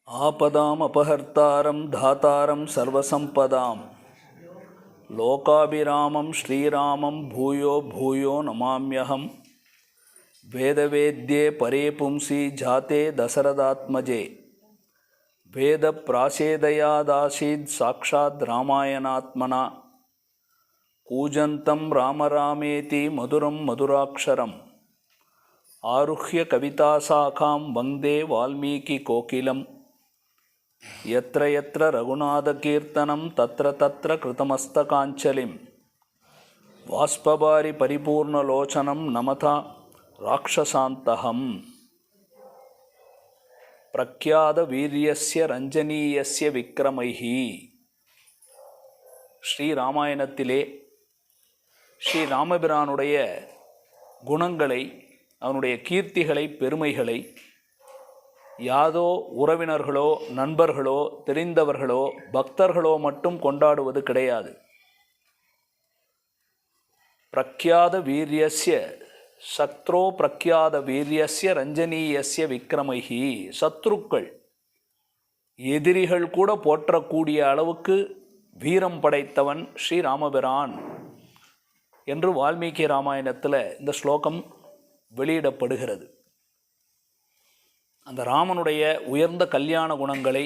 ஆபதாம் அபஹர்த்தாரம் தாத்தாரம் சர்வசம்பதாம் லோகாபிராமம் ஸ்ரீராமம் பூயோ பூயோ நமாம்யஹம் வேதவேத்யே பரே பும்சி ஜாதே தசரதாத்மஜே வேத பிராசேதயாதாசீத் சாக்ஷாத் ராமாயணாத்மனா கூஜந்தம் ராமராமேதி மதுரம் மதுராக்ஷரம் ஆருஹ்ய கவிதாசாகாம் வந்தே வால்மீகி கோகிலம் யத்ர யத்ர ரகுநாதகீர்த்தனம் தத்ர தத்ர கிருதமஸ்தகாஞ்சலிம் வாஸ்பபாரி பரிபூர்ணலோச்சனம் நமதா ராக்ஷசாந்தகம் பிரக்யாத வீரியஸ்ய ரஞ்சனீயஸ்ய விக்ரமைஹி. ஸ்ரீராமாயணத்திலே ஸ்ரீராமபிரானுடைய குணங்களை, அவனுடைய கீர்த்திகளை, பெருமைகளை யாதோ உறவினர்களோ நண்பர்களோ தெரிந்தவர்களோ பக்தர்களோ மட்டும் கொண்டாடுவது கிடையாது. பிரக்யாத வீரியஸ்ய சத்ரோ பிரக்யாத வீரியஸ்ய ரஞ்சனீயஸ்ய விக்ரமைஹி. சத்ருக்கள், எதிரிகள் கூட போற்றக்கூடிய அளவுக்கு வீரம் படைத்தவன் ஸ்ரீராமபிரான் என்று வால்மீகி ராமாயணத்தில் இந்த ஸ்லோகம் வெளியிடப்படுகிறது. அந்த ராமனுடைய உயர்ந்த கல்யாண குணங்களை,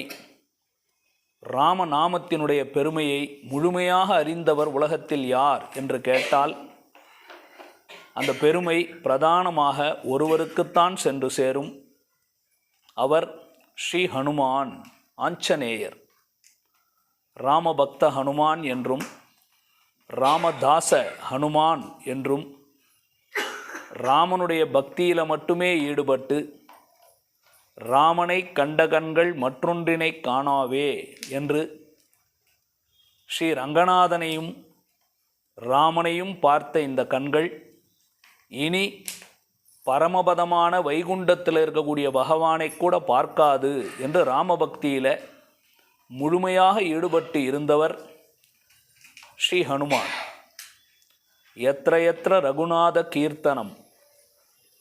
ராமநாமத்தினுடைய பெருமையை முழுமையாக அறிந்தவர் உலகத்தில் யார் என்று கேட்டால் அந்த பெருமை பிரதானமாக ஒருவருக்குத்தான் சென்று சேரும். அவர் ஸ்ரீ ஹனுமான், ஆஞ்சநேயர். ராமபக்த ஹனுமான் என்றும் ராமதாச ஹனுமான் என்றும், ராமனுடைய பக்தியில் மட்டுமே ஈடுபட்டு ராமனை கண்ட கண்கள் மற்றொன்றினை காணாவே என்று ஸ்ரீ ரங்கநாதனையும் ராமனையும் பார்த்த இந்த கண்கள் இனி பரமபதமான வைகுண்டத்தில் இருக்கக்கூடிய பகவானை கூட பார்க்காது என்று ராமபக்தியில் முழுமையாக ஈடுபட்டு இருந்தவர் ஸ்ரீ ஹனுமான். யத்ர யத்ர ரகுநாத கீர்த்தனம்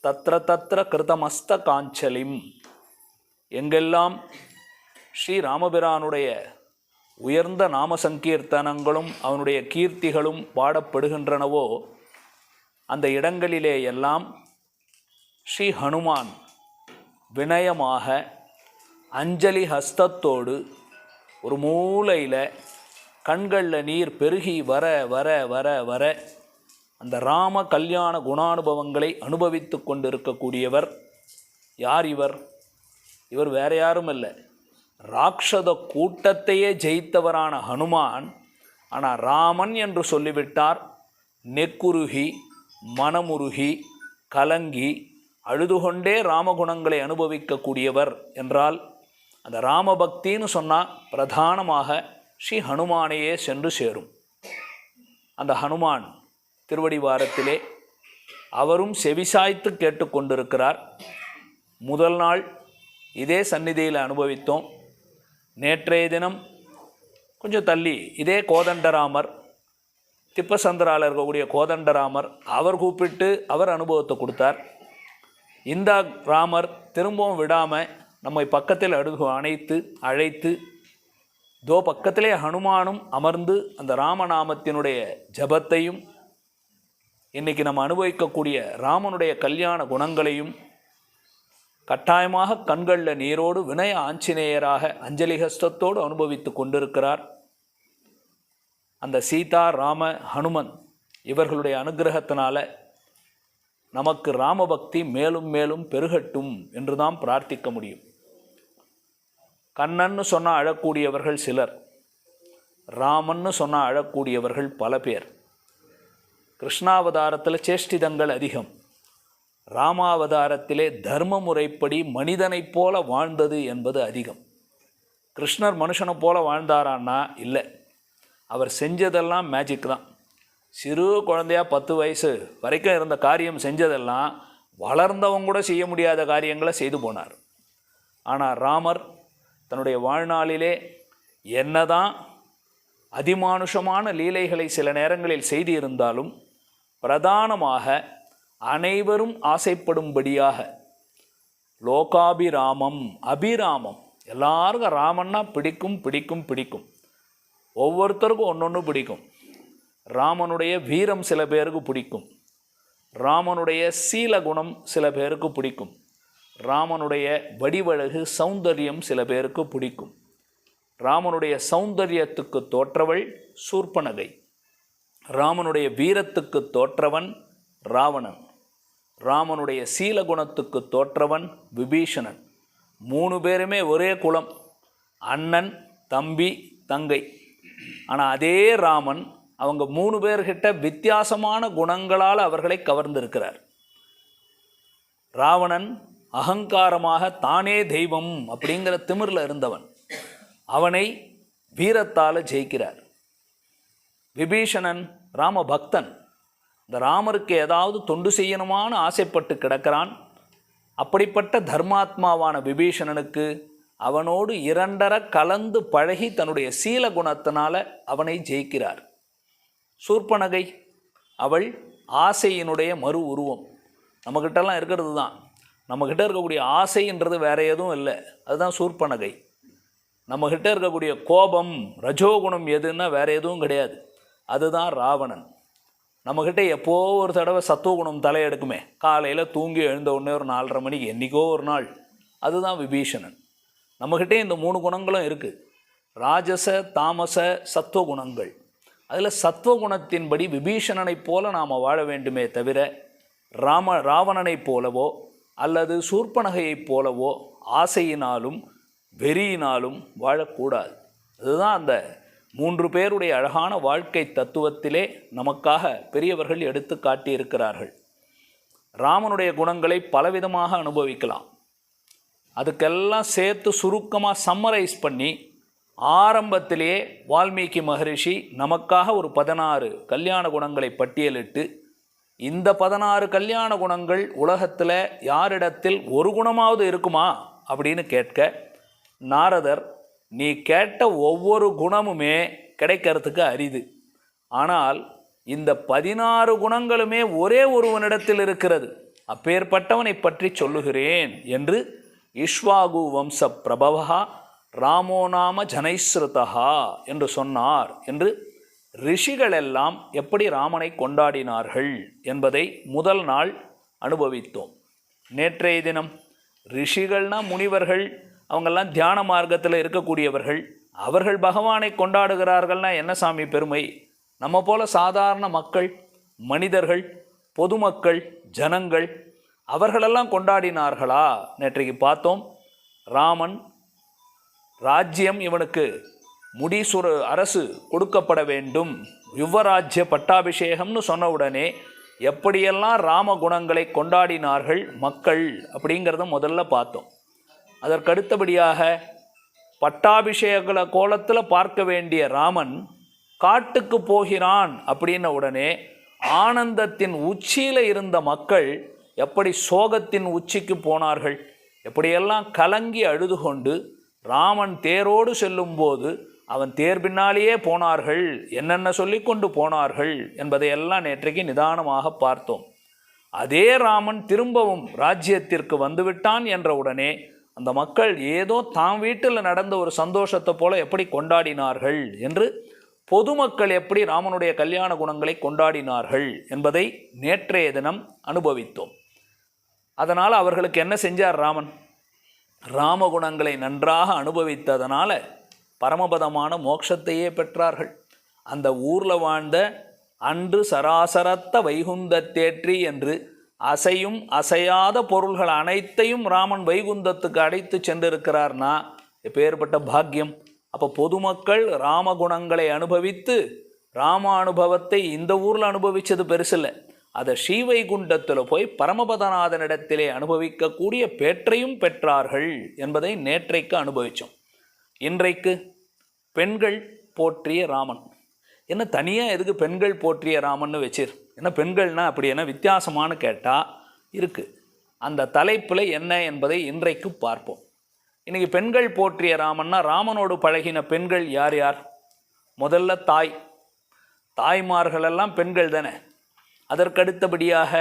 தத்ர தத்ர கிருதமஸ்த காஞ்சலிம். எங்கெல்லாம் ஸ்ரீராமபிரானுடைய உயர்ந்த நாம சங்கீர்த்தனங்களும் அவனுடைய கீர்த்திகளும் பாடப்படுகின்றனவோ அந்த இடங்களிலே எல்லாம் ஸ்ரீ ஹனுமான் வினயமாக அஞ்சலி ஹஸ்தத்தோடு ஒரு மூலையில் கண்களில் நீர் பெருகி வர வர வர வர அந்த ராம கல்யாண குணானுபவங்களை அனுபவித்து கொண்டிருக்கக்கூடியவர். யார் இவர்? இவர் வேற யாரும் இல்லை, ராட்சத கூட்டத்தையே ஜெயித்தவரான ஹனுமான். ஆனால் ராமன் என்று சொல்லிவிட்டார், நெக்குருகி மனமுருகி கலங்கி அழுதுகொண்டே ராமகுணங்களை அனுபவிக்கக்கூடியவர் என்றால் அந்த ராமபக்தின்னு சொன்னால் பிரதானமாக ஸ்ரீ ஹனுமானையே சென்று சேரும். அந்த ஹனுமான் திருவடி வாரத்திலே அவரும் செவிசாய்த்து கேட்டுக்கொண்டிருக்கிறார். முதல் நாள் இதே சந்நிதியில் அனுபவித்தோம். நேற்றைய தினம் கொஞ்சம் தள்ளி இதே கோதண்டராமர், திப்பசந்திராவில் இருக்கக்கூடிய கோதண்டராமர், அவர் கூப்பிட்டு அவர் அனுபவத்தை கொடுத்தார். இந்த ராமர் திரும்பவும் விடாமல் நம்மை பக்கத்தில் அழைத்து தோ பக்கத்திலே ஹனுமானும் அமர்ந்து அந்த ராமநாமத்தினுடைய ஜபத்தையும் இன்றைக்கி நம்ம அனுபவிக்கக்கூடிய ராமனுடைய கல்யாண குணங்களையும் கட்டாயமாக கண்களில் நீரோடு வினய ஆஞ்சநேயராக அஞ்சலி ஹஸ்தத்தோடு அனுபவித்து கொண்டிருக்கிறார். அந்த சீதா ராம ஹனுமன் இவர்களுடைய அனுகிரகத்தினால நமக்கு ராமபக்தி மேலும் மேலும் பெருகட்டும் என்று தான் பிரார்த்திக்க முடியும். கண்ணன்னு சொன்னால் அழக்கூடியவர்கள் சிலர், ராமன்னு சொன்னால் அழக்கூடியவர்கள் பல பேர். கிருஷ்ணாவதாரத்தில் சேஷ்டிதங்கள் அதிகம். ராமாவதாரத்திலே தர்ம முறைப்படி மனிதனைப் போல வாழ்ந்தது என்பது அதிகம். கிருஷ்ணர் மனுஷனை போல வாழ்ந்தாரான்னா இல்லை, அவர் செஞ்சதெல்லாம் மேஜிக் தான். சிறு குழந்தையாக 10 வயசு வரைக்கும் இருந்த காரியம் செஞ்சதெல்லாம் வளர்ந்தவங்க கூட செய்ய முடியாத காரியங்களை செய்து போனார். ஆனால் ராமர் தன்னுடைய வாழ்நாளிலே என்னதான் அதிமானுஷமான லீலைகளை சில நேரங்களில் செய்திருந்தாலும் பிரதானமாக அனைவரும் ஆசைப்படும்படியாக லோகாபிராமம், அபிராமம், எல்லாருக்கும் ராமன்னா பிடிக்கும் பிடிக்கும் பிடிக்கும். ஒவ்வொருத்தருக்கும் ஒன்று பிடிக்கும். ராமனுடைய வீரம் சில பேருக்கு பிடிக்கும், ராமனுடைய சீல குணம் சில பேருக்கு பிடிக்கும், ராமனுடைய வடிவழகு சௌந்தரியம் சில பேருக்கு பிடிக்கும். ராமனுடைய சௌந்தரியத்துக்கு தோற்றவள் சூர்பனகை, ராமனுடைய வீரத்துக்கு தோற்றவன் ராவணன், ராமனுடைய சீலகுணத்துக்கு தோற்றவன் விபீஷணன். 3 பேருமே ஒரே குலம், அண்ணன் தம்பி தங்கை. ஆனால் அதே ராமன் அவங்க 3 பேர்கிட்ட வித்தியாசமான குணங்களால் அவர்களை கவர்ந்திருக்கிறார். ராவணன் அகங்காரமாக தானே தெய்வம் அப்படிங்கிற திமிரில் இருந்தவன், அவனை வீரத்தால் ஜெயிக்கிறார். விபீஷணன் ராம பக்தன், இந்த ராமருக்கு ஏதாவது தொண்டு செய்யணுமான்னு ஆசைப்பட்டு கிடக்கிறான். அப்படிப்பட்ட தர்மாத்மாவான விபீஷணனுக்கு அவனோடு 2 கலந்து பழகி தன்னுடைய சீல குணத்தினால அவனை ஜெயிக்கிறார். சூர்பனகை அவள் ஆசையினுடைய மறு உருவம். நம்மக்கிட்டலாம் இருக்கிறது தான். நம்மக்கிட்ட இருக்கக்கூடிய ஆசைன்றது வேறு எதுவும் இல்லை, அதுதான் சூர்பனகை. நம்மக்கிட்ட இருக்கக்கூடிய கோபம் ரஜோகுணம் எதுன்னா வேறு எதுவும் கிடையாது, அதுதான் ராவணன். நம்மக்கிட்ட எப்போ ஒரு தடவை சத்துவகுணம் தலையெடுக்குமே, காலையில் தூங்கி எழுந்த உடனே ஒரு 4:30 மணிக்கு என்றைக்கோ ஒரு நாள், அதுதான் விபீஷணன். நம்மக்கிட்டே இந்த 3 குணங்களும் இருக்குது, ராஜச தாமச சத்துவகுணங்கள். அதில் சத்துவகுணத்தின்படி விபீஷணனைப் போல நாம் வாழ வேண்டுமே தவிர ராவணனைப் போலவோ அல்லது சூர்பனகையைப் போலவோ ஆசையினாலும் வெறியினாலும் வாழக்கூடாது. அதுதான் அந்த 3 பேருடைய அழகான வாழ்க்கை தத்துவத்திலே நமக்காக பெரியவர்கள் எடுத்து காட்டியிருக்கிறார்கள். ராமனுடைய குணங்களை பலவிதமாக அனுபவிக்கலாம். அதுக்கெல்லாம் சேர்த்து சுருக்கமாக சம்மரைஸ் பண்ணி ஆரம்பத்திலேயே வால்மீகி மகரிஷி நமக்காக ஒரு 16 கல்யாண குணங்களை பட்டியலிட்டு, இந்த 16 கல்யாண குணங்கள் உலகத்தில் யாரிடத்தில் ஒரு குணமாவது இருக்குமா அப்படின்னு கேட்க, நாரதர் நீ கேட்ட ஒவ்வொரு குணமுமே கிடைக்கிறதுக்கு அரிது, ஆனால் இந்த 16 குணங்களுமே ஒரே ஒருவனிடத்தில் இருக்கிறது, அப்பேற்பட்டவனை பற்றி சொல்லுகிறேன் என்று இஷ்வாகு வம்ச பிரபவா ராமோ நாம ஜனைஸ்ருதா என்று சொன்னார் என்று ரிஷிகளெல்லாம் எப்படி ராமனை கொண்டாடினார்கள் என்பதை முதல் நாள் அனுபவித்தோம். நேற்றைய தினம் ரிஷிகள்னா முனிவர்கள், அவங்கெல்லாம் தியான மார்க்கத்தில் இருக்கக்கூடியவர்கள், அவர்கள் பகவானை கொண்டாடுகிறார்கள்னா என்ன சாமி பெருமை? நம்ம போல சாதாரண மக்கள், மனிதர்கள், பொதுமக்கள், ஜனங்கள் அவர்களெல்லாம் கொண்டாடினார்களா? நேற்றைக்கு பார்த்தோம். ராமன் ராஜ்யம் இவனுக்கு முடிசூர அரசு கொடுக்கப்பட வேண்டும், யுவராஜ்ய பட்டாபிஷேகம்னு சொன்ன உடனே எப்படியெல்லாம் ராம குணங்களை கொண்டாடினார்கள் மக்கள் அப்படிங்கிறத முதல்ல பார்த்தோம். அதற்கடுத்தபடியாக பட்டாபிஷேக கோலத்தில் பார்க்க வேண்டிய ராமன் காட்டுக்கு போகிறான் அப்படின்ன உடனே ஆனந்தத்தின் உச்சியில் இருந்த மக்கள் எப்படி சோகத்தின் உச்சிக்கு போனார்கள், எப்படியெல்லாம் கலங்கி அழுது கொண்டு ராமன் தேரோடு செல்லும்போது அவன் தேர் பின்னாலேயே போனார்கள், என்னென்ன சொல்லி கொண்டு போனார்கள் என்பதையெல்லாம் நேற்றைக்கு நிதானமாக பார்த்தோம். அதே ராமன் திரும்பவும் ராஜ்யத்திற்கு வந்துவிட்டான் என்ற உடனே அந்த மக்கள் ஏதோ தாம் வீட்டில் நடந்த ஒரு சந்தோஷத்தை போல எப்படி கொண்டாடினார்கள் என்று பொதுமக்கள் எப்படி ராமனுடைய கல்யாண குணங்களை கொண்டாடினார்கள் என்பதை நேற்றைய தினம் அனுபவித்தோம். அதனால் அவர்களுக்கு என்ன செஞ்சார் ராமன்? ராமகுணங்களை நன்றாக அனுபவித்ததனால பரமபதமான மோட்சத்தையே பெற்றார்கள். அந்த ஊரில் வாழ்ந்த அன்று சராசரத்த வைகுந்தத்தேற்றி என்று அசையும் அசையாத பொருள்கள் அனைத்தையும் ராமன் வைகுந்தத்துக்கு அழைத்து சென்றிருக்கிறார்னா எப்பேற்பட்ட பாக்கியம்! அப்போ பொதுமக்கள் ராமகுணங்களை அனுபவித்து ராம அனுபவத்தை இந்த ஊரில் அனுபவித்தது பெருசில்லை, அதை ஸ்ரீவைகுண்டத்தில் போய் பரமபதநாதனிடத்திலே அனுபவிக்கக்கூடிய பேற்றையும் பெற்றார்கள் என்பதை நேற்றைக்கு அனுபவித்தோம். இன்றைக்கு பெண்கள் போற்றிய ராமன். என்ன தனியாக எதுக்கு பெண்கள் போற்றிய ராமன்னு வச்சிரு? என்ன பெண்கள்னா அப்படி என்ன வித்தியாசமானு கேட்டால் இருக்குது. அந்த தலைப்பில் என்ன என்பதை இன்றைக்கு பார்ப்போம். இன்றைக்கி பெண்கள் போற்றிய ராமன்னா ராமனோடு பழகின பெண்கள் யார் யார்? முதல்ல தாய்மார்களெல்லாம் பெண்கள் தானே. அதற்கடுத்தபடியாக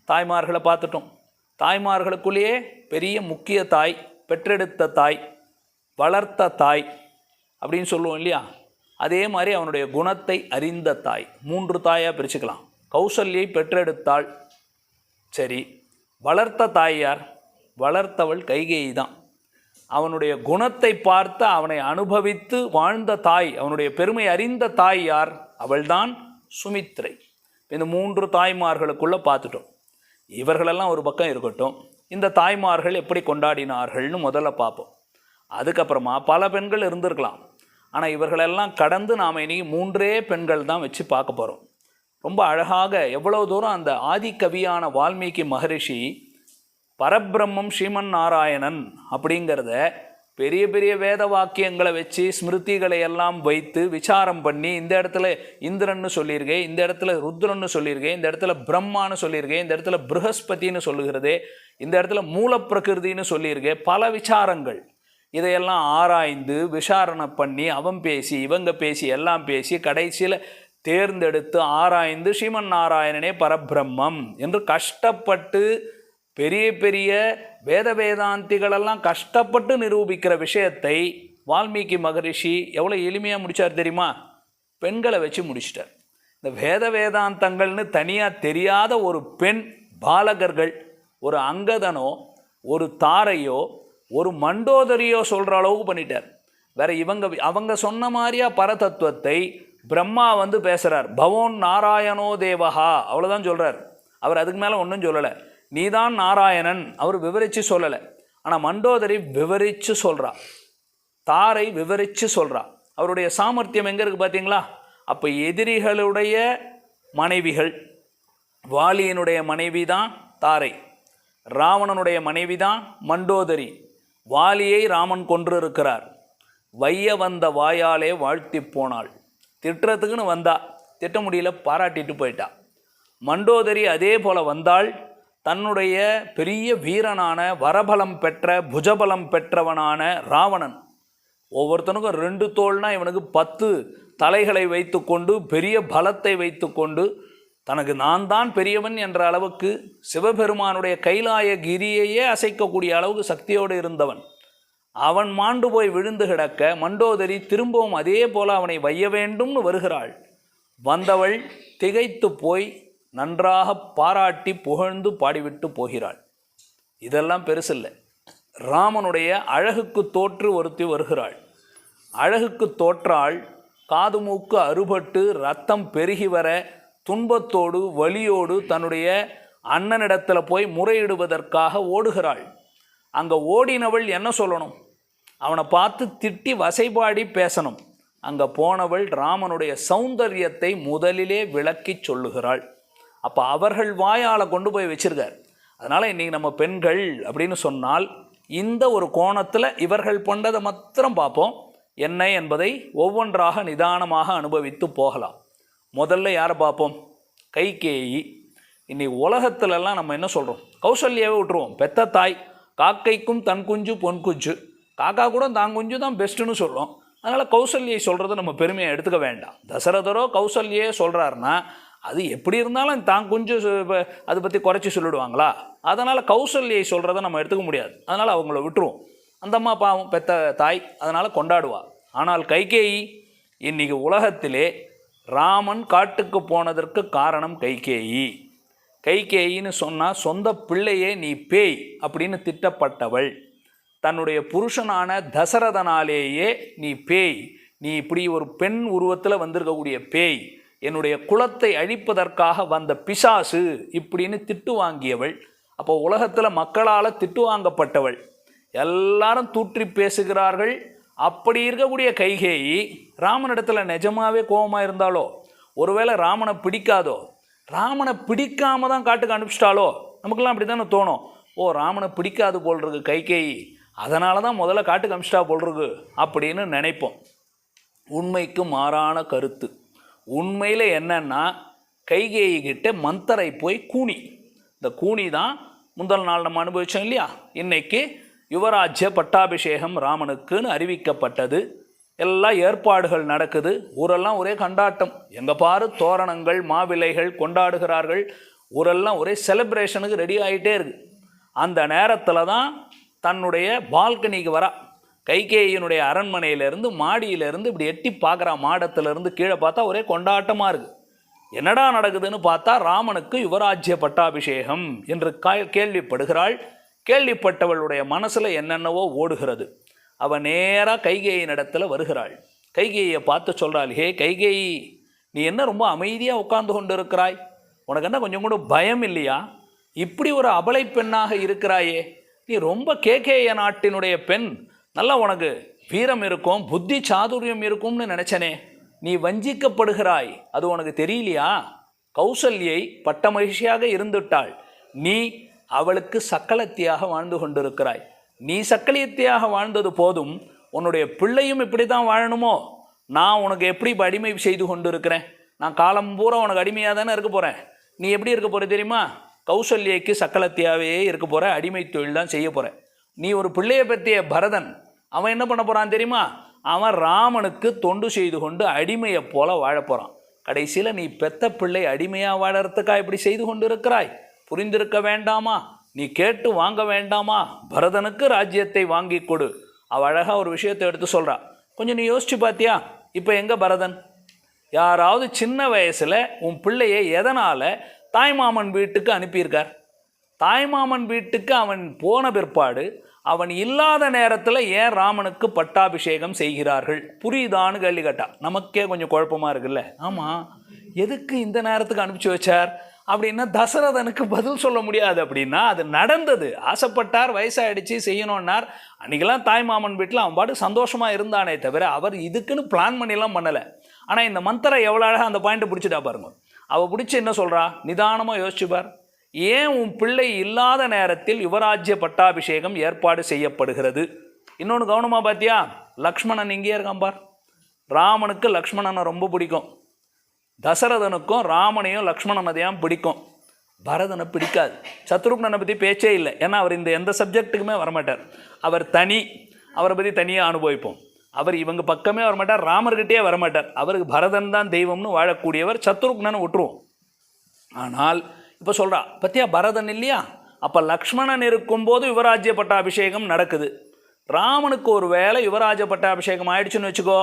தாய்மார்களை பார்த்துட்டோம். தாய்மார்களுக்குள்ளேயே பெரிய முக்கிய தாய், பெற்றெடுத்த தாய், வளர்த்த தாய் அப்படின்னு சொல்லுவோம் இல்லையா? அதே மாதிரி அவனுடைய குணத்தை அறிந்த தாய். 3 தாயாக பிரிச்சுக்கலாம். கௌசல்யை பெற்றெடுத்தாள், சரி. வளர்த்த தாய் யார்? வளர்த்தவள் கைகேயி தான். அவனுடைய குணத்தை பார்த்து அவனை அனுபவித்து வாழ்ந்த தாய், அவனுடைய பெருமை அறிந்த தாய் யார்? அவள்தான் சுமித்ரை. இந்த 3 தாய்மார்களுக்குள்ளே பார்த்துட்டோம். இவர்களெல்லாம் ஒரு பக்கம் இருக்கட்டும், இந்த தாய்மார்கள் எப்படி கொண்டாடினார்கள்னு முதல்ல பார்ப்போம். அதுக்கப்புறமா பல பெண்கள் இருந்திருக்கலாம். ஆனால் இவர்களெல்லாம் கடந்து நாம் இனி 3 பெண்கள் தான் வச்சு பார்க்க போகிறோம். ரொம்ப அழகாக எவ்வளோ தூரம் அந்த ஆதிக்கவியான வால்மீகி மகரிஷி பரபிரம்மம் ஸ்ரீமன் நாராயணன் அப்படிங்கிறத பெரிய பெரிய வேத வாக்கியங்களை வச்சு ஸ்மிருதிகளை எல்லாம் வைத்து விசாரம் பண்ணி, இந்த இடத்துல இந்திரன்னு சொல்லியிருக்கேன், இந்த இடத்துல ருத்ரன்னு சொல்லியிருக்கேன், இந்த இடத்துல பிரம்மான்னு சொல்லியிருக்கேன், இந்த இடத்துல ப்ரஹஸ்பதினு சொல்லுகிறதே, இந்த இடத்துல மூலப்பிரகிருதின்னு சொல்லியிருக்கேன், பல விசாரங்கள். இதையெல்லாம் ஆராய்ந்து விசாரணை பண்ணி அவன் பேசி இவங்க பேசி எல்லாம் பேசி கடைசியில் தேர்ந்தெடுத்து ஆராய்ந்து ஸ்ரீமன் நாராயணனே பரபிரம்மம் என்று கஷ்டப்பட்டு பெரிய பெரிய வேதாந்திகளெல்லாம் கஷ்டப்பட்டு நிரூபிக்கிற விஷயத்தை வால்மீகி மகரிஷி எவ்வளோ எளிமையாக முடித்தார் தெரியுமா? பெண்களை வச்சு முடிச்சிட்டார். இந்த வேதாந்தங்கள்னு தனியாக தெரியாத ஒரு பெண் பாலகர்கள், ஒரு அங்கதனோ ஒரு தாரையோ ஒரு மண்டோதரியோ சொல்கிற அளவுக்கு பண்ணிட்டார். வேற அவங்க சொன்ன மாதிரியா பரதத்துவத்தை பிரம்மா பேசுகிறார். பவோன் நாராயணோ தேவஹா, அவ்வளோதான் சொல்கிறார். அவர் அதுக்கு மேலே ஒன்றும் சொல்லலை. நீதான் நாராயணன் அவர் விவரித்து சொல்லலை. ஆனால் மண்டோதரி விவரித்து சொல்கிறா, தாரை விவரித்து சொல்கிறா. அவருடைய சாமர்த்தியம் எங்கே இருக்குது பார்த்தீங்களா? அப்போ எதிரிகளுடைய மனைவிகள், வாலியினுடைய மனைவி தான் தாரை, ராவணனுடைய மனைவி தான் மண்டோதரி. வாலியை ராமன் கொன்று இருக்கிறார். வைய வந்த வாயாலே வாழ்த்தி போனாள். திட்டுறதுக்குன்னு வந்தா, திட்ட முடியல, பாராட்டிட்டு போயிட்டா. மண்டோதரி அதே போல் வந்தாள். தன்னுடைய பெரிய வீரனான வரபலம் பெற்ற புஜபலம் பெற்றவனான ராவணன், ஒவ்வொருத்தனுக்கும் 2 தோள்னா இவனுக்கு 10 தலைகளை வைத்து கொண்டு பெரிய பலத்தை வைத்து கொண்டு தனக்கு நான் தான் பெரியவன் என்ற அளவுக்கு சிவபெருமானுடைய கைலாய கிரியையே அசைக்கக்கூடிய அளவுக்கு சக்தியோடு இருந்தவன். அவன் மாண்டு போய் விழுந்து கிடக்க மண்டோதரி திரும்பவும் அதே போல் அவனை வைய வேண்டும்னு வருகிறாள். வந்தவள் திகைத்து போய் நன்றாக பாராட்டி புகழ்ந்து பாடிவிட்டு போகிறாள். இதெல்லாம் பெருசில்லை. ராமனுடைய அழகுக்கு தோற்று ஒருத்தி வருகிறாள். அழகுக்கு தோற்றாள். காது மூக்கு அறுபட்டு ரத்தம் பெருகி வர துன்பத்தோடு வலியோடு தன்னுடைய அண்ணனிடத்தில் போய் முறையிடுவதற்காக ஓடுகிறாள். அங்கே ஓடினவள் என்ன சொல்லணும்? அவனை பார்த்து திட்டி வசைபாடி பேசணும். அங்கே போனவள் ராமனுடைய சௌந்தரியத்தை முதலிலே விளக்கி சொல்லுகிறாள். அப்போ அவர்கள் வாயால் கொண்டு போய் வச்சிருக்கார். அதனால் இன்றைக்கி நம்ம பெண்கள் அப்படின்னு சொன்னால் இந்த ஒரு கோணத்தில் இவர்கள் கொண்டதை மாத்திரம் பார்ப்போம். என்ன என்பதை ஒவ்வொன்றாக நிதானமாக அனுபவித்து போகலாம். முதல்ல யாரை பார்ப்போம்? கைகேயி. இன்னைக்கு உலகத்துலலாம் நம்ம என்ன சொல்கிறோம்? கௌசல்யாவே விட்டுருவோம். பெத்த தாய், காக்கைக்கும் தன் குஞ்சு பொன் குஞ்சு, காக்கா கூட தான் குஞ்சு தான் பெஸ்ட்டுன்னு சொல்கிறோம். அதனால் கௌசல்யை சொல்கிறத நம்ம பெருமையை எடுத்துக்க வேண்டாம். தசரதரோ கௌசல்யே சொல்கிறாருன்னா அது எப்படி இருந்தாலும் தான் கொஞ்சம் அதை பற்றி குறைச்சி சொல்லிடுவாங்களா? அதனால் கௌசல்யை சொல்கிறத நம்ம எடுத்துக்க முடியாது. அதனால் அவங்கள விட்டுருவோம். அந்த அம்மா பாவம் பெத்த தாய், அதனால் கொண்டாடுவா. ஆனால் கைகேயி, இன்றைக்கி உலகத்திலே ராமன் காட்டுக்கு போனதற்கு காரணம் கைகேயி. கைகேயின்னு சொன்னால் சொந்த பிள்ளையே நீ பேய் அப்படின்னு திட்டப்பட்டவள். தன்னுடைய புருஷனான தசரதனாலேயே நீ பேய், நீ இப்படி ஒரு பெண் உருவத்தில் வந்திருக்கக்கூடிய பேய், என்னுடைய குலத்தை அழிப்பதற்காக வந்த பிசாசு இப்படின்னு திட்டு வாங்கியவள். அப்போ உலகத்தில் மக்களால் திட்டு வாங்கப்பட்டவள். எல்லாரும் தூற்றி பேசுகிறார்கள். அப்படி இருக்கக்கூடிய கைகேயி ராமனிடத்தில் நிஜமாவே கோபமாக இருந்தாலோ, ஒருவேளை ராமனை பிடிக்காதோ, ராமனை பிடிக்காம தான் காட்டுக்கு அனுப்பிச்சிட்டாலோ, நமக்கெல்லாம் அப்படி தானே தோணும். ஓ, ராமனை பிடிக்காது போல் இருக்கு கைகேயி, அதனால தான் முதல்ல காட்டுக்கு அனுப்பிச்சிட்டா போல் இருக்கு அப்படின்னு நினைப்போம். உண்மைக்கு மாறான கருத்து. உண்மையில் என்னன்னா, கைகேயி கிட்ட மந்தரை போய் கூனி, இந்த கூனி தான் முதல் நாள் நம்ம அனுபவித்தோம் இல்லையா? இன்னைக்கு யுவராஜ்ய பட்டாபிஷேகம் ராமனுக்குன்னு அறிவிக்கப்பட்டது. எல்லாம் ஏற்பாடுகள் நடக்குது. ஊரெல்லாம் ஒரே கொண்டாட்டம். எங்கே பாரு தோரணங்கள் மாவிலைகள் கொண்டாடுகிறார்கள். ஊரெல்லாம் ஒரே செலிப்ரேஷனுக்கு ரெடி ஆகிட்டே இருக்கு. அந்த நேரத்தில் தான் தன்னுடைய பால்கனிக்கு வரா. கைகேயினுடைய அரண்மனையிலேருந்து மாடியிலேருந்து இப்படி எட்டி பார்க்குறா. மாடத்திலேருந்து கீழே பார்த்தா ஒரே கொண்டாட்டமாக இருக்குது. என்னடா நடக்குதுன்னு பார்த்தா ராமனுக்கு யுவராஜ்ய பட்டாபிஷேகம் என்று கேள்விப்படுகிறாள். கேள்விப்பட்டவளுடைய மனசில் என்னென்னவோ ஓடுகிறது. அவள் நேராக கைகேயின் இடத்துல வருகிறாள். கைகேயை பார்த்து சொல்கிறாள், ஹே கைகேயி, நீ என்ன ரொம்ப அமைதியாக உட்கார்ந்து கொண்டு இருக்கிறாய்? உனக்கு என்ன கொஞ்சம் கூட பயம் இல்லையா? இப்படி ஒரு அபலை பெண்ணாக இருக்கிறாயே. நீ ரொம்ப கேகேய நாட்டினுடைய பெண். நல்லா உனக்கு வீரம் இருக்கும், புத்தி சாதுரியம் இருக்கும்னு நினச்சனே. நீ வஞ்சிக்கப்படுகிறாய், அது உனக்கு தெரியலையா? கௌசல்யை பட்ட மகிழ்ச்சியாக இருந்துட்டாள். நீ அவளுக்கு சக்களத்தியாக வாழ்ந்து கொண்டிருக்கிறாய். நீ சக்களியத்தியாக வாழ்ந்தது போதும், உன்னுடைய பிள்ளையும் இப்படி தான் வாழணுமோ? நான் உனக்கு எப்படி அடிமை செய்து கொண்டு இருக்கிறேன்? நான் காலம் பூரா உனக்கு அடிமையாக தானே இருக்க போகிறேன். நீ எப்படி இருக்க போகிற தெரியுமா? கௌசல்யைக்கு சக்களத்தியாவே இருக்க போகிற, அடிமை தொழில் தான் செய்ய போகிற. நீ ஒரு பிள்ளையை பற்றிய பரதன், அவன் என்ன பண்ண போகிறான் தெரியுமா? அவன் ராமனுக்கு தொண்டு செய்து கொண்டு அடிமையை போல வாழ போகிறான். கடைசியில் நீ பெத்த பிள்ளை அடிமையாக வாழறதுக்கா இப்படி செய்து கொண்டு இருக்கிறாய்? புரிந்திருக்க வேண்டாமா? நீ கேட்டு வாங்க வேண்டாமா? பரதனுக்கு ராஜ்யத்தை வாங்கி கொடு. அவள் அழகாக ஒரு விஷயத்தை எடுத்து சொல்கிறா. கொஞ்சம் நீ யோசிச்சு பார்த்தியா? இப்போ எங்கே பரதன்? யாராவது சின்ன வயசில் உன் பிள்ளையை எதனால் தாய்மாமன் வீட்டுக்கு அனுப்பியிருக்கார்? தாய்மாமன் வீட்டுக்கு அவன் போன பிற்பாடு அவன் இல்லாத நேரத்தில் ஏன் ராமனுக்கு பட்டாபிஷேகம் செய்கிறார்கள்? புரியுதான்னு கேள்வி கேட்டா. நமக்கே கொஞ்சம் குழப்பமாக இருக்குல்ல. ஆமாம், எதுக்கு இந்த நேரத்துக்கு அனுப்பிச்சி வச்சார் அப்படின்னா தசரதனுக்கு பதில் சொல்ல முடியாது. அப்படின்னா அது நடந்தது. ஆசைப்பட்டார், வயசாகிடுச்சு, செய்யணும்னார். அன்றைக்கெல்லாம் தாய்மாமன் வீட்டில் அவன் பாட்டு சந்தோஷமாக இருந்தானே தவிர அவர் இதுக்குன்னு பிளான் பண்ணிலாம் பண்ணலை. ஆனால் இந்த மந்திரம் எவ்வளோ அழகாக அந்த பாயிண்ட்டை பிடிச்சிட்டா பாருங்க. அவள் பிடிச்சி என்ன சொல்கிறா? நிதானமாக யோசிச்சுப்பார். ஏன் உன் பிள்ளை இல்லாத நேரத்தில் யுவராஜ்ய பட்டாபிஷேகம் ஏற்பாடு செய்யப்படுகிறது? இன்னொன்று கவனமாக பார்த்தியா? லக்ஷ்மணன் இங்கேயே இருக்கான் பார். ராமனுக்கு லக்ஷ்மணனை ரொம்ப பிடிக்கும். தசரதனுக்கும் ராமனையும் லக்ஷ்மணனதையும் பிடிக்கும். பரதனை பிடிக்காது. சத்ருக்னனை பற்றி பேச்சே இல்லை. ஏன்னா அவர் இந்த எந்த சப்ஜெக்ட்டுக்குமே வரமாட்டார். அவர் தனி, அவரை பற்றி தனியாக அனுபவிப்போம். அவர் இவங்க பக்கமே வரமாட்டார், ராமர்கிட்டே வரமாட்டார். அவருக்கு பரதன் தான் தெய்வம்னு வாழக்கூடியவர். சத்ருக்னனை விட்டுருவோம். ஆனால் இப்போ சொல்கிறா பத்தியா, பரதன் இல்லையா? அப்போ லக்ஷ்மணன் இருக்கும்போது யுவராஜ்ய பட்டாபிஷேகம் நடக்குது. ராமனுக்கு ஒரு வேளை யுவராஜ்ய பட்டாபிஷேகம் ஆயிடுச்சுன்னு வச்சுக்கோ,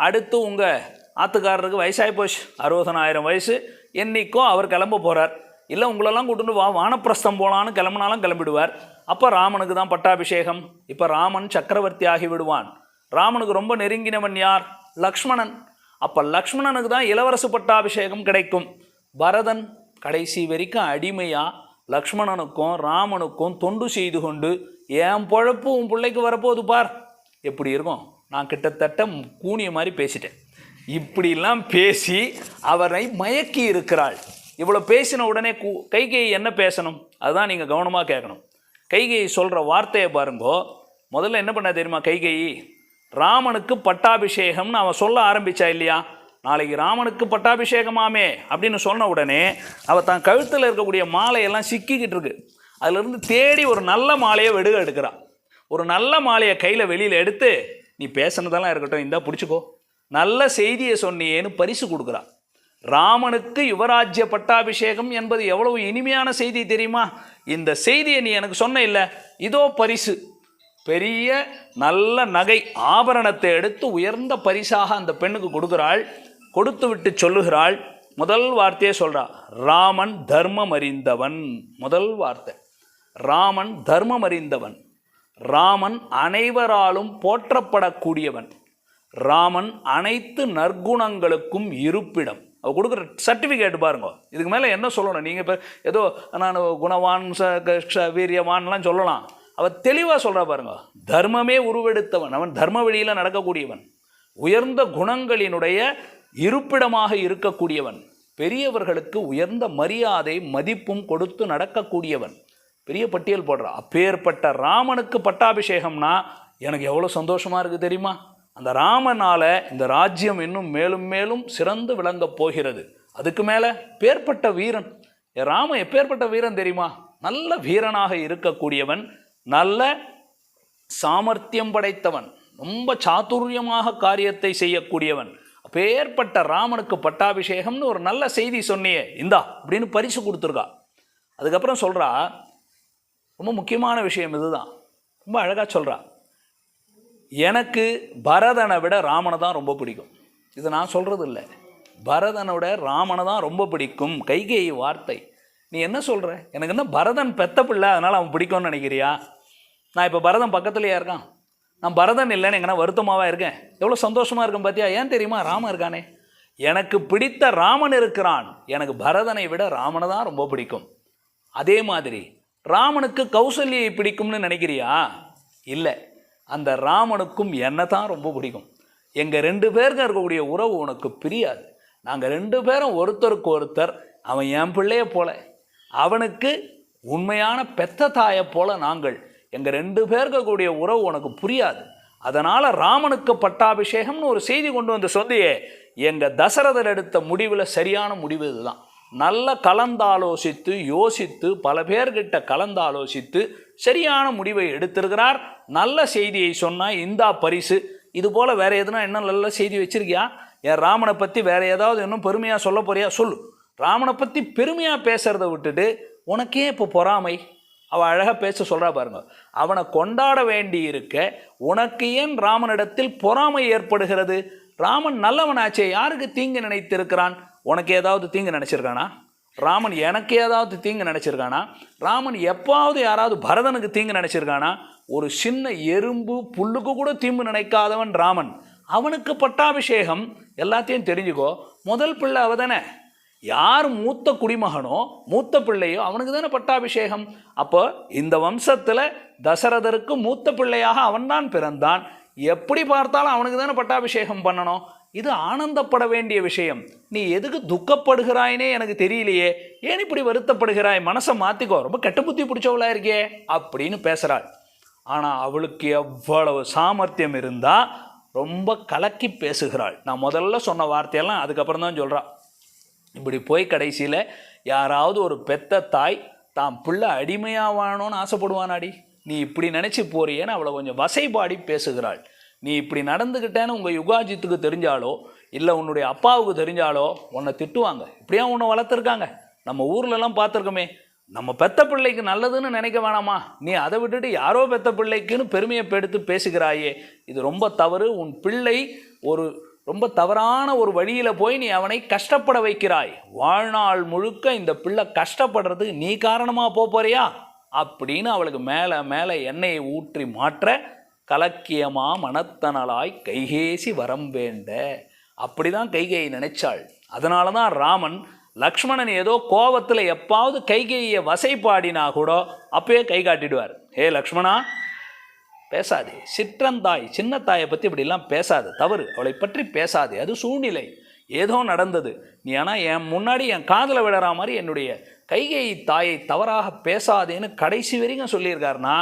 அடுத்து உங்கள் ஆத்துக்காரருக்கு வயசாகி போச்சு, 60,000 வயசு. என்னைக்கோ அவர் கிளம்ப போகிறார். இல்லை உங்களெல்லாம் கூட்டுட்டு வானப்பிரஸ்தம் போகலான்னு கிளம்புனாலும் கிளம்பிடுவார். அப்போ ராமனுக்கு தான் பட்டாபிஷேகம். இப்போ ராமன் சக்கரவர்த்தி ஆகி விடுவான். ராமனுக்கு ரொம்ப நெருங்கினவன் யார்? லக்ஷ்மணன். அப்போ லக்ஷ்மணனுக்கு தான் இளவரசு பட்டாபிஷேகம் கிடைக்கும். பரதன் கடைசி வரைக்கும் அடிமையாக லக்ஷ்மணனுக்கும் ராமனுக்கும் தொண்டு செய்து கொண்டு என் பொழப்பு உன் பிள்ளைக்கு வரப்போகுது பார். எப்படி இருக்கும்? நான் கிட்டத்தட்ட கூனிய மாதிரி பேசிட்டேன். இப்படிலாம் பேசி அவரை மயக்கி இருக்கிறாள். இவ்வளோ பேசின உடனே கைகேயி என்ன பேசணும்? அதுதான் நீங்கள் கவனமாக கேட்கணும். கைகேயி சொல்கிற வார்த்தையை பாருங்கோ. முதல்ல என்ன பண்ண தெரியுமா? கைகேயி ராமனுக்கு பட்டாபிஷேகம்னு அவன் சொல்ல ஆரம்பித்தா இல்லையா? நாளைக்கு ராமனுக்கு பட்டாபிஷேகமாமே அப்படின்னு சொன்ன உடனே அவள் தான் கழுத்தில் இருக்கக்கூடிய மாலையெல்லாம் சிக்கிக்கிட்டு இருக்கு. அதிலிருந்து தேடி ஒரு நல்ல மாலையை எடுக்கிறாள். ஒரு நல்ல மாலையை கையில் வெளியில் எடுத்து, நீ பேசுனதெல்லாம் இருக்கட்டும், இந்தா பிடிச்சிக்கோ, நல்ல செய்தியை சொன்னியேன்னு பரிசு கொடுக்குறாள். ராமனுக்கு யுவராஜ்ய பட்டாபிஷேகம் என்பது எவ்வளவு இனிமையான செய்தி தெரியுமா? இந்த செய்தியை நீ எனக்கு சொன்ன இல்லை, இதோ பரிசு. பெரிய நல்ல நகை ஆபரணத்தை எடுத்து உயர்ந்த பரிசாக அந்த பெண்ணுக்கு கொடுக்குறாள். கொடுத்து விட்டு சொல்லுகிறாள். முதல் வார்த்தையே சொல்கிறா, ராமன் தர்மம் அறிந்தவன். முதல் வார்த்தை, ராமன் தர்மம் அறிந்தவன். ராமன் அனைவராலும் போற்றப்படக்கூடியவன். ராமன் அனைத்து நற்குணங்களுக்கும் இருப்பிடம். அவ கொடுக்குற சர்டிஃபிகேட் பாருங்க. இதுக்கு மேலே என்ன சொல்லணும்? நீங்கள் இப்போ ஏதோ நான் குணவான் வீரியவான்லாம் சொல்லலாம். அவன் தெளிவாக சொல்கிறா பாருங்க. தர்மமே உருவெடுத்தவன், அவன் தர்ம வழியில் நடக்கக்கூடியவன், உயர்ந்த குணங்களினுடைய இருப்பிடமாக இருக்கக்கூடியவன், பெரியவர்களுக்கு உயர்ந்த மரியாதை மதிப்பும் கொடுத்து நடக்கக்கூடியவன். பெரிய பட்டியல் போடுறா. அப்பேற்பட்ட ராமனுக்கு பட்டாபிஷேகம்னா எனக்கு எவ்வளோ சந்தோஷமாக இருக்குது தெரியுமா? அந்த ராமனால் இந்த ராஜ்யம் இன்னும் மேலும் மேலும் சிறந்து விளங்கப் போகிறது. அதுக்கு மேலே பேர்பட்ட வீரன் ராமன். எப்பேற்பட்ட வீரன் தெரியுமா? நல்ல வீரனாக இருக்கக்கூடியவன், நல்ல சாமர்த்தியம் படைத்தவன், ரொம்ப சாதுரியமாக காரியத்தை செய்யக்கூடியவன். அப்பேற்பட்ட ராமனுக்கு பட்டாபிஷேகம்னு ஒரு நல்ல செய்தி சொன்னியே, இந்தா அப்படின்னு பரிசு கொடுத்துருக்கா. அதுக்கப்புறம் சொல்கிறா, ரொம்ப முக்கியமான விஷயம் இதுதான், ரொம்ப அழகாக சொல்கிறா, எனக்கு பரதனை விட ராமனை தான் ரொம்ப பிடிக்கும். இது நான் சொல்கிறது இல்லை, பரதனோட ராமனை தான் ரொம்ப பிடிக்கும். கைகேயி வார்த்தை. நீ என்ன சொல்கிற? எனக்கு என்ன பரதன் பெத்த பிள்ளை அதனால் அவன் பிடிக்கும்னு நினைக்கிறியா? நான் இப்போ பரதன் பக்கத்துலேயே இருக்கான், நான் பரதன் இல்லைன்னு எங்கன்னா வருத்தமாகவே இருக்கேன். எவ்வளோ சந்தோஷமாக இருக்கும் பார்த்தியா? ஏன் தெரியுமா? ராமன் இருக்கானே, எனக்கு பிடித்த ராமன் இருக்கிறான், எனக்கு பரதனை விட ராமனை தான் ரொம்ப பிடிக்கும். அதே மாதிரி ராமனுக்கு கௌசல்யை பிடிக்கும்னு நினைக்கிறியா? இல்லை, அந்த ராமனுக்கும் என்னை தான் ரொம்ப பிடிக்கும். எங்கள் 2 பேருக்கு இருக்கக்கூடிய உறவு உனக்கு பிரியாது. நாங்கள் 2 பேரும் ஒருத்தருக்கு ஒருத்தர், அவன் என் பிள்ளையை போல, அவனுக்கு உண்மையான பெத்த தாயை போல நாங்கள். எங்கள் 2 பேருக்கு இருக்கக்கூடிய உறவு உனக்கு புரியாது. அதனால் ராமனுக்கு பட்டாபிஷேகம்னு ஒரு செய்தி கொண்டு வந்து சொல்லியே, எங்கள் தசரதர் எடுத்த முடிவில் சரியான முடிவு இதுதான். நல்ல கலந்தாலோசித்து யோசித்து பல பேர்கிட்ட கலந்தாலோசித்து சரியான முடிவை எடுத்திருக்கிறார். நல்ல செய்தியை சொன்னால் இந்தா பரிசு. இது போல் வேறு எதுனா என்ன நல்ல செய்தி வச்சுருக்கியா? என் ராமனை பற்றி வேறு ஏதாவது இன்னும் பெருமையாக சொல்ல போறியா? சொல்லு. ராமனை பற்றி பெருமையாக பேசுகிறத விட்டுட்டு உனக்கே இப்போ பொறாமை? அவள் அழகாக பேச சொல்கிறா பாருங்க. அவனை கொண்டாட வேண்டி இருக்க உனக்கு ஏன் ராமனிடத்தில் பொறாமை ஏற்படுகிறது? ராமன் நல்லவனாச்சே, யாருக்கு தீங்கு நினைத்திருக்கிறான்? உனக்கு ஏதாவது தீங்கு நினச்சிருக்கானா? ராமன் எனக்கு ஏதாவது தீங்கு நினச்சிருக்கானா? ராமன் எப்பாவது யாராவது பரதனுக்கு தீங்கு நினச்சிருக்கானா? ஒரு சின்ன எறும்பு புல்லுக்கு கூட தீங்கு நினைக்காதவன் ராமன். அவனுக்கு பட்டாபிஷேகம். எல்லாத்தையும் தெரிஞ்சுக்கோ, முதல் பிள்ளை அவ தானே. யார் மூத்த குடிமகனோ மூத்த பிள்ளையோ அவனுக்கு தானே பட்டாபிஷேகம். அப்போ இந்த வம்சத்தில் தசரதருக்கு மூத்த பிள்ளையாக அவன்தான் பிறந்தான். எப்படி பார்த்தாலும் அவனுக்கு தானே பட்டாபிஷேகம் பண்ணணும். இது ஆனந்தப்பட வேண்டிய விஷயம். நீ எதுக்கு துக்கப்படுகிறாயினே எனக்கு தெரியலையே, ஏன் இப்படி வருத்தப்படுகிறாய்? மனசை மாற்றிக்கோ, ரொம்ப கெட்ட புத்தி பிடிச்சவளா இருக்கே அப்படின்னு பேசுகிறாள். ஆனால் அவளுக்கு எவ்வளவு சாமர்த்தியம் இருந்தால் ரொம்ப கலக்கி பேசுகிறாள். நான் முதல்ல சொன்ன வார்த்தையெல்லாம் அதுக்கப்புறம் தான் சொல்கிறாள். இப்படி போய் கடைசியில் யாராவது ஒரு பெத்த தாய் தான் பிள்ளை அடிமையாக வாழணும்னு ஆசைப்படுவானாடி? நீ இப்படி நினச்சி போறியேன்னு அவளை கொஞ்சம் வசைபாடி பேசுகிறாள். நீ இப்படி நடந்துக்கிட்டேன்னு உங்கள் யுகாஜித்துக்கு தெரிஞ்சாலோ இல்லை உன்னுடைய அப்பாவுக்கு தெரிஞ்சாலோ உன்னை திட்டுவாங்க. இப்படியா உன்னை வளர்த்துருக்காங்க? நம்ம ஊர்லெல்லாம் பார்த்துருக்கோமே. நம்ம பெத்த பிள்ளைக்கு நல்லதுன்னு நினைக்க வேணாமா? நீ அதை விட்டுட்டு யாரோ பெத்த பிள்ளைக்குன்னு பெருமையை எடுத்து பேசுகிறாயே, இது ரொம்ப தவறு. உன் பிள்ளை ஒரு ரொம்ப தவறான ஒரு வழியில் போய் நீ அவனை கஷ்டப்பட வைக்கிறாய். வாழ்நாள் முழுக்க இந்த பிள்ளை கஷ்டப்படுறதுக்கு நீ காரணமாக போறியா அப்படின்னு அவளுக்கு மேலே மேலே எண்ணெயை ஊற்றி மாற்ற, கலக்கியமா மனத்தனலாய் கைகேசி வரம் வேண்ட. அப்படி தான் கைகேயி நினைச்சாள். அதனால தான் ராமன் லக்ஷ்மணன் ஏதோ கோபத்தில் எப்பாவது கைகேயியை வசைப்பாடினா கூட அப்பயே கை காட்டிடுவார். ஹே லக்ஷ்மணா, பேசாதே, சிற்றந்தாய் சின்ன தாயை பற்றி இப்படிலாம் பேசாது, தவறு, அவளை பற்றி பேசாதே, அது சூழ்நிலை, ஏதோ நடந்தது. நீ ஆனால் என் முன்னாடி என் காதில் விடுற மாதிரி என்னுடைய கைகேயி தாயை தவறாக பேசாதேன்னு கடைசி வரைக்கும் சொல்லியிருக்காருன்னா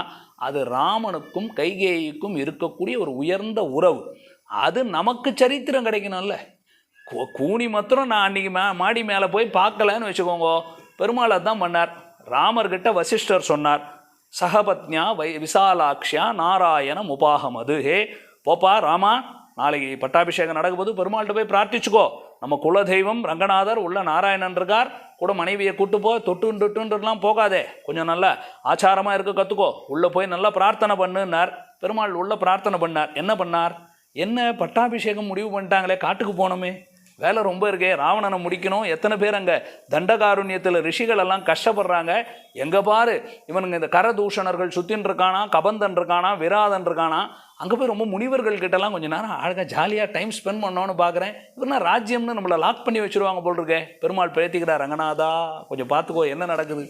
அது ராமனுக்கும் கைகேயிக்கும் இருக்கக்கூடிய ஒரு உயர்ந்த உறவு. அது நமக்கு சரித்திரம் கிடைக்கணும்ல. கூனி மாத்திரம் நான் அன்றைக்கி மாடி மேலே போய் பார்க்கலன்னு வச்சுக்கோங்க. பெருமாள் தான் பண்ணார். ராமர்கிட்ட வசிஷ்டர் சொன்னார், சகபத்னியா விசாலாக்ஷியா நாராயணம் உபாகமது. ஹே போப்பா ராமா, நாளைக்கு பட்டாபிஷேகம் நடக்கும்போது பெருமாள்கிட்ட போய் பிரார்த்திச்சுக்கோ. நம்ம குலதெய்வம் ரங்கநாதர் உள்ள நாராயணன் இருக்கார், கூட மனைவியை கூட்டு போ, தொட்டுலாம் போகாதே, கொஞ்சம் நல்லா ஆச்சாரமாக இருக்க கற்றுக்கோ, உள்ளே போய் நல்லா பிரார்த்தனை பண்ணுன்னார். பெருமாள் உள்ள பிரார்த்தனை பண்ணார். என்ன பண்ணார்? என்ன பட்டாபிஷேகம் முடிவு பண்ணிட்டாங்களே, காட்டுக்கு போனோமே, வேலை ரொம்ப இருக்கே, ராவணனை முடிக்கணும். எத்தனை பேர் அங்கே தண்டகாருண்யத்தில் ரிஷிகள் எல்லாம் கஷ்டப்படுறாங்க. எங்கே பாரு இவனுங்க இந்த கரதூஷணர்கள் சுத்தின் இருக்கானா, கபந்தன் இருக்கானா, விராதன் இருக்கானா, அங்கே போய் ரொம்ப முனிவர்கள் கிட்டலாம் கொஞ்சம் நேரம் அழகாக ஜாலியாக டைம் ஸ்பெண்ட் பண்ணோன்னு பார்க்குறேன். இவருனா ராஜ்யம்னு நம்மளை லாக் பண்ணி வச்சுருவாங்க போல் இருக்கே. பெருமாள் பேத்திக்கிறார், ரங்கநாதா கொஞ்சம் பார்த்துக்கோ என்ன நடக்குது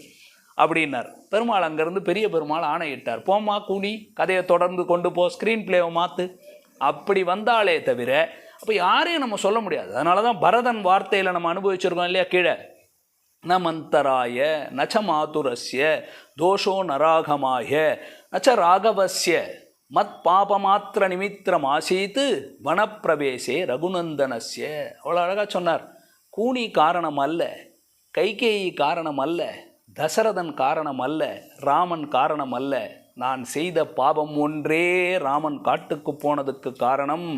அப்படின்னார். பெருமாள் அங்கேருந்து பெரிய பெருமாள் ஆணையிட்டார், போம்மா கூனி, கதையை தொடர்ந்து கொண்டு போ, ஸ்க்ரீன் பிளேவை மாற்று. அப்படி வந்தாலே தவிர அப்போ யாரையும் நம்ம சொல்ல முடியாது. அதனால தான் பரதன் வார்த்தையில் நம்ம அனுபவிச்சிருக்கோம் இல்லையா, கீழே ந மந்தராய நச்ச மாதுரஸ்ய தோஷோ நராகமாய நச்ச ராகவஸ்ய மத் பாபமாத்திர நிமித்திரம் ஆசீத்து வனப்பிரவேசே ரகுநந்தனஸ்ய. அவ்வளோ அழகாக சொன்னார். கூனி காரணம் அல்ல, கைகேயி காரணம் அல்ல, தசரதன் காரணம் அல்ல, ராமன் காரணம் அல்ல, நான் செய்த பாவம் ஒன்றே ராமன் காட்டுக்கு போனதுக்கு காரணம்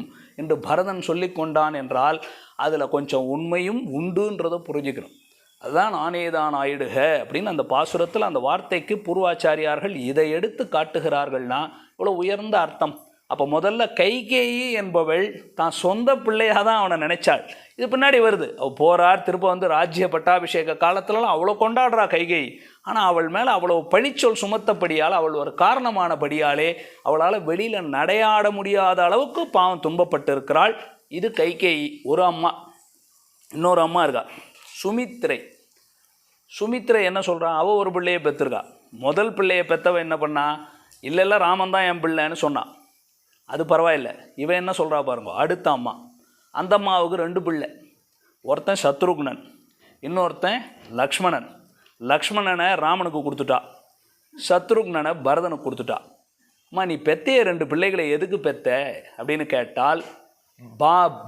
என்று பரதன் சொல்லி கொண்டான் என்றால் அதில் கொஞ்சம் உண்மையும் உண்டுன்றதை புரிஞ்சுக்கணும். அதுதான் ஆனேதான் ஆயிடுக அப்படின்னு அந்த பாசுரத்தில் அந்த வார்த்தைக்கு பூர்வாச்சாரியார்கள் இதை எடுத்து காட்டுகிறார்கள்னா இவ்வளோ உயர்ந்த அர்த்தம். அப்போ முதல்ல கைகேயி என்பவள் தான் சொந்த பிள்ளையாக தான் அவனை நினைச்சாள். இது பின்னாடி வருது. அவள் போகிறார், திரும்ப வந்து ராஜ்ய பட்டாபிஷேக காலத்துலலாம் அவ்வளோ கொண்டாடுறா கைகேயி. ஆனால் அவள் மேலே அவ்வளோ பழிச்சொல் சுமத்தப்படியால், அவள் ஒரு காரணமானபடியாலே அவளால் வெளியில் நடையாட முடியாத அளவுக்கு பாவம் துன்பப்பட்டு இருக்கிறாள். இது கைகேயி ஒரு அம்மா. இன்னொரு அம்மா இருக்கா சுமித்ரை. சுமித்ரை என்ன சொல்கிறான், அவள் ஒரு பிள்ளையை பெற்றிருக்கா. முதல் பிள்ளையை பெற்றவன் என்ன பண்ணா, இல்லை ராமன் தான் என் பிள்ளைன்னு சொன்னான். அது பரவாயில்லை. இவன் என்ன சொல்கிறா பாருங்க. அடுத்த அம்மா, அந்த அம்மாவுக்கு 2 பிள்ளை. ஒருத்தன் சத்ருக்னன், இன்னொருத்தன் லக்ஷ்மணன். லக்ஷ்மணனை ராமனுக்கு கொடுத்துட்டா, சத்ருக்னனை பரதனுக்கு கொடுத்துட்டா. அம்மா நீ பெத்தைய 2 பிள்ளைகளை எதுக்கு பெத்த அப்படின்னு கேட்டால்,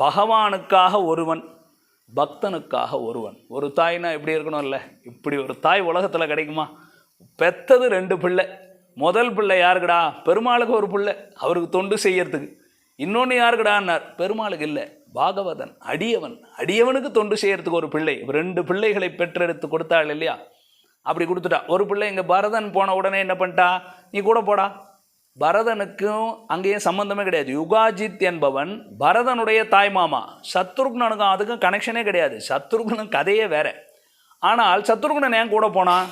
பகவானுக்காக ஒருவன், பக்தனுக்காக ஒருவன். ஒரு தாய்னா எப்படி இருக்கணும் இல்லை, இப்படி ஒரு தாய் உலகத்தில் கிடைக்குமா? பெத்தது 2 பிள்ளை. முதல் பிள்ளை யாருக்குடா, பெருமாளுக்கு ஒரு பிள்ளை, அவருக்கு தொண்டு செய்யறதுக்கு. இன்னொன்று யாருக்குடான்னார், பெருமாளுக்கு இல்லை, பாகவதன் அடியவன், அடியவனுக்கு தொண்டு செய்யறதுக்கு ஒரு பிள்ளை. 2 பிள்ளைகளை பெற்றெடுத்து கொடுத்தாள் இல்லையா, அப்படி கொடுத்துட்டா. ஒரு பிள்ளை இங்கே பரதன் போன உடனே என்ன பண்ணிட்டா, நீ கூட போடா. பரதனுக்கும் அங்கேயும் சம்பந்தமே கிடையாது. யுகாஜித் என்பவன் பரதனுடைய தாய் மாமா. சத்ருக்னனுக்கும் அதுக்கும் கனெக்ஷனே கிடையாது. சத்ருக்னன் கதையே வேற. ஆனால் சத்ருக்னன் ஏன் கூட போனான்,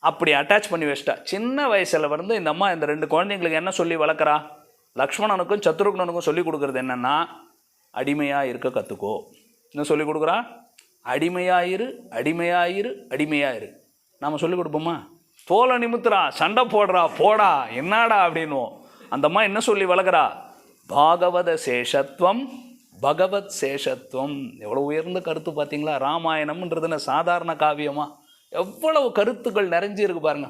அப்படி அட்டாச் பண்ணி வச்சிட்டா. சின்ன வயசில் வந்து இந்த அம்மா இந்த 2 குழந்தைங்களுக்கு என்ன சொல்லி வளர்க்குறா, லக்ஷ்மணனுக்கும் சத்ருக்னனுக்கும் சொல்லி கொடுக்குறது என்னென்னா, அடிமையாக இருக்க கற்றுக்கோ. என்ன சொல்லி கொடுக்குறா, அடிமையாயிரு அடிமையாயிரு அடிமையாயிரு. நாம் சொல்லி கொடுப்போமா, தோலை நிமித்துறா, சண்டை போடுறா, போடா என்னடா அப்படின்வோம். அந்த அம்மா என்ன சொல்லி வளர்க்குறா, பாகவத சேஷத்துவம் பகவத் சேஷத்துவம். எவ்வளோ உயர்ந்த கருத்து பார்த்தீங்களா. ராமாயணம்ன்றதுன்னு சாதாரண காவியமா, எவ்வளவு கருத்துக்கள் நிறைஞ்சிருக்கு பாருங்க.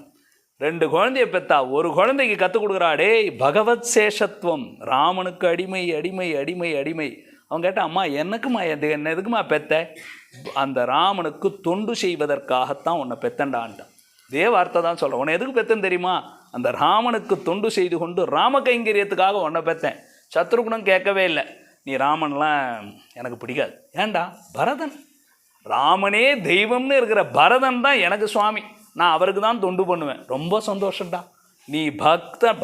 2 குழந்தைய பெத்தா, ஒரு குழந்தைக்கு கற்றுக் கொடுக்குறா, டேய் பகவத் சேஷத்துவம், ராமனுக்கு அடிமை அடிமை அடிமை அடிமை. அவன் கேட்டான், அம்மா எனக்குமா என்ன எதுக்குமா பெத்த, அந்த ராமனுக்கு தொண்டு செய்வதற்காகத்தான் உன்னை பெத்தண்டான்ட்டான். இதே வார்த்தை தான் சொல்கிறேன். உன்னை எதுக்கு பெத்தேன்னு தெரியுமா, அந்த ராமனுக்கு தொண்டு செய்து கொண்டு ராம கைங்கரியத்துக்காக உன்னை பெத்தேன். சத்ருகுணம் கேட்கவே இல்லை, நீ ராமன்லாம் எனக்கு பிடிக்காது. ஏண்டா, பரதன், ராமனே தெய்வம்னு இருக்கிற பரதன் தான் எனக்கு சுவாமி, நான் அவருக்கு தான் தொண்டு பண்ணுவேன். ரொம்ப சந்தோஷம்டா. நீ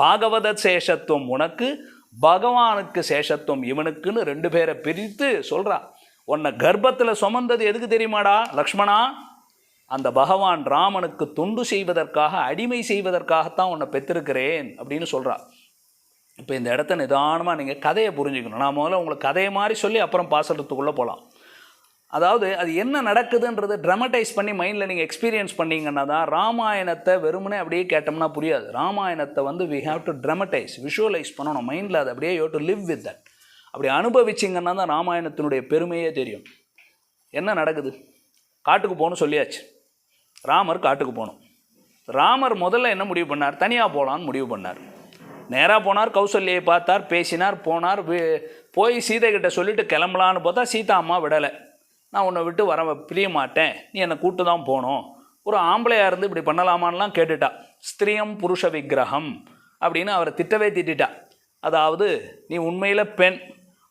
பாகவத சேஷத்துவம் உனக்கு, பகவானுக்கு சேஷத்துவம் இவனுக்குன்னு 2 பேரை பிரித்து சொல்கிறா. உன்னை கர்ப்பத்தில் சுமந்தது எதுக்கு தெரியுமாடா லக்ஷ்மணா, அந்த பகவான் ராமனுக்கு தொண்டு செய்வதற்காக, அடிமை செய்வதற்காகத்தான் உன்னை பெற்றிருக்கிறேன் அப்படின்னு சொல்கிறா. இப்போ இந்த இடத்த நிதானமாக நீங்கள் கதையை புரிஞ்சுக்கணும். நான் முதல்ல உங்களுக்கு கதையை மாதிரி சொல்லி அப்புறம் பாசனத்துக்குள்ளே போகலாம். அதாவது அது என்ன நடக்குதுன்றது ட்ராமடைஸ் பண்ணி மைண்டில் நீங்கள் எக்ஸ்பீரியன்ஸ் பண்ணிங்கன்னா தான். ராமாயணத்தை வெறுமனே அப்படியே கேட்டோம்னா புரியாது. ராமாயணத்தை வந்து we have to dramatise, visualise பண்ணணும் மைண்டில். அதை அப்படியே you to live with that. அப்படி அனுபவிச்சிங்கன்னா தான் ராமாயணத்தினுடைய பெருமையே தெரியும். என்ன நடக்குது, காட்டுக்கு போகணும் சொல்லியாச்சு. ராமர் காட்டுக்கு போகணும். ராமர் முதல்ல என்ன முடிவு பண்ணார், தனியாக போகலான்னு முடிவு பண்ணார். நேராக போனார், கௌசல்யை பார்த்தார், பேசினார், போனார். போய் சீதை கிட்ட சொல்லிட்டு கிளம்பலான்னு பார்த்தா சீதா அம்மா விடலை. நான் உன்னை விட்டு வர பிரிய மாட்டேன், நீ என்னை கூட்டு தான் போகணும். ஒரு ஆம்பளையாக இருந்து இப்படி பண்ணலாமான்லாம் கேட்டுட்டா. ஸ்திரியம் புருஷ விக்கிரகம் அப்படின்னு அவரை திட்டவே திட்டா. அதாவது நீ உண்மையில் பெண்,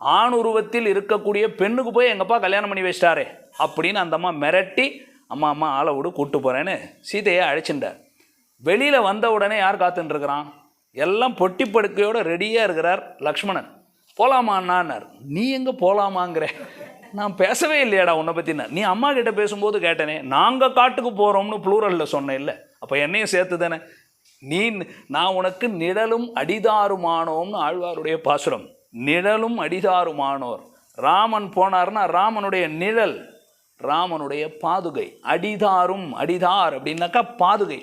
ஆண் உருவத்தில் இருக்கக்கூடிய பெண்ணுக்கு போய் எங்கப்பா கல்யாணம் பண்ணி வச்சிட்டாரே அப்படின்னு அந்த அம்மா மிரட்டி, அம்மா ஆளை விடு கூட்டு போகிறேன்னு சீதையை அழைச்சிட்டார். வெளியில் வந்த உடனே யார் காத்துட்டுருக்கிறான், எல்லாம் பொட்டி படுக்கையோடு ரெடியாக இருக்கிறார் லக்ஷ்மணன். போகலாமான்னார். நீ எங்கே போகலாமாங்கிற, நான் பேசவே இல்லையாடா உன்னை பற்றின, நீ அம்மா கிட்ட பேசும்போது கேட்டனே, நாங்கள் காட்டுக்கு போகிறோம்னு ப்ளூரலில் சொன்னேன் இல்லை, அப்போ என்னையும் சேர்த்து தானே. நான் உனக்கு நிழலும் அடிதாருமானோம்னு ஆழ்வாருடைய பாசுரம். நிழலும் அடிதாருமானோர். ராமன் போனார்னா ராமனுடைய நிழல், ராமனுடைய பாதுகை. அடிதாரும், அடிதார் அப்படின்னாக்கா பாதுகை.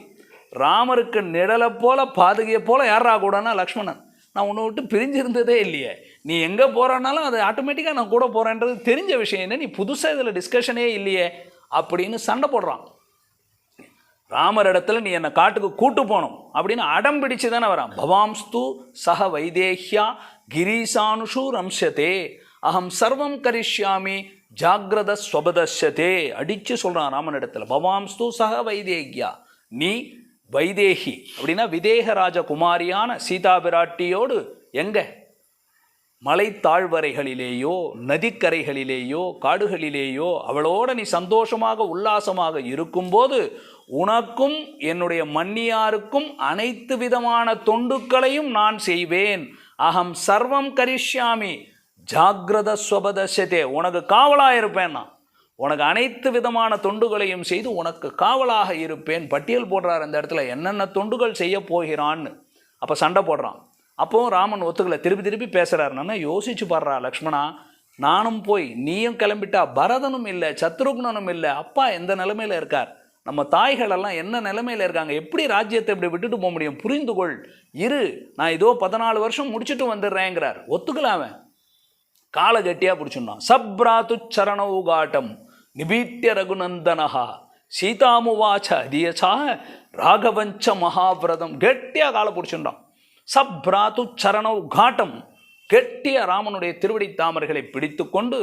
ராமருக்கு நிழலை போல பாதுகையை போல யாரா கூடனா லக்ஷ்மணன். நான் உன்னை விட்டு பிரிஞ்சிருந்ததே இல்லையே, நீ எங்கே போகிறனாலும் அது ஆட்டோமேட்டிக்காக நான் கூட போகிறேன்றது தெரிஞ்ச விஷயம் என்ன, நீ புதுசாக இதில் டிஸ்கஷனே இல்லையே அப்படின்னு சண்டை போடுறான். ராமர் இடத்துல நீ என்னை காட்டுக்கு கூட்டு போகணும் அப்படின்னு அடம் பிடிச்சு தானே வரான். பவாம்ஸ்து சஹ வைதேஹ்யா கிரீசானுஷு ரம்சதே அகம் சர்வம் கரிஷ்யாமி ஜாகிரத ஸ்வபதஸ்யதே. அடித்து சொல்கிறான் ராமன் இடத்துல. பவாம்ஸ்து சஹ வைதேஹ்யா, நீ வைதேகி அப்படின்னா விதேக ராஜகுமாரியான சீதா பிராட்டியோடு எங்கே மலை தாழ்வரைகளிலேயோ நதிக்கரைகளிலேயோ காடுகளிலேயோ அவளோட நீ சந்தோஷமாக உல்லாசமாக இருக்கும்போது உனக்கும் என்னுடைய மன்னியாருக்கும் அனைத்து விதமான தொண்டுக்களையும் நான் செய்வேன். அகம் சர்வம் கரிஷ்யாமி ஜாகிரத ஸ்வபதசதே. உனக்கு காவலாக இருப்பேன், நான் உனக்கு அனைத்து விதமான தொண்டுகளையும் செய்து உனக்கு காவலாக இருப்பேன். பட்டியல் போடுறார் அந்த இடத்துல என்னென்ன தொண்டுகள் செய்ய போகிறான்னு. அப்போ சண்டை போடுறான். அப்போவும் ராமன் ஒத்துக்கலை, திருப்பி திருப்பி பேசுகிறார். நான் யோசிச்சு பாடுறா லக்ஷ்மணா, நானும் போய் நீயும் கிளம்பிட்டா பரதனும் இல்லை சத்ருக்னனும் இல்லை, அப்பா எந்த நிலைமையில் இருக்கார், நம்ம தாய்களெல்லாம் என்ன நிலைமையில் இருக்காங்க, எப்படி ராஜ்யத்தை இப்படி விட்டுட்டு போக முடியும், புரிந்து கொள், இரு, நான் இதோ 14 வருஷம் முடிச்சுட்டு வந்துடுறேங்கிறார். ஒத்துக்கலாவன் காலை கட்டியாக பிடிச்சுட்டான். சப்ராத்து சரணவுகாட்டம் நிபீட்டிய ரகுநந்தனஹா சீதாமுவாச்ச அதியசா ராகவஞ்ச மகாவிரதம். கெட்டியாக காலை பிடிச்சுட்டான். சப்ராத்து சரணவ் காட்டம், கெட்டிய ராமனுடைய திருவடி தாமரைகளை பிடித்து கொண்டு,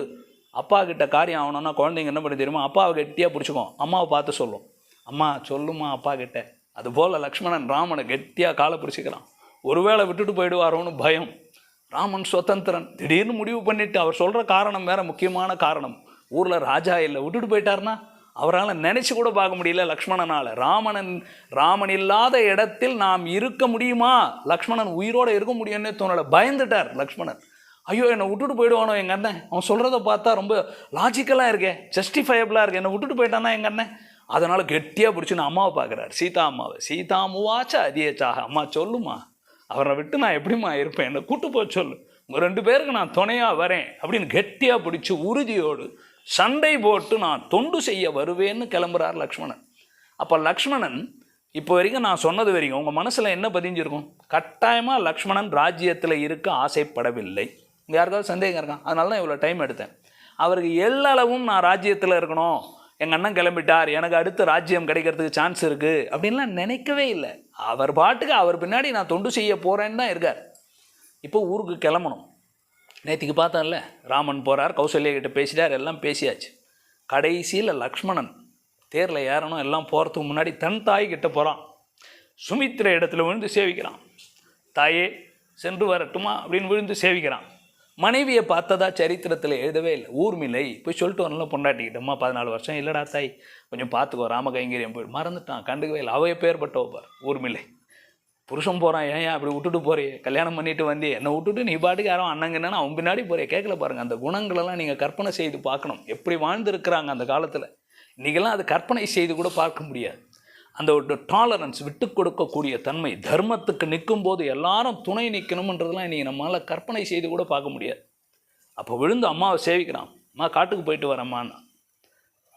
அப்பா கிட்ட காரியம் ஆகணும்னா குழந்தைங்க என்ன பண்ணி தெரியுமா, அப்பாவை கெட்டியாக பிடிச்சிக்கும், அம்மாவை பார்த்து சொல்லும், அம்மா சொல்லுமா அப்பா கிட்ட. அதுபோல் லக்ஷ்மணன் ராமனை கெட்டியாக காலை பிடிச்சிக்கிறான். ஒருவேளை விட்டுட்டு போயிடுவாரோன்னு பயம். ராமன் சுதந்திரன், திடீர்னு முடிவு பண்ணிட்டு, அவர் சொல்கிற காரணம் வேற, முக்கியமான காரணம், ஊரில் ராஜா இல்லை, விட்டுட்டு போயிட்டார்னா அவரால் நினச்சி கூட பார்க்க முடியல லக்ஷ்மணனால். ராமன் இல்லாத இடத்தில் நாம் இருக்க முடியுமா, லக்ஷ்மணன் உயிரோடு இருக்க முடியும்னே தோணலை. பயந்துட்டார் லக்ஷ்மணன். ஐயோ என்னை விட்டுட்டு போயிடுவானோ எங்கள் அண்ணன், அவன் சொல்கிறத பார்த்தா ரொம்ப லாஜிக்கலாக இருக்கே, ஜஸ்டிஃபையபிளாக இருக்கு, என்னை விட்டுட்டு போயிட்டானா எங்கள் அண்ணன். அதனால் கெட்டியாக பிடிச்சின்னு அம்மாவை பார்க்குறாரு, சீதா அம்மாவை. சீதாமுவாச்சா அதியச்சாக, அம்மா சொல்லுமா, அவரை விட்டு நான் எப்படிம்மா இருப்பேன், என்னை கூட்டு போய் சொல்லு, உங்கள் 2 பேருக்கு நான் துணையாக வரேன் அப்படின்னு கெட்டியாக பிடிச்சி உறுதியோடு சண்டை போட்டு நான் தொண்டு செய்ய வருவேன்னு கிளம்புறார் லக்ஷ்மணன். அப்போ லக்ஷ்மணன் இப்போ வரைக்கும் நான் சொன்னது வரைக்கும் உங்கள் மனசில் என்ன பதிஞ்சிருக்கும், கட்டாயமாக லக்ஷ்மணன் ராஜ்யத்தில் இருக்க ஆசைப்படவில்லை. இங்கே யாருக்காவது சந்தேகம் இருக்கான்? அதனால தான் இவ்வளோ டைம் எடுத்தேன். அவருக்கு எல்லளவும் நான் ராஜ்யத்தில் இருக்கணும், எங்கள் அண்ணன் கிளம்பிட்டார், எனக்கு அடுத்து ராஜ்யம் கிடைக்கிறதுக்கு சான்ஸ் இருக்குது அப்படின்லாம் நினைக்கவே இல்லை. அவர் பாட்டுக்கு அவர் பின்னாடி நான் தொண்டு செய்ய போகிறேன்னு தான் இருக்கார். இப்போ ஊருக்கு கிளம்பணும். நேற்றுக்கு பார்த்தோம்ல, ராமன் போகிறார், கௌசல்யா கிட்ட பேசிட்டார், எல்லாம் பேசியாச்சு. கடைசியில் லக்ஷ்மணன் தேரில் ஏறணும், எல்லாம் போகிறதுக்கு முன்னாடி தன் தாய்கிட்ட போகிறான். சுமித்திர இடத்துல விழுந்து சேவிக்கிறான். தாயே சென்று வரட்டுமா அப்படின்னு விழுந்து சேவிக்கிறான். மனைவியை பார்த்ததா சரித்திரத்தில் எழுதவே இல்லை. ஊர்மிளை போய் சொல்லிட்டு வரல பொண்டாட்டிக்கிட்டம்மா, 14 வருஷம் இல்லைடா தாய், கொஞ்சம் பார்த்துக்கோ, ராம கைங்கரியம் போய் மறந்துட்டான், கண்டுக்கவே இல்லை. அவைய பேர் பட்டவப்பார் ஊர்மிளை. புருஷன் போகிறான், ஏன் அப்படி விட்டுட்டு போறியே, கல்யாணம் பண்ணிட்டு வந்தே, என்னை விட்டுட்டு நீ பாட்டுக்கு யாரும் அண்ணங்க என்னன்னா அவன் பின்னாடி போறிய, கேட்கல பாருங்கள். அந்த குணங்களெல்லாம் நீங்கள் கற்பனை செய்து பார்க்கணும், எப்படி வாழ்ந்துருக்கிறாங்க அந்த காலத்தில். இன்றைக்கெல்லாம் அது கற்பனை செய்து கூட பார்க்க முடியாது. அந்த ஒரு டாலரன்ஸ், விட்டு கொடுக்கக்கூடிய தன்மை, தர்மத்துக்கு நிற்கும் போது எல்லாரும் துணை நிற்கணும்ன்றதெல்லாம் இன்றைக்கி நம்மளால் கற்பனை செய்து கூட பார்க்க முடியாது. அப்போ விழுந்து அம்மாவை சேவிக்கிறான். அம்மா காட்டுக்கு போயிட்டு வரம்மான்னு.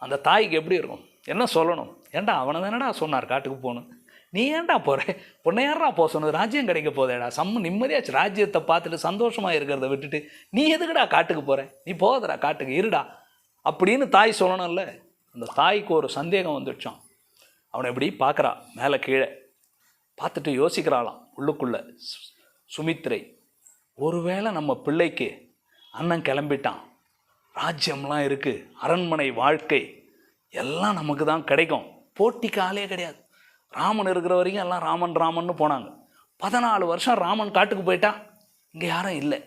அந்த தாய்க்கு எப்படி இருக்கும், என்ன சொல்லணும், ஏன்டா அவனை தானடா சொன்னார் காட்டுக்கு போகணும், நீ ஏன்டா போகிற, உன்னை யாரா போக சொன்னது, ராஜ்யம் கிடைக்க போதேடா, நிம்மதியாச்சு, ராஜ்யத்தை பார்த்துட்டு சந்தோஷமாக இருக்கிறத விட்டுட்டு நீ எதுக்குடா காட்டுக்கு போகிற, நீ போதடா காட்டுக்கு இருடா அப்படின்னு தாய் சொல்லணும்ல. அந்த தாய்க்கு ஒரு சந்தேகம் வந்துடுச்சான். அவனை எப்படி பார்க்குறா, மேலே கீழே பார்த்துட்டு யோசிக்கிறாளாம் உள்ளுக்குள்ளே. சுமித்ரை, ஒருவேளை நம்ம பிள்ளைக்கு அண்ணன் கிளம்பிட்டான், ராஜ்யம்லாம் இருக்குது, அரண்மனை வாழ்க்கை எல்லாம் நமக்கு தான் கிடைக்கும், போட்டிக்கு ஆளே கிடையாது. ராமன் இருக்கிற வரைக்கும் எல்லாம் ராமன் ராமன்னு போனாங்க. 14 வருஷம் ராமன் காட்டுக்கு போயிட்டா இங்கே யாரும் இல்லை,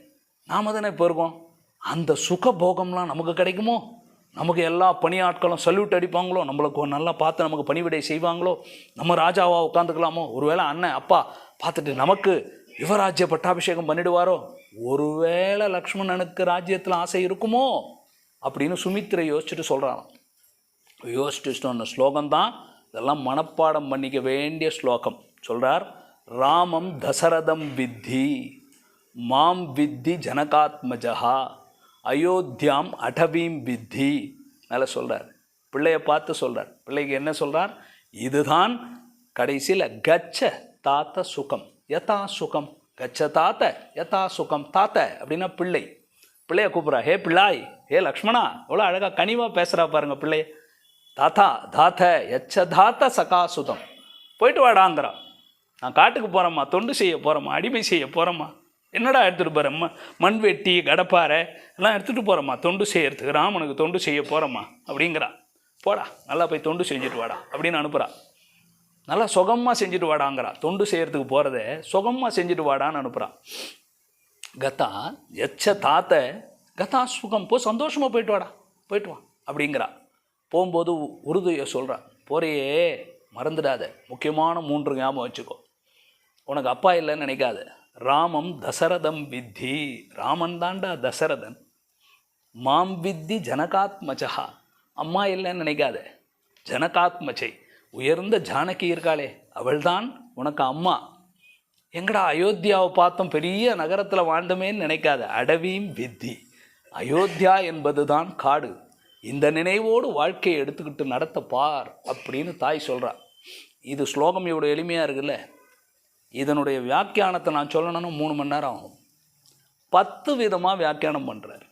நாம் தானே இப்போ இருக்கோம். அந்த சுகபோகம்லாம் நமக்கு கிடைக்குமோ, நமக்கு எல்லா பணியாட்களும் சல்யூட் அடிப்பாங்களோ, நம்மளுக்கு நல்லா பார்த்து நமக்கு பணிவிடை செய்வாங்களோ, நம்ம ராஜாவாக உட்காந்துக்கலாமோ, ஒருவேளை அண்ணன் அப்பா பார்த்துட்டு நமக்கு யுவராஜ்ய பட்டாபிஷேகம் பண்ணிடுவாரோ, ஒருவேளை லக்ஷ்மணனுக்கு ராஜ்யத்தில் ஆசை இருக்குமோ அப்படின்னு சுமித்திரை யோசிச்சுட்டு சொல்கிறாராம். யோசிச்சுட்டு சொன்ன ஸ்லோகம்தான் இதெல்லாம் மனப்பாடம் பண்ணிக்க வேண்டிய ஸ்லோகம். சொல்கிறார், ராமம் தசரதம் வித்தி மாம் வித்தி ஜனகாத்மஜா அயோத்தியாம் அடவீம் வித்தி. மேலே சொல்கிறார், பிள்ளையை பார்த்து சொல்கிறார். பிள்ளைக்கு என்ன சொல்கிறார், இதுதான் கடைசியில் கச்ச தாத்த சுகம் யதா சுகம், கச்ச தாத்த யதா சுகம். தாத்த அப்படின்னா பிள்ளை, பிள்ளைய கூப்பிட்றா, ஹே பிள்ளாய், ஹே லக்ஷ்மணா, எவ்வளோ அழகாக கனிவாக பேசுகிறா பாருங்கள் பிள்ளைய. தாத்தா தாத்த எச்ச தாத்த சகாசுதம், போயிட்டு வாடாங்கிறான். நான் காட்டுக்கு போகிறேம்மா, தொண்டு செய்ய போகிறேம்மா, அடிமை செய்ய போகிறேம்மா, என்னடா எடுத்துகிட்டு போகிறேம்மா, மண்வெட்டி கடப்பாறை எல்லாம் எடுத்துகிட்டு போகிறேம்மா, தொண்டு செய்யறதுக்கு, ராமனுக்கு தொண்டு செய்ய போகிறேம்மா அப்படிங்கிறா. போடா நல்லா போய் தொண்டு செஞ்சுட்டு வாடா அப்படின்னு அனுப்புகிறா. நல்லா சுகமாக செஞ்சுட்டு வாடாங்கிறான். தொண்டு செய்கிறதுக்கு போகிறத சுகமாக செஞ்சுட்டு வாடான்னு அனுப்புகிறான். கதா எச்ச தாத்த கதா சுகம், போ சந்தோஷமாக போயிட்டு வாடா, போயிட்டு வா அப்படிங்கிறா. போகும்போது உறுதியை சொல்கிறான், போறையே மறந்துடாத, முக்கியமான 3 ஞாபகம் வச்சுக்கோ. உனக்கு அப்பா இல்லைன்னு நினைக்காத. ராமம் தசரதம் வித்தி, ராமன் தாண்டா தசரதன். மாம் வித்தி ஜனகாத்மஜா, அம்மா இல்லைன்னு நினைக்காத. ஜனகாத்மஜை, உயர்ந்த ஜானகி இருக்காளே அவள்தான் உனக்கு அம்மா. எங்கடா அயோத்தியாவை பார்த்தோம், பெரிய நகரத்தில் வாழ்ந்தமேன்னு நினைக்காத. அடவியும் வித்தி, அயோத்தியா என்பது தான் காடு. இந்த நினைவோடு வாழ்க்கையை எடுத்துக்கிட்டு நடத்த பார் அப்படின்னு தாய் சொல்கிறார். இது ஸ்லோகம் இவ்வளோ எளிமையாக இருக்குல்ல. இதனுடைய வியாக்கியானத்தை நான் சொல்லணும்னா 3 மணி நேரம் ஆகும். 10 விதமாக வியாக்கியானம் பண்ணுறார்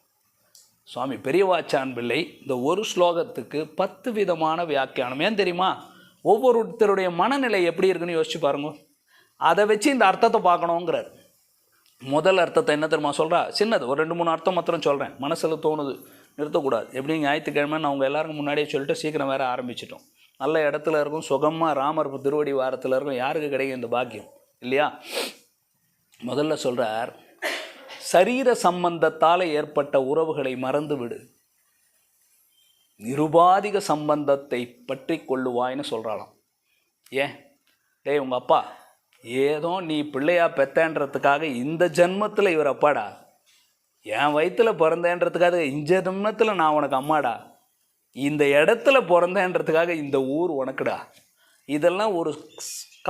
சுவாமி பெரியவாச்சான் பிள்ளை. இந்த ஒரு ஸ்லோகத்துக்கு 10 விதமான வியாக்கியானம். ஏன் தெரியுமா? ஒவ்வொருத்தருடைய மனநிலை எப்படி இருக்குன்னு யோசிச்சு பாருங்க. அதை வச்சு இந்த அர்த்தத்தை பார்க்கணுங்கிறார். முதல் அர்த்தத்தை என்ன தெரியுமா சொல்கிறா? சின்னது, ஒரு 2-3 அர்த்தம் மாத்திரம் சொல்கிறேன், மனசில் தோணுது, நிறுத்தக்கூடாது. எப்படி ஞாயிற்றுக்கிழமை நான் அவங்க எல்லாருக்கும் முன்னாடியே சொல்லிட்டு சீக்கிரம் வேறு ஆரம்பிச்சிட்டோம். நல்ல இடத்துல இருக்கும், சுகமாக ராமர் திருவடி வாரத்தில் இருக்கும். யாருக்கு கிடைக்கும் இந்த பாக்கியம் இல்லையா? முதல்ல சொல்கிறார், சரீர சம்பந்தத்தால் ஏற்பட்ட உறவுகளை மறந்து விடு, நிருபாதிக சம்பந்தத்தை பற்றி கொள்ளுவாய்னு சொல்கிறாளாம். ஏன் டேய், உங்கள் அப்பா ஏதோ நீ பிள்ளையா பெத்தன்றதுக்காக இந்த ஜென்மத்தில் இவர் அப்பாடா, என் வயிற்றில் பிறந்தேன்றதுக்காக இந்த ஜென்மத்தில் நான் உனக்கு அம்மாடா, இந்த இடத்துல பிறந்தேன்றதுக்காக இந்த ஊர் உனக்குடா. இதெல்லாம் ஒரு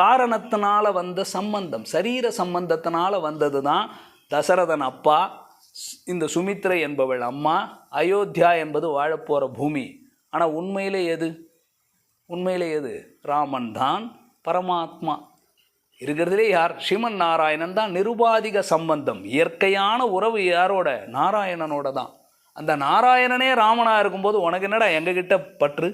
காரணத்தினால வந்த சம்பந்தம், சரீர சம்பந்தத்தினால வந்தது தான். தசரதன் அப்பா, இந்த சுமித்ரை என்பவள் அம்மா, அயோத்தியா என்பது வாழப்போகிற பூமி. ஆனால் உண்மையிலே எது? ராமன் தான் பரமாத்மா. இருக்கிறதுலே யார்? ஸ்ரீமன் நாராயணன் தான். நிருபாதிக சம்பந்தம், இயற்கையான உறவு யாரோட? நாராயணனோட தான். அந்த நாராயணனே ராமனாக இருக்கும்போது உனக்கு என்னடா எங்ககிட்ட பற்று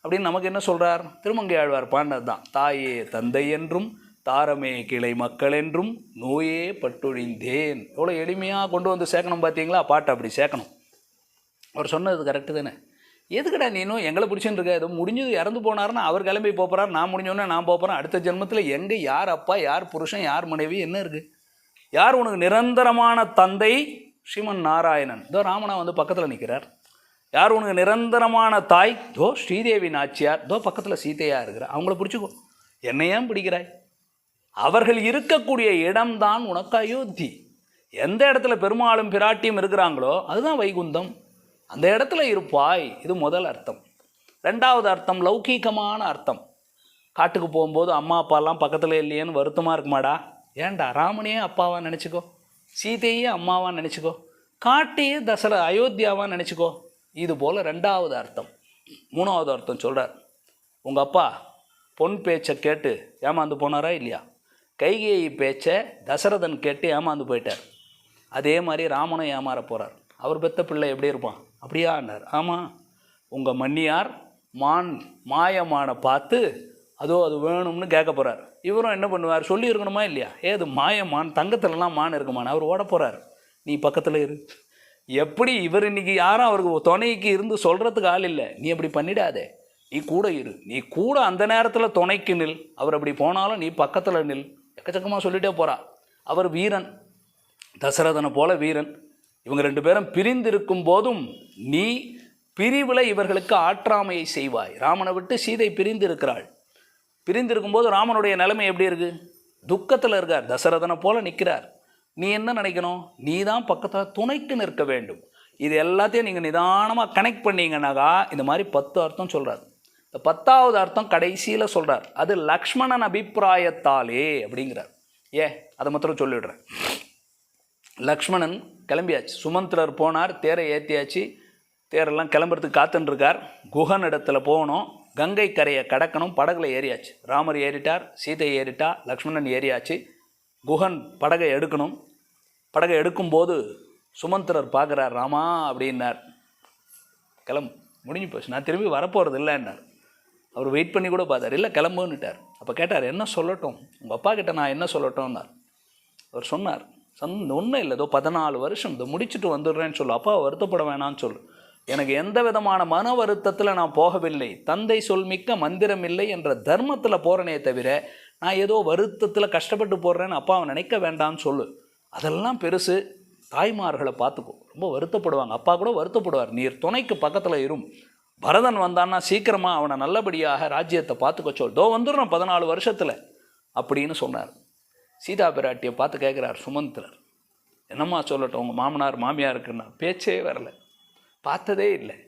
அப்படின்னு நமக்கு என்ன சொல்கிறார்? திருமங்கை ஆழ்வார் பாடினது தான். தாயே தந்தை என்றும் தாரமே கிளை மக்கள் என்றும் நோயே பட்டொழிந்தேன். எவ்வளோ எளிமையாக கொண்டு வந்து சேர்க்கணும் பார்த்தீங்களா? பாட்டை அப்படி சேர்க்கணும். அவர் சொன்னது கரெக்டு தானே. எதுக்கடா நீனும் எங்களை பிடிச்சுன்னு இருக்க? ஏதோ முடிஞ்சது இறந்து போனாருன்னா அவர் கிளம்பி போகிறார், நான் முடிஞ்சோன்னே நான் போகிறேன். அடுத்த ஜென்மத்தில் எங்கே யார் அப்பா, யார் புருஷன், யார் மனைவி, என்ன இருக்குது? யார் உனக்கு நிரந்தரமான தந்தை? ஸ்ரீமன் நாராயணன். இதோ ராமனா வந்து பக்கத்தில் நிற்கிறார். யார் உனக்கு நிரந்தரமான தாய்? தோ ஸ்ரீதேவி நாச்சியார், தோ பக்கத்தில் சீதையாக இருக்கிறார். அவங்கள பிடிச்சிக்கோ, என்னையும் பிடிக்கிறாய். அவர்கள் இருக்கக்கூடிய இடம்தான் உனக்கு அயோத்தி. எந்த இடத்துல பெருமாளும் பிராட்டியும் இருக்கிறாங்களோ அதுதான் வைகுந்தம். அந்த இடத்துல இருப்பாய். இது முதல் அர்த்தம். 2வது அர்த்தம் லௌகீகமான அர்த்தம். காட்டுக்கு போகும்போது அம்மா அப்பாலாம் பக்கத்தில் இல்லையேன்னு வருத்தமாக இருக்குமாடா? ஏன்டா, ராமனையே அப்பாவாக நினச்சிக்கோ, சீதையே அம்மாவாக நினச்சிக்கோ, காட்டையே அயோத்தியாவாக நினச்சிக்கோ. இது போல் 2வது அர்த்தம். 3வது அர்த்தம் சொல்கிறார். உங்கள் அப்பா பொன் பேச்சை கேட்டு ஏமாந்து போனாரா இல்லையா? கைகேயி பேச்சை தசரதன் கேட்டு ஏமாந்து போயிட்டார். அதே மாதிரி ராமனும் ஏமாற போகிறார். அவர் பெத்த பிள்ளை எப்படி இருப்பான்? அப்படியான்னார். ஆமாம், உங்கள் மன்னியார் மாயமானை பார்த்து அது வேணும்னு கேட்க போகிறார். இவரும் என்ன பண்ணுவார்? சொல்லி இருக்கணுமா இல்லையா? ஏது மாயமான், தங்கத்துலலாம் மான் இருக்குமான். அவர் ஓட போகிறார். நீ பக்கத்தில் இரு. எப்படி இவர் இன்றைக்கி யாரும் அவருக்கு துணைக்கு இருந்து சொல்கிறதுக்கு ஆள் இல்லை. நீ அப்படி பண்ணிடாதே, நீ கூட இரு, நீ கூட அந்த நேரத்தில் துணைக்கு நில். அவர் அப்படி போனாலும் நீ பக்கத்தில் நில். எக்கச்சக்கமாக சொல்லிகிட்டே போகிறா. அவர் வீரன், தசரதனை போல வீரன். இவங்க 2 பேரும் பிரிந்திருக்கும் போதும் நீ பிரிவில் இவர்களுக்கு ஆற்றாமையை செய்வாய். ராமனை விட்டு சீதை பிரிந்திருக்கிறாள். பிரிந்திருக்கும்போது ராமனுடைய நிலைமை எப்படி இருக்குது? துக்கத்தில் இருக்கார். தசரதனை போல நிற்கிறார். நீ என்ன நினைக்கணும்? நீ தான் பக்கத்தில் துணைக்கு நிற்க வேண்டும். இது எல்லாத்தையும் நீங்கள் நிதானமாக கனெக்ட் பண்ணீங்கன்னாக்கா இந்த மாதிரி 10 அர்த்தம் சொல்கிறார். இந்த 10வது அர்த்தம் கடைசியில் சொல்கிறார். அது லக்ஷ்மணன் அபிப்பிராயத்தாலே அப்படிங்கிறார். அதை மாத்திரம் சொல்லிவிடுறேன். லக்ஷ்மணன் கிளம்பியாச்சு. சுமந்திரர் போனார், தேரை ஏற்றியாச்சு. தேரெல்லாம் கிளம்புறதுக்கு காத்துன்ருக்கார். குஹன் இடத்துல போகணும், கங்கை கரையை கடக்கணும். படகுல ஏறியாச்சு. ராமர் ஏறிட்டார், சீதை ஏறிட்டா, லக்ஷ்மணன் ஏறியாச்சு. குஹன் படகை எடுக்கணும். படகை எடுக்கும்போது சுமந்திரர் பார்க்குறார். ராமா அப்படின்னார். முடிஞ்சு போச்சு, நான் திரும்பி வரப்போகிறது இல்லைன்னார். அவர் வெயிட் பண்ணி கூட பார்த்தார். இல்லை கிளம்புன்னுட்டார். அப்போ கேட்டார், என்ன சொல்லட்டும் உங்கள் அப்பா கிட்ட, நான் என்ன சொல்லட்டோம்னார். அவர் சொன்னார், ஒன்றும் இல்லை, ஏதோ 14 வருஷம் இதை முடிச்சுட்டு வந்துடுறேன்னு சொல்லு, அப்பா வருத்தப்பட வேணான்னு சொல்லு. எனக்கு எந்த விதமான மன வருத்தத்தில் நான் போகவில்லை. தந்தை சொல் மிக்க மந்திரம் இல்லை என்ற தர்மத்தில் போகிறனே தவிர நான் ஏதோ வருத்தத்தில் கஷ்டப்பட்டு போடுறேன்னு அப்பாவை நினைக்க வேண்டாம்னு சொல்லு. அதெல்லாம் பெருசு. தாய்மார்களை பார்த்துக்கோ, ரொம்ப வருத்தப்படுவாங்க. அப்பா கூட வருத்தப்படுவார். நீர் துணைக்கு பக்கத்தில் இரும். பரதன் வந்தான்னா சீக்கிரமாக அவனை நல்லபடியாக ராஜ்யத்தை பார்த்துக்க சொல். தோ வந்துடுறோம் 14 வருஷத்தில் அப்படின்னு சொன்னார். சீதா பிராட்டியை பார்த்து கேட்குறார் சுமந்திரர், என்னம்மா சொல்லட்டும் உங்கள் மாமனார் மாமியாருக்குன்னா? பேச்சே வரல, பார்த்ததே இல்லை.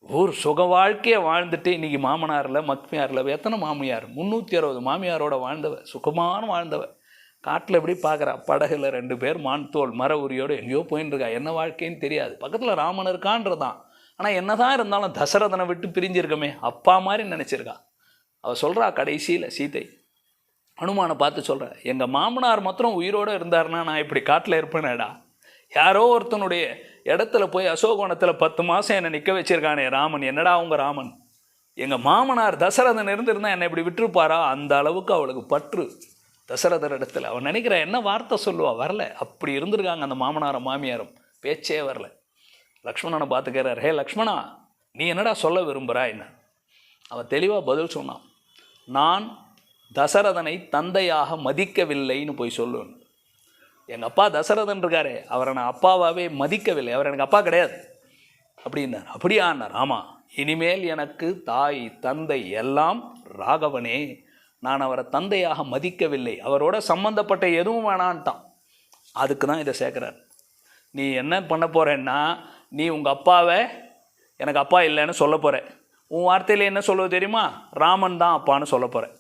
ஒரு சுக வாழ்க்கையை வாழ்ந்துட்டு இன்றைக்கி மாமனாரில் மக்மியாரில் எத்தனை மாமியார்? 360 மாமியாரோட வாழ்ந்தவ, சுகமான வாழ்ந்தவ. காட்டில் எப்படி பார்க்குறா, படகுல 2 பேர் மான்தோல் மர உரியோடு எங்கேயோ போயின்னு இருக்கா. என்ன வாழ்க்கைன்னு தெரியாது. பக்கத்தில் ராமன் இருக்கான்றதான். ஆனால் என்ன தான் இருந்தாலும் தசரதனை விட்டு பிரிஞ்சிருக்கமே, அப்பா மாதிரி நினச்சிருக்கா. அவள் சொல்கிறா கடைசியில் சீதை ஹனுமானை பார்த்து சொல்கிறேன், எங்கள் மாமனார் மாத்திரம் உயிரோடு இருந்தாருன்னா நான் இப்படி காட்டில் இருப்பேனேடா. யாரோ ஒருத்தனுடைய இடத்துல போய் அசோகவனத்தில் 10 மாதம் என்னை நிற்க வச்சிருக்கானே ராமன், என்னடா அவங்க ராமன். எங்கள் மாமனார் தசரதன் இருந்திருந்தால் என்னை இப்படி விட்டுருப்பாரா? அந்த அளவுக்கு அவளுக்கு பற்று தசரதர் இடத்துல. அவன் நினைக்கிற என்ன வார்த்தை சொல்லுவா, வரல. அப்படி இருந்திருக்காங்க அந்த மாமனாரும் மாமியாரும், பேச்சே வரல. லக்ஷ்மணனை பார்த்துக்கிறார், ஹே லக்ஷ்மணா, நீ என்னடா சொல்ல விரும்புகிறா என்ன? அவன் தெளிவாக பதில் சொன்னான், நான் தசரதனை தந்தையாக மதிக்கவில்லைன்னு போய் சொல்லுவேன். எங்கள் அப்பா தசரதன் இருக்காரே, அவரை நான் அப்பாவாகவே மதிக்கவில்லை, அவர் எனக்கு அப்பா கிடையாது அப்படின்னார். அப்படியானார். ஆமாம், இனிமேல் எனக்கு தாய் தந்தை எல்லாம் ராகவனே, நான் அவரை தந்தையாக மதிக்கவில்லை, அவரோட சம்பந்தப்பட்ட எதுவும் வேணான்ட்டான். அதுக்கு தான் இதை சேர்க்குறார். நீ என்ன பண்ண போகிறேன்னா, நீ உங்கள் அப்பாவை எனக்கு அப்பா இல்லைன்னு சொல்ல போகிற. உன் வார்த்தையில் என்ன சொல்லுவது தெரியுமா? ராமன் தான் அப்பான்னு சொல்ல போகிறேன்.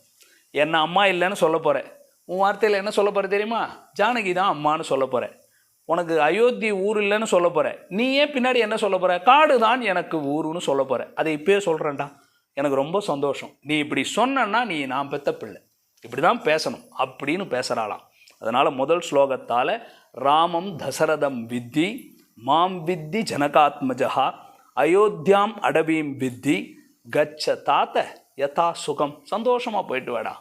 என்ன அம்மா இல்லைன்னு சொல்ல போகிறேன். உன் வார்த்தையில் என்ன சொல்ல போகிற தெரியுமா? ஜானகி தான் அம்மானு சொல்ல போகிறேன். உனக்கு அயோத்தி ஊர் இல்லைன்னு சொல்ல போகிறேன். நீயே பின்னாடி என்ன சொல்ல போகிற? காடு தான் எனக்கு ஊருன்னு சொல்ல போகிறேன். அதை இப்போயே சொல்கிறேன்டா, எனக்கு ரொம்ப சந்தோஷம். நீ இப்படி சொன்னா நீ நான் பெத்த பிள்ளை, இப்படி தான் பேசணும் அப்படின்னு பேசுகிறாளாம். அதனால் முதல் ஸ்லோகத்தால் ராமம் தசரதம் வித்தி மாம் வித்தி ஜனகாத்மஜா அயோத்தியாம் அடவீம் வித்தி கச்ச தாத்த யதா சுகம். சந்தோஷமாக போயிட்டு வாடா,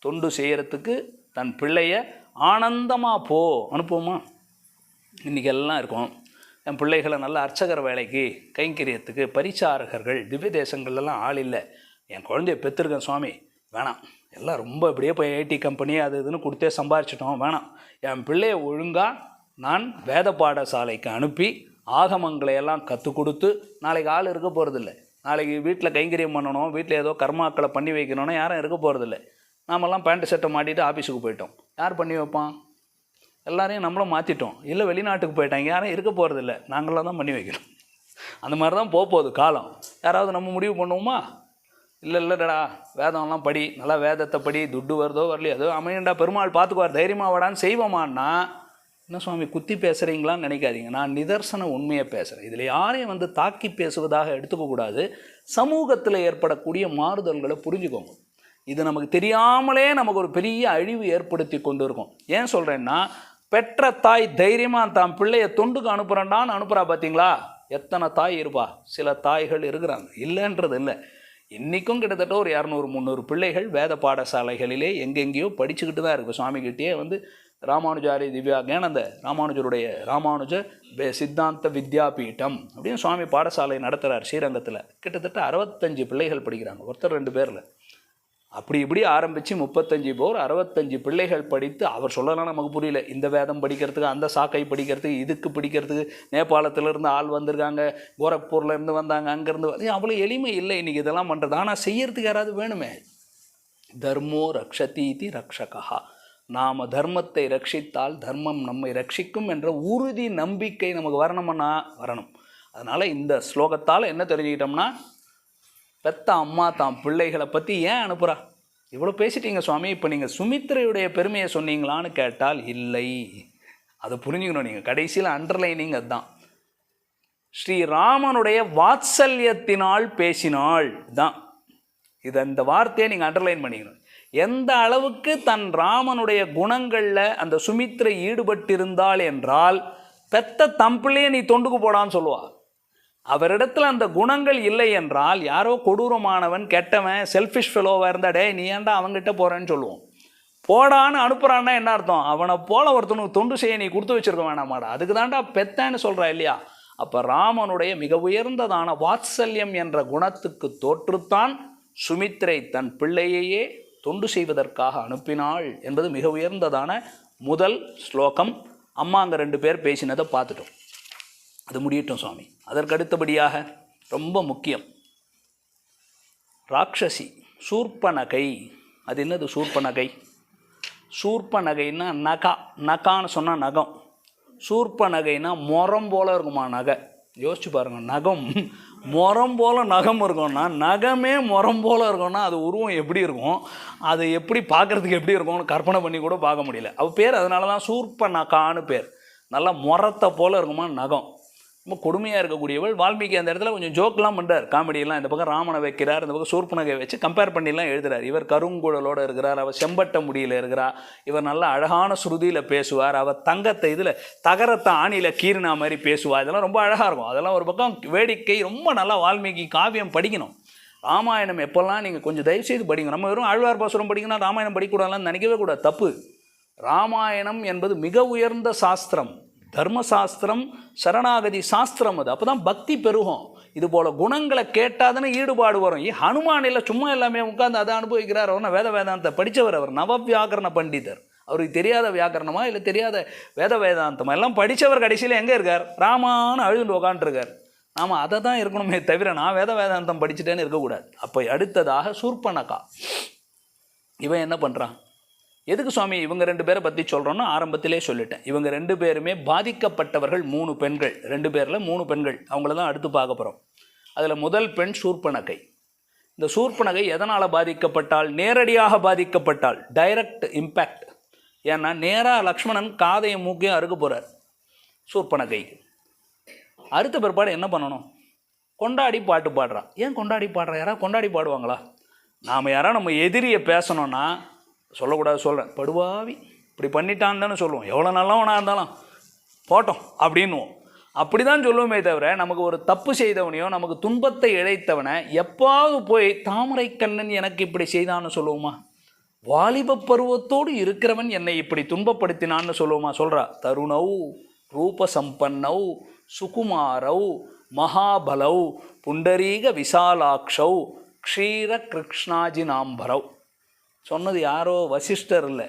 தொண்டு செய்கிறதுக்கு தன் பிள்ளைய ஆனந்தமாக போ அனுப்புவோமா? இன்றைக்கி எல்லாம் இருக்கும். என் பிள்ளைகளை நல்ல அர்ச்சகர் வேலைக்கு கைங்கரியத்துக்கு பரிசாரகர்கள் திவ்ய தேசங்கள்லாம் ஆள் இல்லை, என் குழந்தைய பெற்றிருக்கேன் சுவாமி, வேணாம். எல்லாம் ரொம்ப இப்படியே போய் ஐடி கம்பெனி அது இதுன்னு கொடுத்தே சம்பாரிச்சிட்டோம், வேணாம். என் பிள்ளைய ஒழுங்காக நான் வேத பாடசாலைக்கு அனுப்பி ஆகமங்களை எல்லாம் கற்றுக் கொடுத்து, நாளைக்கு ஆள் இருக்க போகிறதில்ல. நாளைக்கு வீட்டில் கைங்கரியம் பண்ணணும், வீட்டில் ஏதோ கர்மாக்களை பண்ணி வைக்கணும்னு யாரும் இருக்க போகிறதில்ல. நாமெல்லாம் பேண்ட்டு சட்டை மாட்டிட்டு ஆஃபீஸுக்கு போயிட்டோம், யார் பண்ணி வைப்பான்? எல்லாரையும் நம்மளும் மாற்றிட்டோம். இல்லை வெளிநாட்டுக்கு போயிட்டாங்க, யாரும் இருக்க போகிறதில்ல, நாங்களாம் தான் பண்ணி வைக்கணும். அந்த மாதிரி தான் போகுது காலம். யாராவது நம்ம முடிவு பண்ணுவோமா? இல்லைடா, வேதம்லாம் படி, நல்லா வேதத்தை படி, துட்டு வருதோ வரலையோ அதோ அமையண்டா, பெருமாள் பார்த்துக்குவார், தைரியமாக வாடான்னு செய்வோமான்னா, என்ன சுவாமி குத்தி பேசுகிறீங்களான்னு நினைக்காதீங்க. நான் நிதர்சன உண்மையை பேசுகிறேன். இதில் யாரையும் வந்து தாக்கி பேசுவதாக எடுத்துக்கக்கூடாது. சமூகத்தில் ஏற்படக்கூடிய மாறுதல்களை புரிஞ்சுக்கோங்க. இது நமக்கு தெரியாமலே நமக்கு ஒரு பெரிய அழிவு ஏற்படுத்தி கொண்டு இருக்கும். ஏன் சொல்கிறேன்னா, பெற்ற தாய் தைரியமாக தான் பிள்ளையை தொண்டுக்கு அனுப்புகிறேன்டான்னு அனுப்புகிறா பார்த்தீங்களா? எத்தனை தாய் இருப்பா? சில தாய்கள் இருக்கிறாங்க, இல்லைன்றது இல்லை. இன்றைக்கும் கிட்டத்தட்ட ஒரு 200-300 பிள்ளைகள் வேத பாடசாலைகளிலே எங்கெங்கேயோ படிச்சுக்கிட்டு தான் இருக்குது. சுவாமிகிட்டே வந்து ராமானுஜாரி திவ்யாக்ஞானந்த ராமானுஜருடைய ராமானுஜ சித்தாந்த வித்யாபீட்டம் அப்படின்னு சுவாமி பாடசாலை நடத்துகிறார் ஸ்ரீரங்கத்தில். கிட்டத்தட்ட 65 பிள்ளைகள் படிக்கிறாங்க, ஒருத்தர் 2 பேரில். அப்படி இப்படி ஆரம்பித்து 35 பேர் 65 பிள்ளைகள் படித்து, அவர் சொல்லலாம் நமக்கு புரியல. இந்த வேதம் படிக்கிறதுக்கு, அந்த சாக்கை படிக்கிறதுக்கு, இதுக்கு படிக்கிறதுக்கு நேபாளத்திலேருந்து ஆள் வந்திருக்காங்க, கோரக்பூர்லேருந்து வந்தாங்க, அங்கேருந்து அவ்வளோ எளிமை இல்லை இன்றைக்கி இதெல்லாம் பண்ணுறது. ஆனால் செய்யறதுக்கு யாராவது வேணுமே. தர்மோ ரக்ஷதீதி ரக்ஷகா, நாம் தர்மத்தை ரட்சித்தால் தர்மம் நம்மை ரட்சிக்கும் என்ற உறுதி நம்பிக்கை நமக்கு வரணும். அதனால் இந்த ஸ்லோகத்தால் என்ன தெரிஞ்சுக்கிட்டோம்னா, பெத்த அம்மா தான் பிள்ளைகளை பற்றி ஏன் அனுப்புகிறா? இவ்வளோ பேசிட்டீங்க சுவாமி, இப்போ நீங்கள் சுமித்திரையுடைய பெருமையை சொன்னீங்களான்னு கேட்டால் இல்லை. அதை புரிஞ்சுக்கணும் நீங்கள். கடைசியில் அண்டர்லைனிங் அதுதான். ஸ்ரீராமனுடைய வாத்சல்யத்தினால் பேசினாள் தான். இந்த வார்த்தையை நீங்கள் அண்டர்லைன் பண்ணிக்கணும். எந்த அளவுக்கு தன் ராமனுடைய குணங்களில் அந்த சுமித்திரை ஈடுபட்டிருந்தாள் என்றால், பெத்த தம்பிள்ளையே நீ தொண்டுக்கு போடான்னு சொல்லுவா. அவரிடத்தில் அந்த குணங்கள் இல்லை என்றால், யாரோ கொடூரமானவன், கெட்டவன், செல்ஃபிஷ் ஃபெலோவாக இருந்தாடே நீ ஏன்டா அவங்ககிட்ட போகிறேன்னு சொல்லுவோம். போடான்னு அனுப்புகிறான்னா என்ன அர்த்தம்? அவனை போல ஒருத்தனுக்கு தொண்டு செய்ய நீ கொடுத்து வச்சிருக்க வேணாமாடா, அதுக்கு தான்டா பெத்தேன்னு சொல்கிறா இல்லையா? அப்போ ராமனுடைய மிக உயர்ந்ததான வாத்சல்யம் என்ற குணத்துக்கு தோற்றுத்தான் சுமித்திரை தன் பிள்ளையையே தொண்டு செய்வதற்காக அனுப்பினாள் என்பது மிக உயர்ந்ததான முதல் ஸ்லோகம். அம்மா அங்கே 2 பேர் பேசினதை பார்த்துட்டோம். அது முடியட்டும் சுவாமி. அதற்கு அடுத்தபடியாக ரொம்ப முக்கியம், ராட்சசி சூர்பனகை. அது என்னது சூர்பனகை? சூர்பனகைன்னா நகான்னு சொன்னால் நகம். சூர்பனகைன்னா முறம் போல் இருக்குமா நகை. யோசிச்சு பாருங்கள், நகம் முறம் போல் நகம் இருக்கும்னா, நகமே முறம் போல் இருக்கும்னா அது உருவம் எப்படி இருக்கும், அது எப்படி பார்க்குறதுக்கு எப்படி இருக்கும்னு கற்பனை பண்ணி கூட பார்க்க முடியல. அவள் பேர் அதனால தான் சூர்பனகான்னு பேர். நல்லா முறத்தை போல் இருக்குமா நகம். ரொம்ப கொடுமையாக இருக்கக்கூடியவள். வால்மீகி அந்த இடத்துல கொஞ்சம் ஜோக்கெலாம் பண்ணுறார், காமெடியெல்லாம். இந்த பக்கம் ராமனை வைக்கிறார், இந்த பக்கம் சூர்பனகை வச்சு கம்பேர் பண்ணிலாம் எழுதுறார். இவர் கருங்குழலோடு இருக்கிறார், அவர் செம்பட்ட முடியில் இருக்கிறார், இவர் நல்ல அழகான ஸ்ருதியில் பேசுவார், அவர் தங்கத்தை இதில் தகரத்தை ஆணியில் கீறினா மாதிரி பேசுவார். இதெல்லாம் ரொம்ப அழகாக இருக்கும். அதெல்லாம் ஒரு பக்கம் வேடிக்கை. ரொம்ப நல்லா வால்மீகி காவியம் படிக்கணும். ராமாயணம் எப்போல்லாம் நீங்கள் கொஞ்சம் தயவுசெய்து படிங்க. நம்ம வெறும் ஆழ்வார் பாசுரம் படிக்கணும், ராமாயணம் படிக்கூடாதுன்னு நினைக்கவே கூடாது, தப்பு. ராமாயணம் என்பது மிக உயர்ந்த சாஸ்திரம், தர்மசாஸ்திரம், சரணாகதி சாஸ்திரம். அது அப்போ தான் பக்தி பெருகும். இது போல் குணங்களை கேட்டால் தானே ஈடுபாடு வரும். ஹனுமானில் சும்மா எல்லாமே உட்காந்து அதை அனுபவிக்கிறார். அவர்னா வேதாந்தத்தை படித்தவர், அவர் நவவியாக்கரண பண்டிதர். அவருக்கு தெரியாத வியாக்கரணமா இல்லை தெரியாத வேதாந்தமா எல்லாம் படித்தவர் கடைசியில் எங்கே இருக்கார்? ராமான்னு அழுதுண்டு உட்காந்துருக்கார். நாம் அதை தான் இருக்கணுமே தவிர நான் வேதாந்தம் படிச்சுட்டேன்னு இருக்கக்கூடாது. அப்போ அடுத்ததாக சூர்பனகா. இவன் என்ன பண்ணுறான்? எதுக்கு சுவாமி இவங்க 2 பேரை பற்றி சொல்கிறோன்னா ஆரம்பத்திலே சொல்லிட்டேன். இவங்க 2 பேருமே பாதிக்கப்பட்டவர்கள். 3 பெண்கள், 2 பேரில் 3 பெண்கள். அவங்கள தான் அடுத்து பார்க்க போகிறோம். அதில் முதல் பெண் சூர்பனகை. இந்த சூர்பனகை எதனால் பாதிக்கப்பட்டால்? நேரடியாக பாதிக்கப்பட்டால், டைரக்ட் இம்பேக்ட். ஏன்னா நேராக லக்ஷ்மணன் காதையும் மூக்கையும் அறுக்க போகிறார் சூர்பனகைக்கு. அடுத்த பிற்பாடு என்ன பண்ணணும்? கொண்டாடி பாட்டு பாடுறான். ஏன் கொண்டாடி பாடுறா? யாராவது கொண்டாடி பாடுவாங்களா? நாம் யாராவது நம்ம எதிரியை பேசணுன்னா சொல்லக்கூடாது, சொல்கிறேன், படுவாவி இப்படி பண்ணிட்டான்னு தானே சொல்லுவோம். எவ்வளோ நல்லவனாக இருந்தாலும் போட்டோம் அப்படின்னுவோம். அப்படி தான் சொல்லுவோமே தவிர நமக்கு ஒரு தப்பு செய்தவனையோ நமக்கு துன்பத்தை இழைத்தவனை எப்பாவது போய் தாமரை கண்ணன் எனக்கு இப்படி செய்தான்னு சொல்லுவோமா? வாலிப பருவத்தோடு இருக்கிறவன் என்னை இப்படி துன்பப்படுத்தினான்னு சொல்லுவோமா? சொல்கிறா, தருணவ் ரூபசம்பன்னவ் சுகுமாரவ் மகாபலவ் புண்டரீக விசாலாக்ஷவ் க்ஷீர கிருஷ்ணாஜினாம்பரவ். சொன்னது யாரோ வசிஷ்டர் இல்லை,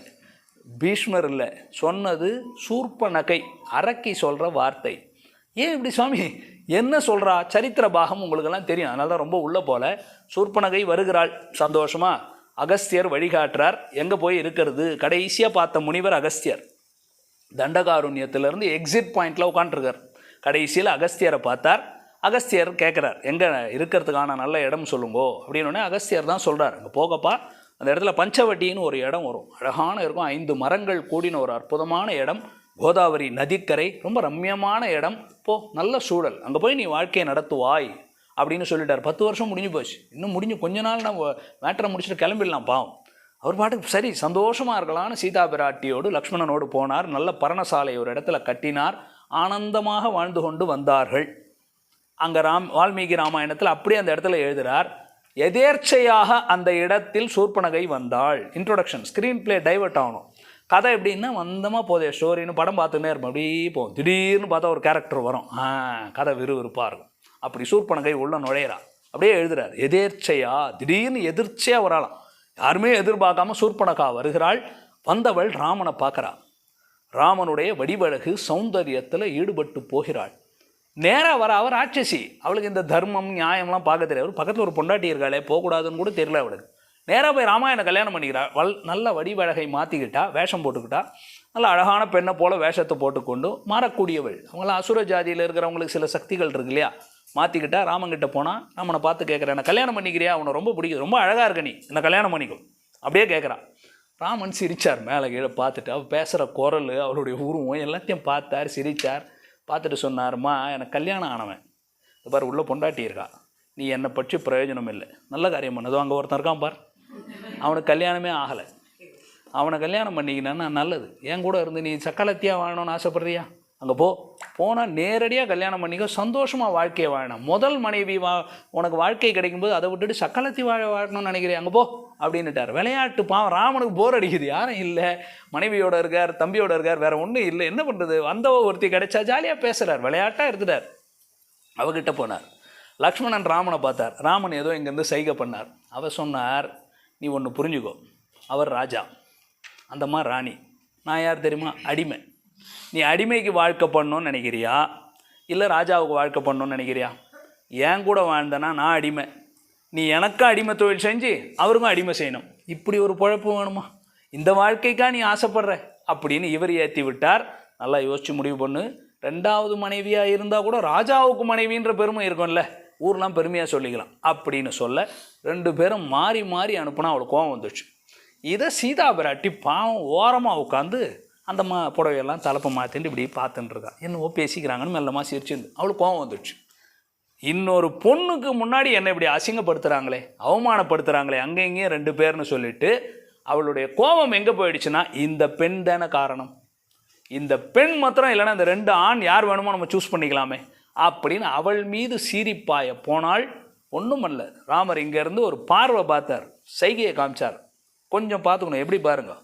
பீஷ்மர் இல்லை, சொன்னது சூர்பனகை, அரக்கி சொல்கிற வார்த்தை. ஏன் இப்படி சுவாமி என்ன சொல்கிறா? சரித்திர பாகம் உங்களுக்கெல்லாம் தெரியும், அதனால தான் ரொம்ப உள்ளே போல. சூர்பனகை வருகிறாள் சந்தோஷமாக. அகஸ்தியர் வழிகாட்டுறார் எங்கே போய் இருக்கிறது. கடைசியாக பார்த்த முனிவர் அகஸ்தியர். தண்டகாருண்யத்திலேருந்து எக்ஸிட் பாயிண்டில் உட்காந்துருக்கார். கடைசியில் அகஸ்தியரை பார்த்தார். அகஸ்தியர் கேட்குறார், எங்கே இருக்கிறதுக்கான நல்ல இடம் சொல்லுங்கோ அப்படின்னோடனே அகஸ்தியர் தான் சொல்கிறார், அங்கே போகப்பா, அந்த இடத்துல பஞ்சவட்டின்னு ஒரு இடம் வரும், அழகான இருக்கும், 5 மரங்கள் கூடின ஒரு அற்புதமான இடம், கோதாவரி நதிக்கரை, ரொம்ப ரம்யமான இடம், போ, நல்ல சூழல், அங்கே போய் நீ வாழ்க்கையை நடத்துவாய் அப்படின்னு சொல்லிட்டார். 10 வருஷம் முடிஞ்சு போச்சு. இன்னும் முடிஞ்சு கொஞ்ச நாள் நம்ம மேட்டரை முடிச்சுட்டு கிளம்பிடலாம் பாவம். அவர் பாட்டுக்கு சரி சந்தோஷமாக இருக்கலான்னு சீதா பிராட்டியோடு லக்ஷ்மணனோடு போனார். நல்ல பரணசாலை ஒரு இடத்துல கட்டினார். ஆனந்தமாக வாழ்ந்து கொண்டு வந்தார்கள். அங்கே வால்மீகி ராமாயணத்தில் அப்படியே அந்த இடத்துல எழுதுகிறார், எதேர்ச்சையாக அந்த இடத்தில் சூர்பனகை வந்தாள். இன்ட்ரோடக்ஷன், ஸ்க்ரீன் பிளே டைவர்ட் ஆகணும். கதை எப்படின்னா வந்தமாக போதே ஸ்டோரின்னு படம் பார்த்துன்னே இருப்போம். அப்படியே போகும். திடீர்னு பார்த்தா ஒரு கேரக்டர் வரும், கதை விறுவிறுப்பாக இருக்கும். அப்படி சூர்பனகை உள்ள நுழையிறா. அப்படியே எழுதுறார், எதேர்ச்சையா, திடீர்னு எதிர்ச்சியாக வராளாம். யாருமே எதிர்பார்க்காம சூர்பனகா வருகிறாள். வந்தவள் ராமனை பார்க்குறா. ராமனுடைய வடிவழகு சௌந்தரியத்தில் ஈடுபட்டு போகிறாள். நேராக வர அவர் ராட்சசி. அவளுக்கு இந்த தர்மம் நியாயம்லாம் பார்க்க தெரியாது. அவர் பக்கத்தில் ஒரு பொண்டாட்டி இருக்காளே, போகக்கூடாதுன்னு கூட தெரியல அவளுக்கு. நேராக போய் ராமாயண கல்யாணம் பண்ணிக்கிறாள். நல்ல வடிவழகை மாற்றிக்கிட்டா, வேஷம் போட்டுக்கிட்டா, நல்ல அழகான பெண்ணை போல வேஷத்தை போட்டுக்கொண்டு மாறக்கூடியவள். அவங்களாம் அசுர ஜாதியில் இருக்கிறவங்களுக்கு சில சக்திகள் இருக்கு இல்லையா, மாற்றிக்கிட்டா. ராமன்கிட்ட போனால் ராமனை பார்த்து கேட்குறேன், என்ன கல்யாணம் பண்ணிக்கிறியா, அவனை ரொம்ப பிடிக்குது, ரொம்ப அழகாக இருக்க, நீ என்ன கல்யாணம் பண்ணிக்கும் அப்படியே கேட்குறான். ராமன் சிரித்தார், மேலே கீழே பார்த்துட்டு. அவள் பேசுகிற குரல், அவளுடைய உருவம் எல்லாத்தையும் பார்த்தார், சிரித்தார். பார்த்துட்டு சொன்னார்மா, எனக்கு கல்யாணம் ஆனவன், இது பார் உள்ள பொண்டாட்டி இருக்கா, நீ என்னை பற்றி பிரயோஜனம் இல்லை, நல்ல காரியம் பண்ணதோ. அங்கே ஒருத்தன் இருக்கான் பார், அவனுக்கு கல்யாணமே ஆகலை, அவனை கல்யாணம் பண்ணிக்கினா நல்லது. என் கூட இருந்து நீ சக்காலத்தியாக வாழணும்னு ஆசைப்படுறியா, அங்கே போனால் நேரடியாக கல்யாணம் பண்ணிக்க, சந்தோஷமாக வாழ்க்கையை வாழணும். முதல் மனைவி உனக்கு வாழ்க்கை கிடைக்கும்போது அதை விட்டுட்டு சக்காலத்தி வாழணும்னு நினைக்கிறேன், அங்கே போ அப்படின்னுட்டார். விளையாட்டு பாவம், ராமனுக்கு போர் அடிக்குது, யாரும் இல்லை, மனைவியோடு இருக்கார், தம்பியோடு இருக்கார், வேறு ஒன்றும் இல்லை, என்ன பண்ணுறது, வந்தவ ஒருத்தி கிடைச்சா ஜாலியாக பேசுகிறார், விளையாட்டாக இருந்துட்டார். அவகிட்ட போனார். லக்ஷ்மணன் ராமனை பார்த்தார். ராமன் ஏதோ இங்கேருந்து சைகை பண்ணார். அவர் சொன்னார், நீ ஒன்று புரிஞ்சுக்கோ, அவர் ராஜா, அந்த மாதிரி ராணி, நான் யார் தெரியுமா? அடிமை. நீ அடிமைக்கு வாழ்க்கை பண்ணணும்னு நினைக்கிறியா இல்லை ராஜாவுக்கு வாழ்க்கை பண்ணணும்னு நினைக்கிறியா? என் கூட வாழ்ந்தனா நான் அடிமை, நீ எனக்கும் அடிமை தொழில் செஞ்சு அவருக்கும் அடிமை செய்யணும். இப்படி ஒரு பொழப்பு வேணுமா? இந்த வாழ்க்கைக்கா நீ ஆசைப்படுற அப்படின்னு இவர் ஏற்றி விட்டார். நல்லா யோசித்து முடிவு பண்ணு. 2வது மனைவியாக இருந்தால் கூட ராஜாவுக்கு மனைவின்ற பெருமை இருக்கும்ல, ஊர்லாம் பெருமையாக சொல்லிக்கலாம் அப்படின்னு சொல்ல 2 பேரும் மாறி மாறி அனுப்புனா அவளுக்கு கோவம் வந்துடுச்சு. இதை சீதா பிராட்டி பாவம் ஓரமாக உட்காந்து அந்த புடவையெல்லாம் தலைப்பை மாற்றிட்டு இப்படி பார்த்துட்டுருக்கா. என்னவோ பேசிக்கிறாங்கன்னு மெல்லமாக சிரிச்சிருந்து அவளுக்கு கோவம் வந்துடுச்சு. இன்னொரு பொண்ணுக்கு முன்னாடி என்னை இப்படி அசிங்கப்படுத்துகிறாங்களே, அவமானப்படுத்துகிறாங்களே, அங்கே இங்கேயும் 2 பேர்னு சொல்லிட்டு அவளுடைய கோபம் எங்கே போயிடுச்சுன்னா, இந்த பெண் தானே காரணம், இந்த பெண் மாத்திரம் இல்லைன்னா இந்த 2 ஆண் யார் வேணுமோ நம்ம சூஸ் பண்ணிக்கலாமே அப்படின்னு அவள் மீது சீரிப்பாய போனால் ஒன்றும் அல்ல. ராமர் இங்கேருந்து ஒரு பார்வை பார்த்தார், சைகையை காமிச்சார். கொஞ்சம் பார்த்துக்கணும், எப்படி பாருங்க,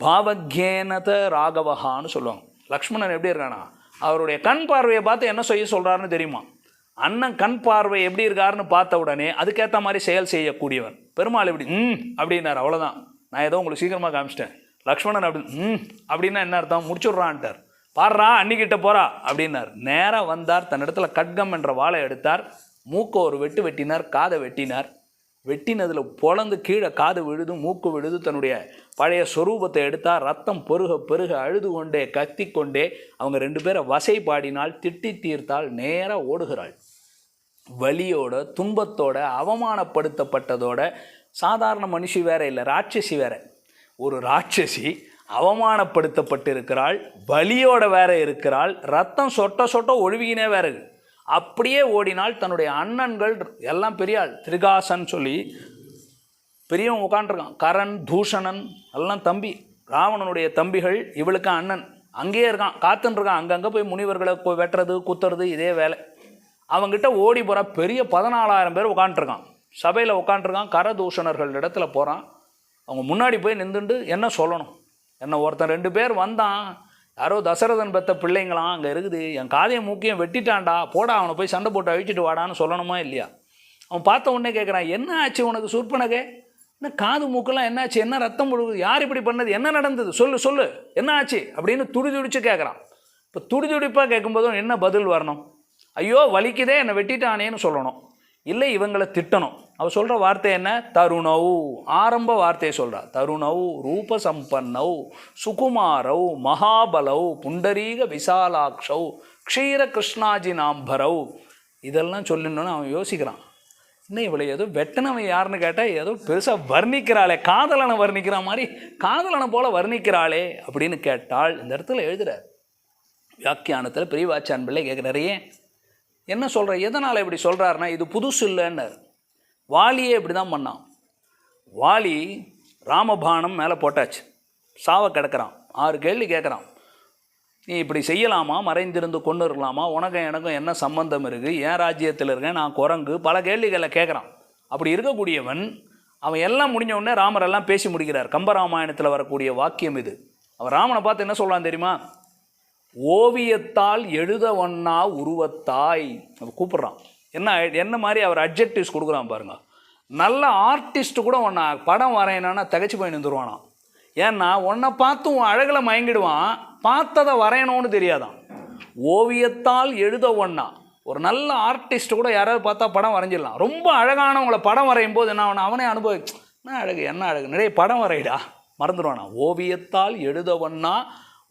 பாவகேனத ராகவஹான்னு சொல்லுவாங்க. லக்ஷ்மணன் எப்படி இருக்கானா, அவருடைய கண் பார்வையை பார்த்து என்ன செய்ய சொல்கிறாருன்னு தெரியுமா? அண்ணன் கண் பார்வை எப்படி இருக்காருன்னு பார்த்த உடனே அதுக்கேற்ற மாதிரி செயல் செய்யக்கூடியவன். பெருமாள் எப்படி அப்படின்னார், அவ்வளோதான், நான் ஏதோ உங்களுக்கு சீக்கிரமாக காமிச்சிட்டேன். லக்ஷ்மணன் அப்படி அப்படின்னா என்ன அர்த்தம்? முடிச்சுட்றான்ட்டார். பாடுறா அன்னிக்கிட்ட போகிறா அப்படின்னார். நேராக வந்தார், தன்னிடத்துல கட்கம் என்ற வாளை எடுத்தார், மூக்கை ஒரு வெட்டு வெட்டினார், காதை வெட்டினார். வெட்டினதில் பொழந்து கீழே காது விழுது, மூக்கு விழுது. தன்னுடைய பழைய சொரூபத்தை எடுத்தார். ரத்தம் பெருக பெருக அழுது கொண்டே கத்தி கொண்டே அவங்க 2 பேரை வசை பாடினாள், திட்டி தீர்த்தாள், நேராக ஓடுகிறாள். வலியோட துன்பத்தோட அவமானப்படுத்தப்பட்டதோட. சாதாரண மனுஷி வேற இல்லை, ராட்சசி வேற. ஒரு ராட்சசி அவமானப்படுத்தப்பட்டிருக்கிறாள், வலியோட வேற இருக்கிறாள், ரத்தம் சொட்ட சொட்ட ஒழுவினே வேற. அப்படியே ஓடினால் தன்னுடைய அண்ணன்கள் எல்லாம் பெரிய ஆள், திரிகாசன் சொல்லி பெரியவன் உட்காண்டிருக்கான், கரண் தூஷணன் எல்லாம் தம்பி, ராவணனுடைய தம்பிகள், இவளுக்கு அண்ணன் அங்கேயே இருக்கான், காத்துன்ருக்கான். அங்கங்கே போய் முனிவர்களை வெட்டுறது குத்துறது இதே வேலை. அவங்ககிட்ட ஓடி போகிற பெரிய 14,000 பேர் உட்காண்ட்ருக்கான், சபையில் உட்காண்ட்ருக்கான். கரதூஷணர்கள் இடத்துல போகிறான். அவங்க முன்னாடி போய் நின்றுண்டு என்ன சொல்லணும்? என்ன ஒருத்தன் 2 பேர் வந்தான், யாரோ தசரதன் பெற்ற பிள்ளைங்களாம் அங்கே இருக்குது, என் காதையும் மூக்கையும் வெட்டிட்டான்டா, போடா அவனை போய் சண்டை போட்டு அழிச்சிட்டு வாடான்னு சொல்லணுமா இல்லையா? அவன் பார்த்த உடனே கேட்குறான், என்ன ஆச்சு உனக்கு சூர்பனகே? என்ன காது மூக்கெல்லாம் என்னாச்சு, என்ன ரத்தம் முழுகுது, யார் இப்படி பண்ணது, என்ன நடந்தது, சொல்லு சொல்லு என்ன ஆச்சு அப்படின்னு துடிதுடிச்சு கேட்குறான். இப்போ துடிதுடிப்பாக கேட்கும்போதும் என்ன பதில் வரணும்? ஐயோ வலிக்குதே என்னை வெட்டிட்டானேன்னு சொல்லணும், இல்லை இவங்களை திட்டணும். அவள் சொல்கிற வார்த்தை என்ன? தருணவ், ஆரம்ப வார்த்தையை சொல்கிறா. தருணவ் ரூபசம்பன்னவ் சுகுமாரவ் மகாபலவ் புண்டரீக விசாலாக்ஷவ் க்ஷீர கிருஷ்ணாஜி நாம்பரவ். இதெல்லாம் சொல்லிடணுன்னு அவன் யோசிக்கிறான். இன்னும் இவளை ஏதோ வெட்டனவன் யாருன்னு கேட்டால் ஏதோ பெருசாக வர்ணிக்கிறாளே, காதலனை வர்ணிக்கிற மாதிரி காதலனை போல் வர்ணிக்கிறாளே அப்படின்னு கேட்டால் இந்த இடத்துல எழுதுகிறார் வியாக்கியானத்தில் பெரியவாச்சான் பிள்ளை கேட்குறாரு, ஏன் என்ன சொல்கிற, எதனால் இப்படி சொல்கிறாருன்னா இது புதுசு இல்லைன்னு. வாலியே இப்படி தான் பண்ணான். வாலி ராமபானம் மேலே போட்டாச்சு, சாவை கிடக்கிறான், 6 கேள்வி கேட்குறான். நீ இப்படி செய்யலாமா, மறைந்திருந்து கொண்டு இருக்கலாமா, உனக்கும் எனக்கும் என்ன சம்பந்தம் இருக்குது, ஏன் ராஜ்யத்தில் இருக்கேன், நான் குரங்கு, பல கேள்விகளை கேட்குறான். அப்படி இருக்கக்கூடியவன் அவன் எல்லாம் முடிஞ்ச உடனே ராமர் எல்லாம் பேசி முடிக்கிறார். கம்பராமாயணத்தில் வரக்கூடிய வாக்கியம் இது. அவன் ராமனை பார்த்து என்ன சொல்கிறான் தெரியுமா? ஓவியத்தால் எழுத ஒன்னா உருவத்தாய் கூப்பிட்றான். என்ன மாதிரி அவர் அட்ஜெக்டிவ்ஸ் கொடுக்குறான் பாருங்க. நல்ல ஆர்டிஸ்ட் கூட ஒன்றா படம் வரையணுன்னா தகச்சு போய் நின்றுருவானா. ஏன்னா உன்னை பார்த்து உன் அழகில் மயங்கிடுவான், பார்த்ததை வரையணும்னு தெரியாதான். ஓவியத்தால் எழுத ஒன்னா, ஒரு நல்ல ஆர்டிஸ்ட் கூட யாராவது பார்த்தா படம் வரைஞ்சிடலாம். ரொம்ப அழகானவங்களை படம் வரையும் போது என்ன அவனை அவனே என்ன அழகு என்ன அழகு, நிறைய படம் வரையிடா, மறந்துடுவானா. ஓவியத்தால் எழுத ஒன்னா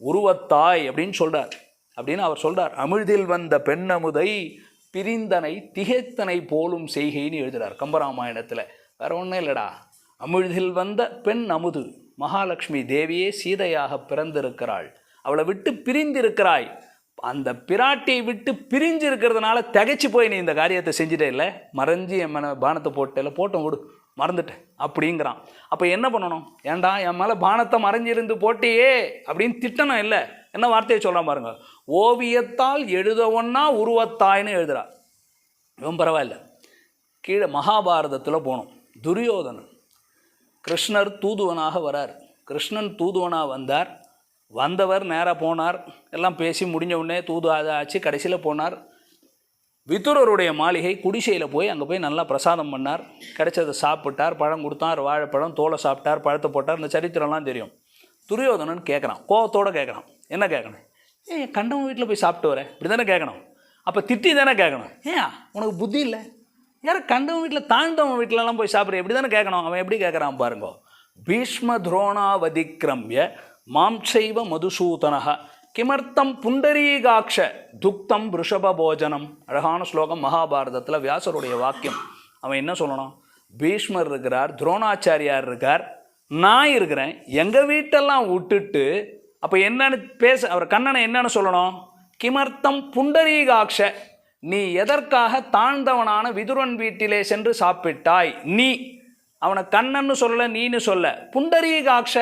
உருவத்தாய் அப்படின்னு சொல்கிறார். அப்படின்னு அவர் சொல்கிறார். அமிழ்தில் வந்த பெண்ணமுதை பிரிந்தனை திகைத்தனை போலும் செய்கைன்னு எழுதுகிறார் கம்பராமாயணத்தில். வேற ஒன்றும் இல்லைடா, அமிழ்தில் வந்த பெண் அமுது, மகாலட்சுமி தேவியே சீதையாக பிறந்திருக்கிறாள், அவளை விட்டு பிரிந்திருக்கிறாய், அந்த பிராட்டியை விட்டு பிரிஞ்சு இருக்கிறதுனால திகைச்சு போய் நீ இந்த காரியத்தை செஞ்சுட்டே இல்லை, மறைஞ்சி என் மேலே பானத்தை போட்டேல, போட்டோம் விடு மறந்துட்டேன் அப்படிங்கிறான். அப்போ என்ன பண்ணணும்? ஏண்டா என் மேலே பானத்தை மறைஞ்சிருந்து போட்டியே அப்படின்னு திட்டணும். இல்லை, என்ன வார்த்தையை சொல்கிறான் பாருங்க. ஓவியத்தால் எழுத ஒன்னா உருவத்தாய்னு எழுதுறா. இவன் பரவாயில்ல. கீழே மகாபாரதத்தில் போனோம். துரியோதனன் கிருஷ்ணர் தூதுவனாக வரார். கிருஷ்ணன் தூதுவனாக வந்தார். வந்தவர் நேராக போனார், எல்லாம் பேசி முடிஞ்ச உடனே தூது ஆச்சு. கடைசியில் போனார், விதுரருடைய மாளிகை குடிசையில் போய் அங்கே போய் நல்லா பிரசாதம் பண்ணார், கிடைச்சதை சாப்பிட்டார், பழம் கொடுத்தார், வாழைப்பழம் தோலை சாப்பிட்டார், பழத்தை போட்டார். இந்த சரித்திரம்லாம் தெரியும். துரியோதனன் கேட்குறான், கோவத்தோடு கேட்குறான். என்ன கேட்கணும்? கண்டவன் வீட்டில் போய் சாப்பிட்டு வர இப்படி தானே கேட்கணும். அப்போ திட்டி தானே கேட்கணும். உனக்கு புத்தி இல்லை? யாரும் கண்டவன் வீட்டில் தாழ்ந்தவன் வீட்டிலலாம் போய் சாப்பிட்ற எப்படி தானே கேட்கணும். அவன் எப்படி கேட்குறான் பாருங்க. பீஷ்ம துரோணாவதிக்கிரமிய மாம்சைவ மதுசூதனஹ கிமர்த்தம் புண்டரீகாட்ச துக்தம் ரிஷப போஜனம். அழகான ஸ்லோகம், மகாபாரதத்தில் வியாசருடைய வாக்கியம். அவன் என்ன சொல்லணும்? பீஷ்மர் இருக்கிறார், துரோணாச்சாரியார் இருக்கார், நான் இருக்கிறேன், எங்கள் வீட்டெல்லாம் விட்டுட்டு அப்போ என்னன்னு அவர் கண்ணனை என்னன்னு சொல்லணும்? கிமர்த்தம் புண்டரீகாட்ச, நீ எதற்காக தாழ்ந்தவனான விதுரன் வீட்டிலே சென்று சாப்பிட்டாய்? நீ அவனை கண்ணன்னு சொல்ல, நீன்னு சொல்ல. புண்டரீகாட்ச,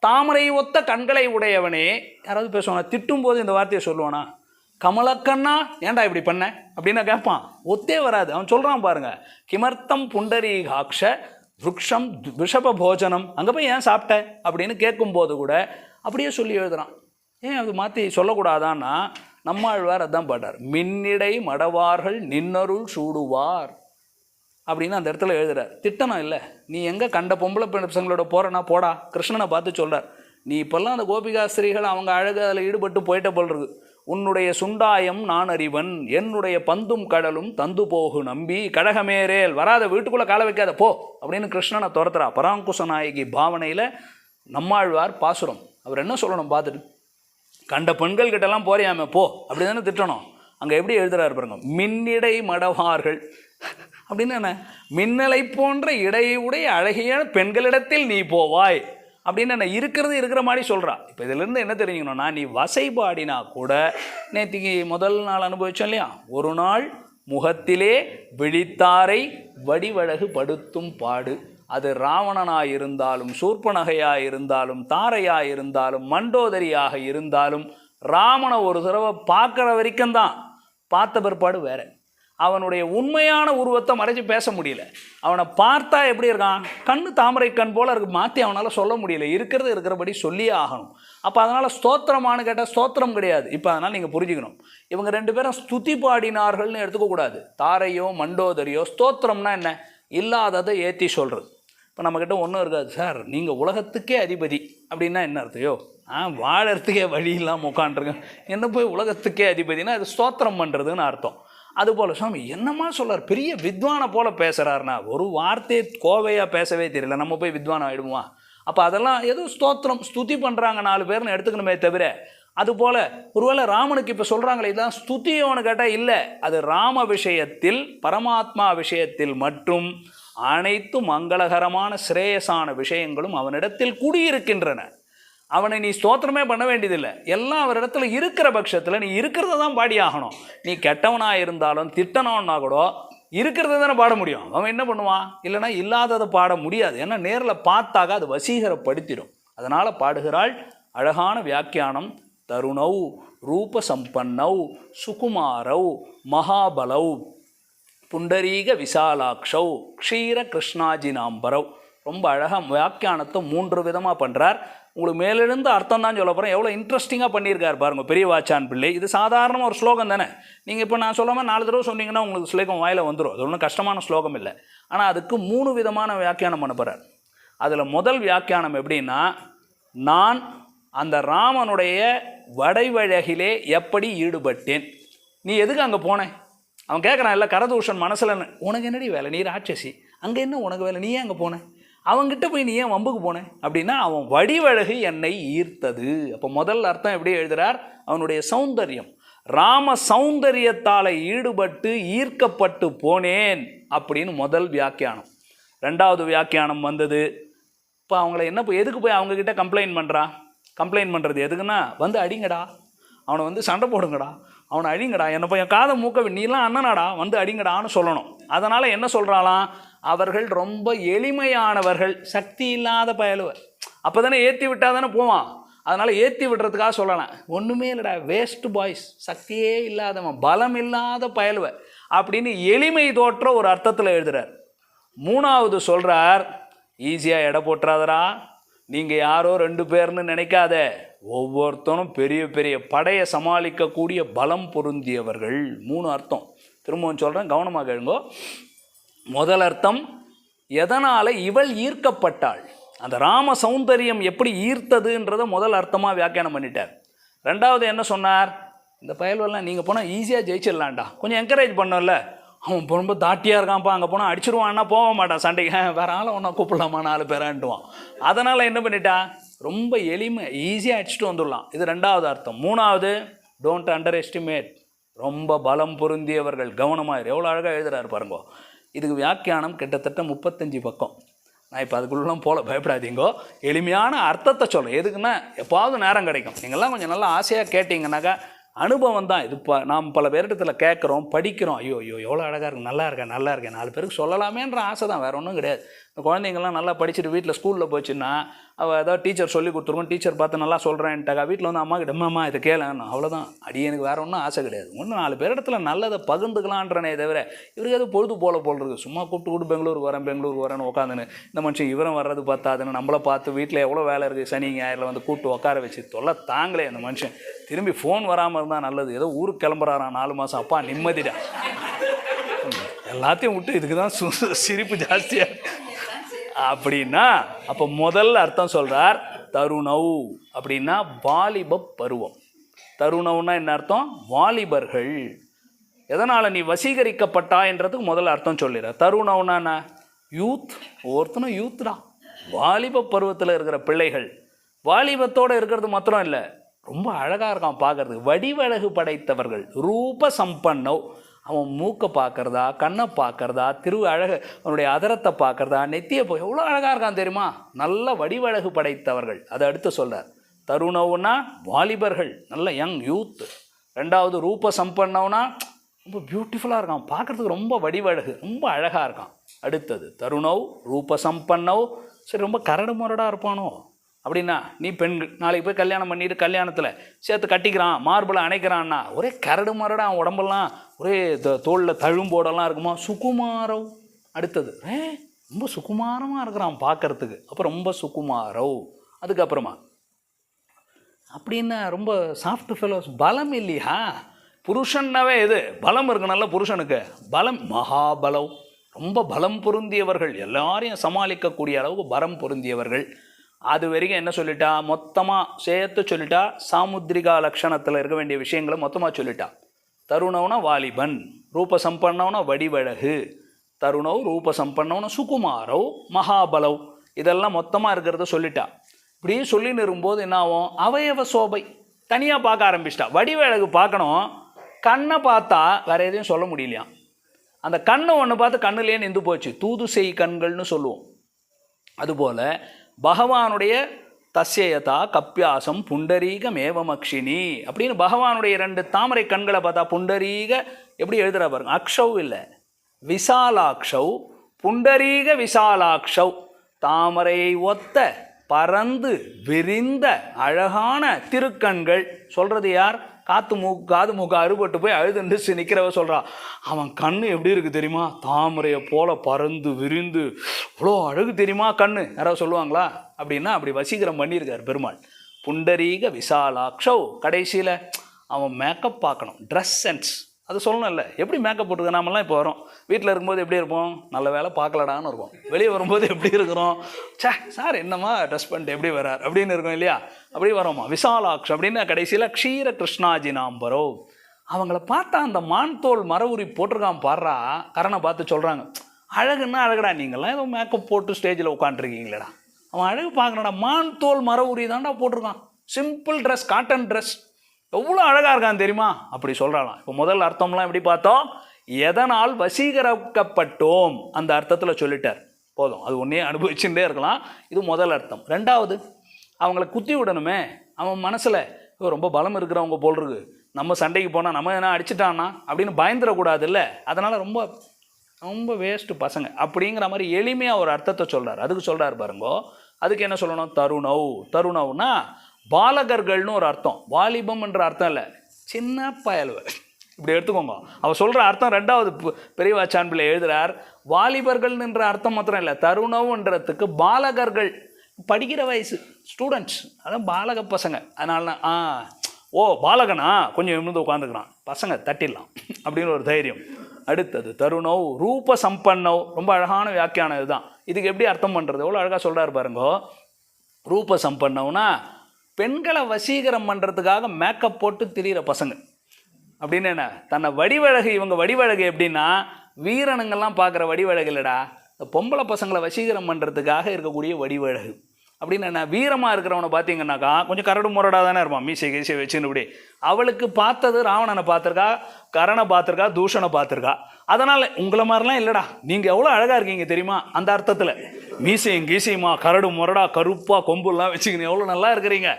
தாமரை ஒத்த கண்களை உடையவனே. யாராவது பேசுவானா? திட்டும் போது இந்த வார்த்தையை சொல்லுவானா? கமலக்கண்ணா ஏன்டா இப்படி பண்ண அப்படின்னு கேட்பான். ஒத்தே வராது. அவன் சொல்கிறான் பாருங்க, கிமர்த்தம் புண்டரீகாட்ச விருக்ஷம் ரிஷப போஜனம், அங்கே போய் ஏன் சாப்பிட்ட அப்படின்னு கேட்கும்போது கூட அப்படியே சொல்லி எழுதுகிறான். ஏன் அது மாற்றி சொல்லக்கூடாதான்னா, நம்மாழ்வார் அதான் பாட்டார், மின்னிடை மடவார்கள் நின்னருள் சூடுவார் அப்படின்னு அந்த இடத்துல எழுதுறார். திட்டணும் இல்லை. நீ எங்கே கண்ட பொம்பளை பசங்களோட போகிறனா போடா, கிருஷ்ணனை பார்த்து சொல்கிறார். நீ இப்போல்லாம் அந்த கோபிகாஸ்திரிகள் அவங்க அழகு அதில் ஈடுபட்டு போயிட்ட போல் இருக்கு. உன்னுடைய சுண்டாயம் நான் அறிவன், என்னுடைய பந்தும் கடலும் தந்து போகு நம்பி கடகமேரேல், வராத வீட்டுக்குள்ளே கால வைக்காத போ அப்படின்னு கிருஷ்ணனை துரத்துறா. பராங்குச நாயகி பாவனையில் நம்மாழ்வார் பாசுரம். அவர் என்ன சொல்லணும் பார்த்துட்டு, கண்ட பெண்கள் கிட்டலாம் போறியாமே போ அப்படி தானே திட்டணும். அங்கே எப்படி எழுதுறாரு பாருங்க, மின்னிடை மடவார்கள் அப்படின்னு என்ன? மின்னலை போன்ற இடையுடைய அழகிய பெண்களிடத்தில் நீ போவாய் அப்படின்னு என்ன? இருக்கிறது இருக்கிற மாதிரி சொல்கிறா. இப்போ இதிலேருந்து என்ன தெரிஞ்சுக்கணும்னா, நீ வசை பாடினா கூட, நேற்றுக்கு முதல் நாள் அனுபவிச்சோம் இல்லையா, ஒரு நாள் முகத்திலே விழித்தாரை வடிவழகு படுத்தும் பாடு. அது ராவணனாக இருந்தாலும், சூர்பனகையாக இருந்தாலும், தாரையாக இருந்தாலும், மண்டோதரியாக இருந்தாலும், ராமனை ஒரு தடவை பார்க்குற வரைக்கும் தான், பார்த்த பிற்பாடு வேற. அவனுடைய உண்மையான உருவத்தை மறைச்சு பேச முடியல. அவனை பார்த்தா எப்படி இருக்கான்? கண்ணு தாமரை கண் போல இருக்கு, மாற்றி அவனால் சொல்ல முடியல. இருக்கிறது இருக்கிறபடி சொல்லியே ஆகணும். அப்போ அதனால் ஸ்தோத்திரமானு கேட்டால் ஸ்தோத்திரம் கிடையாது. இப்போ அதனால் நீங்கள் புரிஞ்சுக்கணும், இவங்க ரெண்டு பேரும் ஸ்துதி பாடினார்கள்னு எடுத்துக்கக்கூடாது. தாரையோ மண்டோதரியோ. ஸ்தோத்திரம்னா என்ன? இல்லாததை ஏற்றி சொல்கிறது. இப்போ நம்மக்கிட்ட ஒன்றும் இருக்காது. சார் நீங்கள் உலகத்துக்கே அதிபதி அப்படின்னா என்ன அர்த்தையோ? வாழறதுக்கே வழி இல்லாமல் உட்காண்ட்ருக்கேன், என்ன போய் உலகத்துக்கே அதிபதினா அது ஸ்தோத்திரம் பண்ணுறதுன்னு அர்த்தம். அதுபோல் சுவாமி என்னம்மா சொல்கிறார், பெரிய வித்வானை போல் பேசுகிறாருனா, ஒரு வார்த்தையை கோவையாக பேசவே தெரியல, நம்ம போய் வித்வான் ஆகிடுவோம். அப்போ அதெல்லாம் ஏதோ ஸ்தோத்திரம் ஸ்துதி பண்ணுறாங்க 4 பேர்னு எடுத்துக்கணுமே தவிர, அதுபோல் ஒருவேளை ராமனுக்கு இப்போ சொல்கிறாங்களே இதுதான் ஸ்துதியோன்னு கேட்டால் இல்லை. அது ராம விஷயத்தில், பரமாத்மா விஷயத்தில் மற்றும் அனைத்து மங்களகரமான சிரேயசான விஷயங்களும் அவனிடத்தில் கூடியிருக்கின்றன. அவனை நீ ஸ்தோத்திரமே பண்ண வேண்டியதில்லை. எல்லாம் அவர் இடத்துல இருக்கிற பட்சத்தில் நீ இருக்கிறத தான் பாடி ஆகணும். நீ கெட்டவனாக இருந்தாலும் திட்டனவனா கூட இருக்கிறத தானே பாட முடியும். அவன் என்ன பண்ணுவான்? இல்லைனா இல்லாததை பாட முடியாது. ஏன்னா நேரில் பார்த்தாக அது வசீகரப்படுத்திடும். அதனால் பாடுகிறாள். அழகான வியாக்கியானம். தருணௌ ரூப சம்பன்னௌ சுகுமாரௌ மகாபலௌ புண்டரீக விசாலாக்ஷௌ க்ஷீர கிருஷ்ணாஜினாம்பரவ். ரொம்ப அழகாக வியாக்கியானத்தை 3 விதமாக பண்ணுறார். உங்களுக்கு மேலிருந்து அர்த்தம் தான் சொல்ல போகிறேன். எவ்வளோ இன்ட்ரெஸ்டிங்காக பண்ணியிருக்கார் பாருங்கள் பெரிய வாச்சான் பிள்ளை. இது சாதாரணமாக ஒரு ஸ்லோகம் தானே. நீங்கள் இப்போ நான் சொல்லாமல் 4 தடவை சொன்னீங்கன்னா உங்களுக்கு ஸ்லோகம் வாயில் வந்துடும். அது ஒன்றும் கஷ்டமான ஸ்லோகம் இல்லை. ஆனால் அதுக்கு 3 விதமான வியாக்கியானம் பண்ண போகிறார். அதில் முதல் வியாக்கியானம் எப்படின்னா, நான் அந்த ராமனுடைய வடைவழகிலே எப்படி ஈடுபட்டேன். நீ எதுக்கு அங்கே போனேன்? அவன் கேட்குறான் இல்லை கரதூஷன் மனசில், உனக்கு என்னடி வேலை, நீ ராட்சசி, அங்கே என்ன உனக்கு வேலை, நீ ஏன் அங்கே போனேன், அவங்ககிட்ட போய் நீ ஏன் வம்புக்கு போனேன் அப்படின்னா, அவன் வடிவழகு என்னை ஈர்த்தது. அப்போ முதல் அர்த்தம் எப்படி எழுதுகிறார்? அவனுடைய சௌந்தரியம், ராம சௌந்தரியத்தால் ஈடுபட்டு ஈர்க்கப்பட்டு போனேன் அப்படின்னு முதல் வியாக்கியானம். 2வது வியாக்கியானம் வந்தது. இப்போ அவங்கள என்ன எதுக்கு போய் அவங்கக்கிட்ட கம்ப்ளைண்ட் பண்ணுறா? கம்ப்ளைண்ட் பண்ணுறது எதுக்குன்னா, வந்து அடிங்கடா, அவனை வந்து சண்டை போடுங்கடா, அவனை அழிங்கடா, என்னை போய் என் காதை மூக்க நீலாம் அண்ணனாடா, வந்து அடிங்கடான்னு சொல்லணும். அதனால் என்ன சொல்கிறாளாம்? அவர்கள் ரொம்ப எளிமையானவர்கள், சக்தி இல்லாத பயலுவை. அப்போ தானே ஏற்றி விட்டால் தானே போவான். அதனால் ஏற்றி விடுறதுக்காக சொல்லலாம். ஒன்றுமே இல்லைடா, வேஸ்ட் பாய்ஸ், சக்தியே இல்லாதவன், பலம் இல்லாத பயலுவை அப்படின்னு எளிமை தோற்ற ஒரு அர்த்தத்தில் எழுதுகிறார். 3வது சொல்கிறார், ஈஸியாக எடை போட்டுறாதரா, நீங்கள் யாரோ 2 பேர்னு நினைக்காத, ஒவ்வொருத்தனும் பெரிய பெரிய படையை சமாளிக்கக்கூடிய பலம் பொருந்தியவர்கள். 3 அர்த்தம். திரும்பவும் சொல்கிறேன், கவனமாக கேளுங்கோ. முதல் அர்த்தம், எதனால் இவள் ஈர்க்கப்பட்டாள், அந்த ராம சௌந்தரியம் எப்படி ஈர்த்ததுன்றதை முதல் அர்த்தமாக வியாக்கியானம் பண்ணிட்டார். ரெண்டாவது என்ன சொன்னார், இந்த பயல்வெல்லாம் நீங்கள் போனால் ஈஸியாக ஜெயிச்சிடலான்டா, கொஞ்சம் என்கரேஜ் பண்ணல. அவன் ரொம்ப தாட்டியாக இருக்கான்ப்பா, அங்கே போனால் அடிச்சிருவான்னா போக மாட்டான் சண்டைக்கு, வேறு ஆளை ஒன்றா கூப்பிடலாமா 4 பேரான்ட்டுவான். அதனால் என்ன பண்ணிட்டா, ரொம்ப எளிமை ஈஸியாக அடிச்சுட்டு வந்துடலாம். இது ரெண்டாவது அர்த்தம். மூணாவது, டோன்ட் அண்டர் எஸ்டிமேட், ரொம்ப பலம் பொருந்தியவர்கள், கவனமாக. எவ்வளோ அழகாக எழுதுறாரு பாருங்கோ. இதுக்கு வியாக்கியானம் கிட்டத்தட்ட 35 பக்கம். நான் இப்போ அதுக்குள்ளெலாம் போல, பயப்படாதீங்கோ. எளிமையான அர்த்தத்தை சொல்கிறேன். எதுக்குன்னா எப்பாவது நேரம் கிடைக்கும். நீங்கள்லாம் கொஞ்சம் நல்லா ஆசையாக கேட்டிங்கன்னாக்கா அனுபவம் தான் இது. நாம் பல பேரிடத்தில் கேட்குறோம், படிக்கிறோம், ஐயோ எவ்வளோ அழகாக இருக்குது, நல்லா இருக்கேன் 4 பேருக்கு சொல்லலாமேன்ற ஆசை தான், வேறு ஒன்றும் கிடையாது. இந்த குழந்தைங்கள்லாம் நல்லா படிச்சுட்டு வீட்டில் ஸ்கூலில் போச்சுன்னா அவள் ஏதாவது டீச்சர் சொல்லி கொடுத்துருக்கோம், டீச்சர் பார்த்து நல்லா சொல்கிறேன்ட்டாக்கா வீட்டில் வந்து அம்மா கிட்ட அம்மா இதை கேளணும், அவ்வளோதான். எனக்கு வேறு ஒன்றும் ஆசை கிடையாது. ஒன்று 4 பேரிடத்துல நல்லதை பகிர்ந்துக்கலான்றனே தவிர இவருக்கு எது பொழுது போல இருக்குது. சும்மா கூப்பிட்டு பெங்களூருக்கு வரேன்னு உட்காந்துன்னு இந்த மனுஷன் இவரும் வர்றது பார்த்தாதுன்னு நம்மளை பார்த்து வீட்டில் எவ்வளோ வேலை இருக்குது சனி ஞாயிறில் வந்து கூப்பிட்டு உட்கார வச்சு தொல்லை தாங்களே. அந்த மனுஷன் திரும்பி ஃபோன் வராமல் இருந்தால் நல்லது. ஏதோ ஊருக்கு கிளம்புறாரான் 4 மாதம், அப்பா நிம்மதிடா. எல்லாத்தையும் விட்டு இதுக்கு தான் சிரிப்பு ஜாஸ்தியாக அப்படின்னா, அப்போ முதல் அர்த்தம் சொல்கிறார் தருணவ் அப்படின்னா வாலிப பருவம். தருணவுன்னா என்ன அர்த்தம், வாலிபர்கள். எதனால் நீ வசீகரிக்கப்பட்டா என்றதுக்கு முதல் அர்த்தம் சொல்லிடுற. தருணவுன்னா என்ன, யூத். ஒவ்வொருத்தனும் யூத் தான், வாலிப பருவத்தில் இருக்கிற பிள்ளைகள். வாலிபத்தோடு இருக்கிறது மாத்திரம் இல்லை, ரொம்ப அழகாக இருக்கான் பார்க்கறதுக்கு, வடிவழகு படைத்தவர்கள். ரூப சம்பன்னவ், அவன் மூக்கை பார்க்குறதா, கண்ணை பார்க்குறதா, அழகு அவனுடைய அதரத்தை பார்க்குறதா, நெத்தியை எவ்வளோ அழகாக இருக்கான் தெரியுமா, நல்ல வடிவழகு படைத்தவர்கள். அதை அடுத்து சொல்கிறார். தருணவுன்னா வாலிபர்கள், நல்ல யங் யூத். ரெண்டாவது ரூப சம்பன்னவுனா ரொம்ப பியூட்டிஃபுல்லாக இருக்கான் பார்க்குறதுக்கு, ரொம்ப வடிவழகு, ரொம்ப அழகாக இருக்கான். அடுத்தது தருணவ் ரூப சம்பன்னவ். சரி, ரொம்ப கரடு முரடாக இருப்பானோ அப்படின்னா, நீ பெண்கள் நாளைக்கு போய் கல்யாணம் பண்ணிட்டு கல்யாணத்தில் சேர்த்து கட்டிக்கிறான், மார்பிளை அணைக்கிறான்னா ஒரே கரடு மரடா, அவன் உடம்பெல்லாம் ஒரே தோளில் தழும்போடெல்லாம் இருக்குமா, சுகுமாரவ். அடுத்தது ரொம்ப சுகுமாரமாக இருக்கிறான் பார்க்கறதுக்கு, அப்போ ரொம்ப சுகுமாரவ். அதுக்கப்புறமா அப்படின்னா ரொம்ப சாஃப்ட் ஃபெலோஸ், பலம் இல்லையா, புருஷன்னாவே எது பலம் இருக்கு, நல்ல புருஷனுக்கு பலம், மகாபலவ், ரொம்ப பலம் பொருந்தியவர்கள், எல்லாரையும் சமாளிக்கக்கூடிய அளவுக்கு பலம் பொருந்தியவர்கள். அது வரைக்கும் என்ன சொல்லிட்டா, மொத்தமாக சேர்த்து சொல்லிட்டா, சாமுத்ரிகா லக்ஷணத்தில் இருக்க வேண்டிய விஷயங்களை மொத்தமாக சொல்லிட்டா. தருணவுனா வாலிபன், ரூப சம்பன்னவுனா வடிவழகு, தருணவ் ரூப சம்பன்னவுனா சுகுமாரவ், மகாபலவ், இதெல்லாம் மொத்தமாக இருக்கிறத சொல்லிட்டா. இப்படியே சொல்லின்னு இருக்கும்போது என்ன ஆகும், அவயவ சோபை தனியாக பார்க்க ஆரம்பிச்சிட்டா. வடிவழகு பார்க்கணும், கண்ணை பார்த்தா வேறு எதையும் சொல்ல முடியலையா. அந்த கண்ணை ஒன்று பார்த்து கண்ணுலேயே நின்று போச்சு, தூது செய் கண்கள்னு சொல்லுவோம். அதுபோல் பகவானுடைய தஸ்யயதா கப்பியாசம் புண்டரீக மேவமக்ஷினி அப்படின்னு பகவானுடைய 2 தாமரை கண்களை பார்த்தா புண்டரீக எப்படி எழுதுறா பாருங்க, அக்ஷவ் இல்லை விசாலாக்ஷவ், புண்டரீக விசாலாக்ஷவ், தாமரையை ஒத்த பறந்து விரிந்த அழகான திருக்கண்கள். சொல்கிறது யார், காது மூக்கு அறுபட்டு போய் அழுதுண்டு நிற்கிறவ சொல்கிறா. அவன் கண்ணு எப்படி இருக்குது தெரியுமா, தாமரையை போல பறந்து விரிந்து இவ்வளோ அழகு தெரியுமா கண்ணு, யாராவது சொல்லுவாங்களா அப்படின்னா அப்படி வசீகரம் பண்ணியிருக்கார் பெருமாள். புண்டரீக விசாலாக்ஷவ். கடைசியில் அவன் மேக்கப் பார்க்கணும், ட்ரெஸ் சென்ஸ் அது சொல்லணும்ல, எப்படி மேக்கப் போட்டுக்க. நாமெல்லாம் இப்போ வரோம், வீட்டில் இருக்கும்போது எப்படி இருப்போம், நல்ல வேலை பார்க்கலடான்னு இருக்கும். வெளியே வரும்போது எப்படி இருக்கிறோம், சார் என்னம்மா ட்ரெஸ் பண்ணிட்டு எப்படி வரார் அப்படின்னு இருக்கும் இல்லையா, அப்படி வரோமா. விசாலாக்ஷ் அப்படின்னா கடைசியில் க்ஷீர கிருஷ்ணாஜி நாம்பரோ. அவங்கள பார்த்தா அந்த மான் தோல் மரவுரி போட்டிருக்கான் பாடுறா, கரனை பார்த்து சொல்கிறாங்க, அழகுன்னா அழகுடா, நீங்கள்லாம் ஏதோ மேக்கப் போட்டு ஸ்டேஜில் உட்காந்துருக்கீங்களேடா, அவன் அழகு பார்க்கணுடா, மான் தோல் மரவுரி தான்டா போட்டிருக்கான், சிம்பிள் ட்ரெஸ், காட்டன் ட்ரெஸ், எவ்வளோ அழகாக இருக்கான் தெரியுமா அப்படி சொல்கிறாளாம். இப்போ முதல் அர்த்தம்லாம் எப்படி பார்த்தோம், எதனால் வசீகரிக்கப்பட்டோம் அந்த அர்த்தத்தில் சொல்லிட்டார், போதும், அது ஒன்றே அனுபவிச்சுட்டே இருக்கலாம். இது முதல் அர்த்தம். ரெண்டாவது, அவங்கள குத்தி விடணுமே, அவன் மனசில் ரொம்ப பலம் இருக்கிறவங்க போல் இருக்கு, நம்ம சண்டைக்கு போனால் நம்ம என்ன அடிச்சிட்டான்னா அப்படின்னு பயந்துடக்கூடாது இல்லை, அதனால் ரொம்ப ரொம்ப வேஸ்ட்டு பசங்க அப்படிங்கிற மாதிரி எளிமையாக ஒரு அர்த்தத்தை சொல்கிறார். அதுக்கு சொல்கிறார் பாருங்கோ. அதுக்கு என்ன சொல்லணும், தருணவ். தருணவ்னா பாலகர்கள்னு ஒரு அர்த்தம், வாலிபம் என்ற அர்த்தம் இல்லை, சின்ன பயல்வ இப்படி எடுத்துக்கோங்க. அவள் சொல்கிற அர்த்தம் ரெண்டாவது பெரியவாச்சான் பிள்ளை எழுதுகிறார். வாலிபர்கள்ன்ற அர்த்தம் மாத்திரம் இல்லை, தருணவுன்றதுக்கு பாலகர்கள், படிக்கிற வயசு ஸ்டூடெண்ட்ஸ், அதான் பாலக பசங்க. அதனால ஓ பாலகனா கொஞ்சம் இருந்து உட்காந்துக்கிறான், பசங்க தட்டிடலாம் அப்படின்னு ஒரு தைரியம். அடுத்தது தருணவ் ரூப சம்பன்னவ், ரொம்ப அழகான வியாக்கியானம் இதுதான். இதுக்கு எப்படி அர்த்தம் பண்ணுறது, எவ்வளோ அழகாக சொல்கிறார் பாருங்கோ. ரூப சம்பன்னவ்னா பெண்களை வசீகரம் பண்ணுறதுக்காக மேக்கப் போட்டு திரிகிற பசங்க அப்படின்னு என்ன, தன்னை வடிவழகு, இவங்க வடிவழகு எப்படின்னா வீரனுங்கெல்லாம் பார்க்குற வடிவழகு இல்லைடா, இந்த பொம்பளை பசங்களை வசீகரம் பண்ணுறதுக்காக இருக்கக்கூடிய வடிவழகு அப்படின்னு என்ன. வீரமாக இருக்கிறவனை பார்த்தீங்கன்னாக்கா கொஞ்சம் கரடு முரடாக தானே இருப்பான், மீசை கீசை வச்சுன்னு இப்படி. அவளுக்கு பார்த்தது ராவணனை பார்த்துருக்கா, கரணை பார்த்துருக்கா, தூஷனை பார்த்துருக்கா. அதனால் உங்களை மாதிரிலாம் இல்லைடா, நீங்கள் எவ்வளோ அழகாக இருக்கீங்க தெரியுமா, அந்த அர்த்தத்தில் மீசையும் கீசையுமா கரடு முரடா கருப்பாக கொம்புலாம் வச்சுக்கின்னு எவ்வளோ நல்லா இருக்கிறீங்க.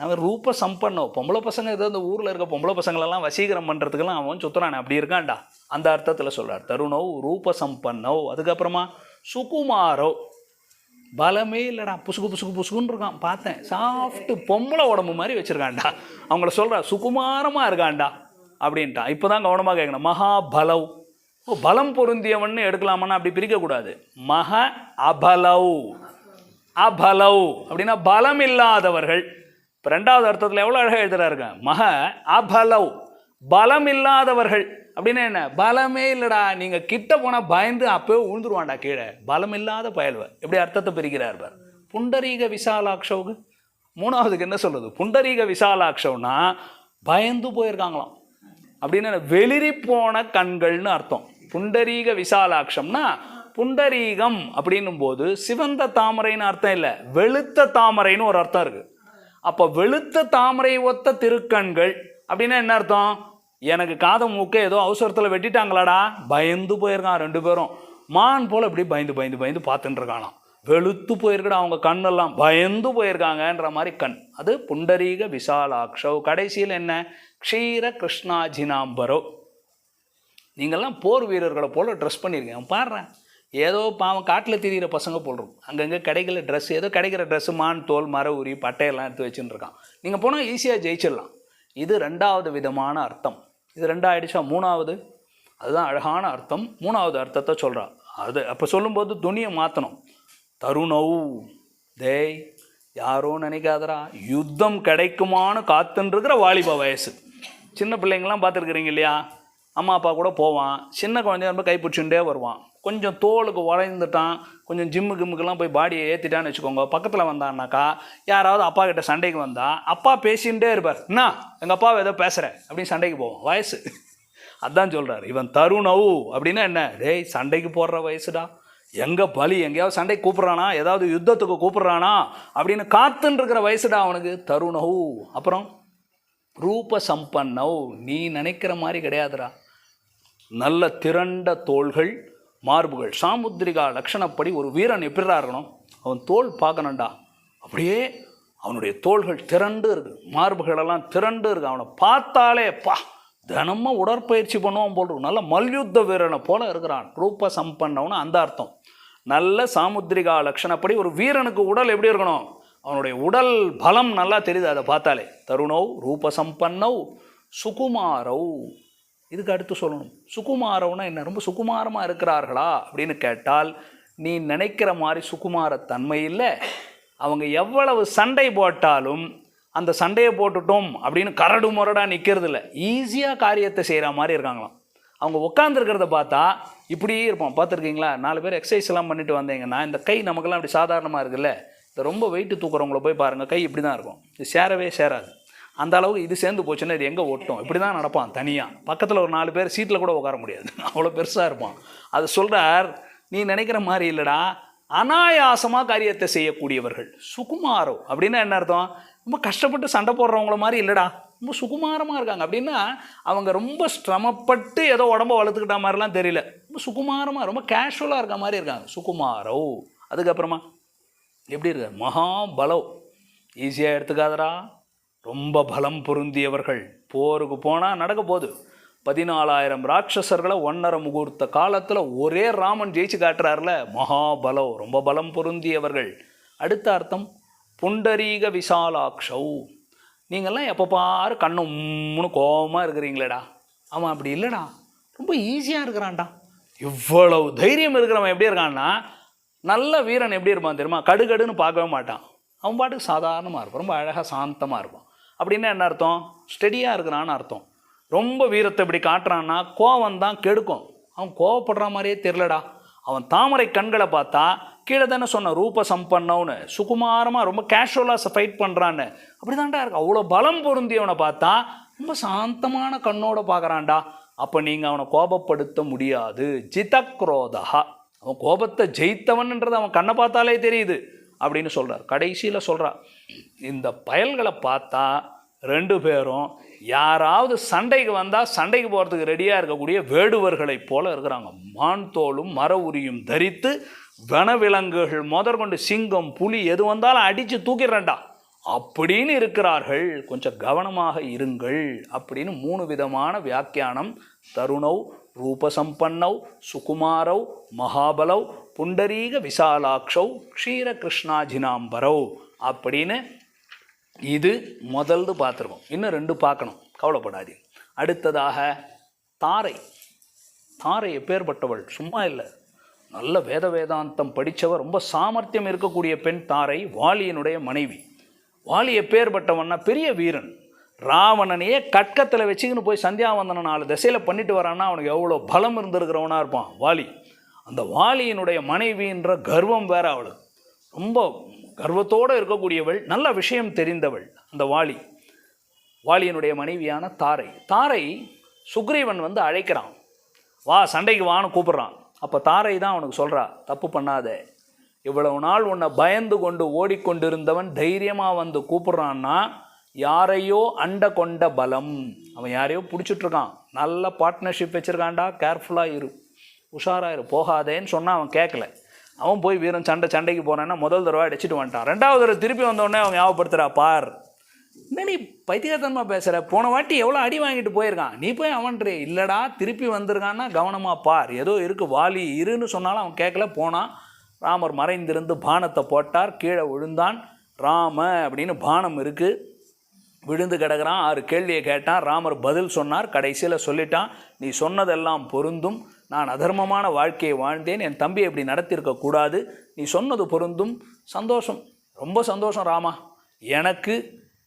அவன் ரூப சம்பன்னோ, பொம்பளை பசங்க ஏதோ இந்த ஊரில் இருக்க பொம்பளை பசங்களெல்லாம் வசீகரம் பண்ணுறதுக்கெல்லாம் அவன் சுற்றுறானே அப்படி இருக்கான்டா, அந்த அர்த்தத்தில் சொல்கிறார். தருணவ் ரூப சம்பன்னோ. அதுக்கப்புறமா சுகுமாரோ, பலமே இல்லைடா, புசுக்கு புசுக்கு புசுக்குன்னு இருக்கான், பார்த்தேன் சாஃப்ட்டு பொம்பளை உடம்பு மாதிரி வச்சுருக்கான்டா. அவங்கள சொல்கிறா சுகுமாரமாக இருக்கான்டா அப்படின்ட்டான். இப்போ தான் கவனமாக கேட்கணும். மகாபலவ், பலம் பொருந்தியவன்னு எடுக்கலாமான்னா அப்படி பிரிக்கக்கூடாது. மக அபலவ், அபலவ் அப்படின்னா பலம் இல்லாதவர்கள். இப்போ ரெண்டாவது அர்த்தத்தில் எவ்வளோ அழகாக எழுதுறாருங்க, மக அபலவ், பலம் இல்லாதவர்கள் அப்படின்னா என்ன, பலமே இல்லைடா, நீங்கள் கிட்ட போனால் பயந்து அப்போவே உழுந்துருவான்டா கீழே, பலம் இல்லாத பயல்வ. எப்படி அர்த்தத்தை பிரிக்கிறார் பார். புண்டரீக விசாலாட்சவுக்கு மூணாவதுக்கு என்ன சொல்கிறது, புண்டரீக விசாலாட்சவுனா பயந்து போயிருக்காங்களாம் அப்படின்னு, வெளிரி போன கண்கள்னு அர்த்தம். புண்டரீக விசாலாட்சம்னா புண்டரீகம் அப்படின்னும் போது சிவந்த தாமரைன்னு அர்த்தம் இல்லை, வெளுத்த தாமரைன்னு ஒரு அர்த்தம் இருக்குது. அப்போ வெளுத்த தாமரை ஒத்த திருக்கண்கள் அப்படின்னா என்ன அர்த்தம், எனக்கு காதை மூக்க ஏதோ அவசரத்தில் வெட்டிட்டாங்களாடா, பயந்து போயிருக்கான் ரெண்டு பேரும், மான் போல் இப்படி பயந்து பயந்து பயந்து பார்த்துட்டு இருக்கானாம். வெளுத்து போயிருக்கடா அவங்க கண்ணெல்லாம், பயந்து போயிருக்காங்கன்ற மாதிரி கண். அது புண்டரீக விசாலாட்சவ். கடைசியில் என்ன, க்ஷீர கிருஷ்ணாஜினாம்பரோ. நீங்கள்லாம் போர் வீரர்களை போல் ட்ரெஸ் பண்ணியிருக்கேன் பாடுறேன், ஏதோ பாவம் காட்டில் திரிகிற பசங்க போடுறோம், அங்கங்கே கிடைக்கல ட்ரெஸ், ஏதோ கிடைக்கிற ட்ரெஸ்ஸு மான் தோல் மர உரி பட்டையெல்லாம் எடுத்து வச்சுன்னு இருக்கான். நீங்கள் போனால் ஈஸியாக ஜெயிச்சிடலாம். இது ரெண்டாவது விதமான அர்த்தம். இது ரெண்டாயிடுச்சா, மூணாவது, அதுதான் அழகான அர்த்தம். மூணாவது அர்த்தத்தை சொல்கிறா. அது அப்போ சொல்லும்போது துணியை மாற்றணும். தருணவ், தேய் யாரோ நினைக்காதரா, யுத்தம் கிடைக்குமான்னு காத்துன்ருக்கிற வாலிப வயசு. சின்ன பிள்ளைங்கள்லாம் பார்த்துருக்குறீங்க இல்லையா, அம்மா அப்பா கூட போவான், சின்ன குழந்தைய ரொம்ப கைப்பிடிச்சுட்டே வருவான், கொஞ்சம் தோலுக்கு உழைந்துட்டான், கொஞ்சம் ஜிம்மு கிம்முக்கெல்லாம் போய் பாடியை ஏற்றிட்டான்னு வச்சுக்கோங்க, பக்கத்தில் வந்தான்னாக்கா யாராவது அப்பா கிட்ட சண்டைக்கு வந்தால் அப்பா பேசிகிட்டே இருப்பார், என்ன எங்கள் அப்பாவை ஏதோ பேசுகிறேன் அப்படின்னு சண்டைக்கு போவோம் வயசு. அதான் சொல்கிறார் இவன் தருணவ் அப்படின்னா என்ன, டேய் சண்டைக்கு போடுற வயசுடா, எங்கே பலி எங்கேயாவது சண்டைக்கு கூப்பிட்றானா, ஏதாவது யுத்தத்துக்கு கூப்பிட்றானா அப்படின்னு காத்துன்னு இருக்கிற வயசுடா அவனுக்கு, தருணவ். அப்புறம் ரூப சம்பன்னவ், நீ நினைக்கிற மாதிரி கிடையாதுடா, நல்ல திரண்ட தோள்கள் மார்புகள். சாமுத்திரிகா லட்சணப்படி ஒரு வீரன் எப்படிடா இருக்கணும், அவன் தோல் பார்க்கணும்டா, அப்படியே அவனுடைய தோள்கள் திரண்டு இருக்கு, மார்புகளெல்லாம் திரண்டு இருக்கு, அவனை பார்த்தாலே பா தினமும் உடற்பயிற்சி பண்ணுவான் போல் இருக்கும், நல்ல மல்யுத்த வீரனை போல இருக்கிறான். ரூப சம்பன்னவனு அந்த அர்த்தம். நல்ல சாமுத்திரிகா லட்சணப்படி ஒரு வீரனுக்கு உடல் எப்படி இருக்கணும், அவனுடைய உடல் பலம் நல்லா தெரியுது அதை பார்த்தாலே. தருணவ் ரூப சம்பன்னவ் சுகுமாரவ். இதுக்கு அடுத்து சொல்லணும், சுகுமாரவுனா என்ன, ரொம்ப சுகுமாரமாக இருக்கிறார்களா அப்படின்னு கேட்டால், நீ நினைக்கிற மாதிரி சுகுமாரத்தன்மை இல்லை, அவங்க எவ்வளவு சண்டை போட்டாலும் அந்த சண்டையை போட்டுட்டோம் அப்படின்னு கரடு முரடாக நிற்கிறது இல்லை, ஈஸியாக காரியத்தை செய்கிற மாதிரி இருக்காங்களாம். அவங்க உட்காந்துருக்கிறத பார்த்தா இப்படியே இருப்போம், பார்த்துருக்கீங்களா, 4 பேர் எக்ஸசைஸ் எல்லாம் பண்ணிட்டு வந்தீங்கன்னா இந்த கை நமக்கெல்லாம் அப்படி சாதாரணமாக இருக்குல்ல, இந்த ரொம்ப வெயிட்டு தூக்குறவங்கள போய் பாருங்கள், கை இப்படி தான் இருக்கும், இது சேரவே சேராது. அந்த அளவுக்கு இது சேர்ந்து போச்சுன்னா இது எங்கே ஒட்டும், இப்படி தான் நடப்பான் தனியாக, பக்கத்தில் ஒரு 4 பேர் சீட்டில் கூட உட்கார முடியாது, அவ்வளோ பெருசாக இருப்பான். அது சொல்கிறார், நீ நினைக்கிற மாதிரி இல்லைடா, அனாயாசமாக காரியத்தை செய்யக்கூடியவர்கள். சுகுமாரோ அப்படின்னா என்ன அர்த்தம், ரொம்ப கஷ்டப்பட்டு சண்டை போடுறவங்கள மாதிரி இல்லைடா, ரொம்ப சுகுமாரமாக இருக்காங்க அப்படின்னா அவங்க ரொம்ப சிரமப்பட்டு ஏதோ உடம்ப வளர்த்துக்கிட்ட மாதிரிலாம் தெரியல, ரொம்ப சுகுமாரமாக ரொம்ப கேஷுவலாக இருக்க மாதிரி இருக்காங்க, சுகுமாரோ. அதுக்கப்புறமா எப்படி இருக்கு, மகாபலோ, ஈஸியாக எடுத்துக்காதரா, ரொம்ப பலம் பொருந்தியவர்கள். போருக்கு போனால் நடக்க போகுது, 14,000 ராட்சசர்களை 1.5 முகூர்த்த காலத்தில் ஒரே ராமன் ஜெயிச்சு காட்டுறாருல, மகாபலோ ரொம்ப பலம் பொருந்தியவர்கள். அடுத்த அர்த்தம் புண்டரீக விசாலாட்சவ். நீங்கள்லாம் எப்போ பாரு கண்ணு உம்முன்னு கோபமாக இருக்கிறீங்களேடா, அவன் அப்படி இல்லைடா, ரொம்ப ஈஸியாக இருக்கிறான்டா. இவ்வளவு தைரியம் இருக்கிறவன் எப்படி இருக்கான்னா, நல்ல வீரன் எப்படி இருப்பான் தெரியுமா, கடுகடுன்னு பார்க்கவே மாட்டான், அவன் பாட்டுக்கு சாதாரணமாக இருப்பான், ரொம்ப அழகாக சாந்தமாக இருப்பான். அப்படின்னா என்ன அர்த்தம், ஸ்டெடியாக இருக்கிறான்னு அர்த்தம். ரொம்ப வீரத்தை இப்படி காட்டுறான்னா கோவம் தான் கெடுக்கும், அவன் கோவப்படுற மாதிரியே தெரிலடா. அவன் தாமரை கண்களை பார்த்தா கீழே தானே சொன்ன ரூப சம்பன்னவனு, சுகுமாரமாக ரொம்ப கேஷுவலாக ஃபைட் பண்ணுறான்னு, அப்படி தான்டா இருக்கு. அவ்வளோ பலம் பொருந்தியவனை பார்த்தா ரொம்ப சாந்தமான கண்ணோட பார்க்குறான்டா. அப்போ நீங்கள் அவனை கோபப்படுத்த முடியாது. ஜிதக்ரோதா, அவன் கோபத்தை ஜெயித்தவன்ன்றது அவன் கண்ணை பார்த்தாலே தெரியுது அப்படின்னு சொல்கிறார். கடைசியில் சொல்கிறார், இந்த பயல்களை பார்த்தா 2 பேரும் யாராவது சண்டைக்கு வந்தால் சண்டைக்கு போகிறதுக்கு ரெடியாக இருக்கக்கூடிய வேடுவர்களைப் போல இருக்கிறாங்க. மான் தோலும் மர உரியும் தரித்து வனவிலங்குகள் முதற்கொண்டு சிங்கம் புலி எது வந்தாலும் அடித்து தூக்கிடுறேன்டா அப்படின்னு இருக்கிறார்கள், கொஞ்சம் கவனமாக இருங்கள் அப்படின்னு 3 விதமான வியாக்கியானம். தருணவ், ரூபசம்பன்னவ், சுகுமாரவ், மகாபலவ், புண்டரீக விசாலாட்சவ், க்ஷீர கிருஷ்ணாஜினாம்பரவ் அப்படின்னு இது முதல்து பார்த்துருக்கோம். இன்னும் 2 பார்க்கணும், கவலைப்படாதீங்க. அடுத்ததாக தாரை. தாரை எப்பேற்பட்டவள், சும்மா இல்லை, நல்ல வேதாந்தம் படித்தவர், ரொம்ப சாமர்த்தியம் இருக்கக்கூடிய பெண் தாரை. வாலியினுடைய மனைவி. வாலி எப்பேற்பட்டவன்னா பெரிய வீரன். ராவணனையே கட்கத்தில் வச்சுக்கின்னு போய் சந்தியாவந்தனம் 4 திசையில் பண்ணிட்டு வரான்னா அவனுக்கு எவ்வளோ பலம் இருந்திருக்கிறவனாக இருப்பான் வாலி. அந்த வாலியினுடைய மனைவின்ற கர்வம் வேற அவளுக்கு, ரொம்ப கர்வத்தோடு இருக்கக்கூடியவள், நல்ல விஷயம் தெரிந்தவள் அந்த வாலி. வாலியினுடைய மனைவியான தாரை. தாரை சுக்ரீவன் வந்து அழைக்கிறான், வா சண்டைக்கு வான்னு கூப்பிட்றான். அப்போ தாரை தான் அவனுக்கு சொல்கிறா, தப்பு பண்ணாத, இவ்வளவு நாள் உன்னை பயந்து கொண்டு ஓடிக்கொண்டிருந்தவன் தைரியமாக வந்து கூப்பிட்றான்னா யாரையோ அண்ட கொண்ட பலம். அவன் யாரையோ பிடிச்சிட்ருக்கான், நல்ல பார்ட்னர்ஷிப் வச்சுருக்கான்டா, கேர்ஃபுல்லாக இரு, உஷாராக இரு, போகாதேன்னு சொன்னால் அவன் கேட்கல. அவன் போய் வீரன் சண்டைக்கு போனான்னா முதல் தடவை அடிச்சுட்டு வந்துட்டான். 2வது தடவை திருப்பி வந்தோடனே அவன் ஞாபகப்படுத்துகிறா, பார் என்ன நீ பைத்தியகாரத்தனமாக பேசுகிற, போன வாட்டி எவ்வளோ அடி வாங்கிட்டு போயிருக்கான், நீ போய் அவன்றே இல்லைடா திருப்பி வந்திருக்கான்னா கவனமாக பார், ஏதோ இருக்குது வாலி இருன்னு சொன்னாலும் அவன் கேட்கல. போனான். ராமர் மறைந்திருந்து பானத்தை போட்டார், கீழே விழுந்தான். ராம அப்படின்னு பானம் இருக்குது, விழுந்து கிடக்கிறான். 6 கேள்வியை கேட்டான். ராமர் பதில் சொன்னார். கடைசியில் சொல்லிட்டான், நீ சொன்னதெல்லாம் பொருந்தும், நான் அதர்மமான வாழ்க்கையை வாழ்ந்தேன், என் தம்பியை இப்படி நடத்தியிருக்கக்கூடாது, நீ சொன்னது பொருந்தும், சந்தோஷம், ரொம்ப சந்தோஷம் ராமா, எனக்கு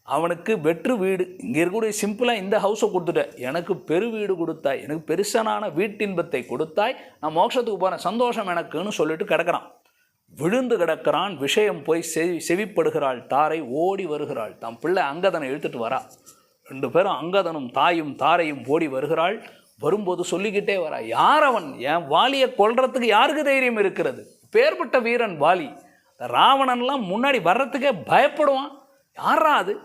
அவனுக்கு வெற்று வீடு, இங்கே இருக்கக்கூடிய சிம்பிளாக இந்த ஹவுஸை கொடுத்துட்டேன், எனக்கு பெரு வீடு கொடுத்தாய், எனக்கு பெருசனான வீட்டின்பத்தை கொடுத்தாய், நான் மோட்சத்துக்கு போகிறேன், சந்தோஷம் எனக்குன்னு சொல்லிட்டு கிடக்கிறான். விழுந்து கிடக்கிறான். விஷயம் போய் செவிப்படுகிறாள் தாரை. ஓடி வருகிறாள், தம் பிள்ளை அங்கதனை இழுத்துட்டு வரா. 2 பேரும் அங்கதனும் தாயும் தாரையும் ஓடி வருகிறாள். வரும்போது சொல்லிக்கிட்டே வரா, யார் அவன், என் வாலியை கொல்றதுக்கு யாருக்கு தைரியம் இருக்கிறது, பேர்பட்ட வீரன் வாலி, ராவணன்லாம் முன்னாடி வர்றதுக்கே பயப்படுவான், யாரா அது,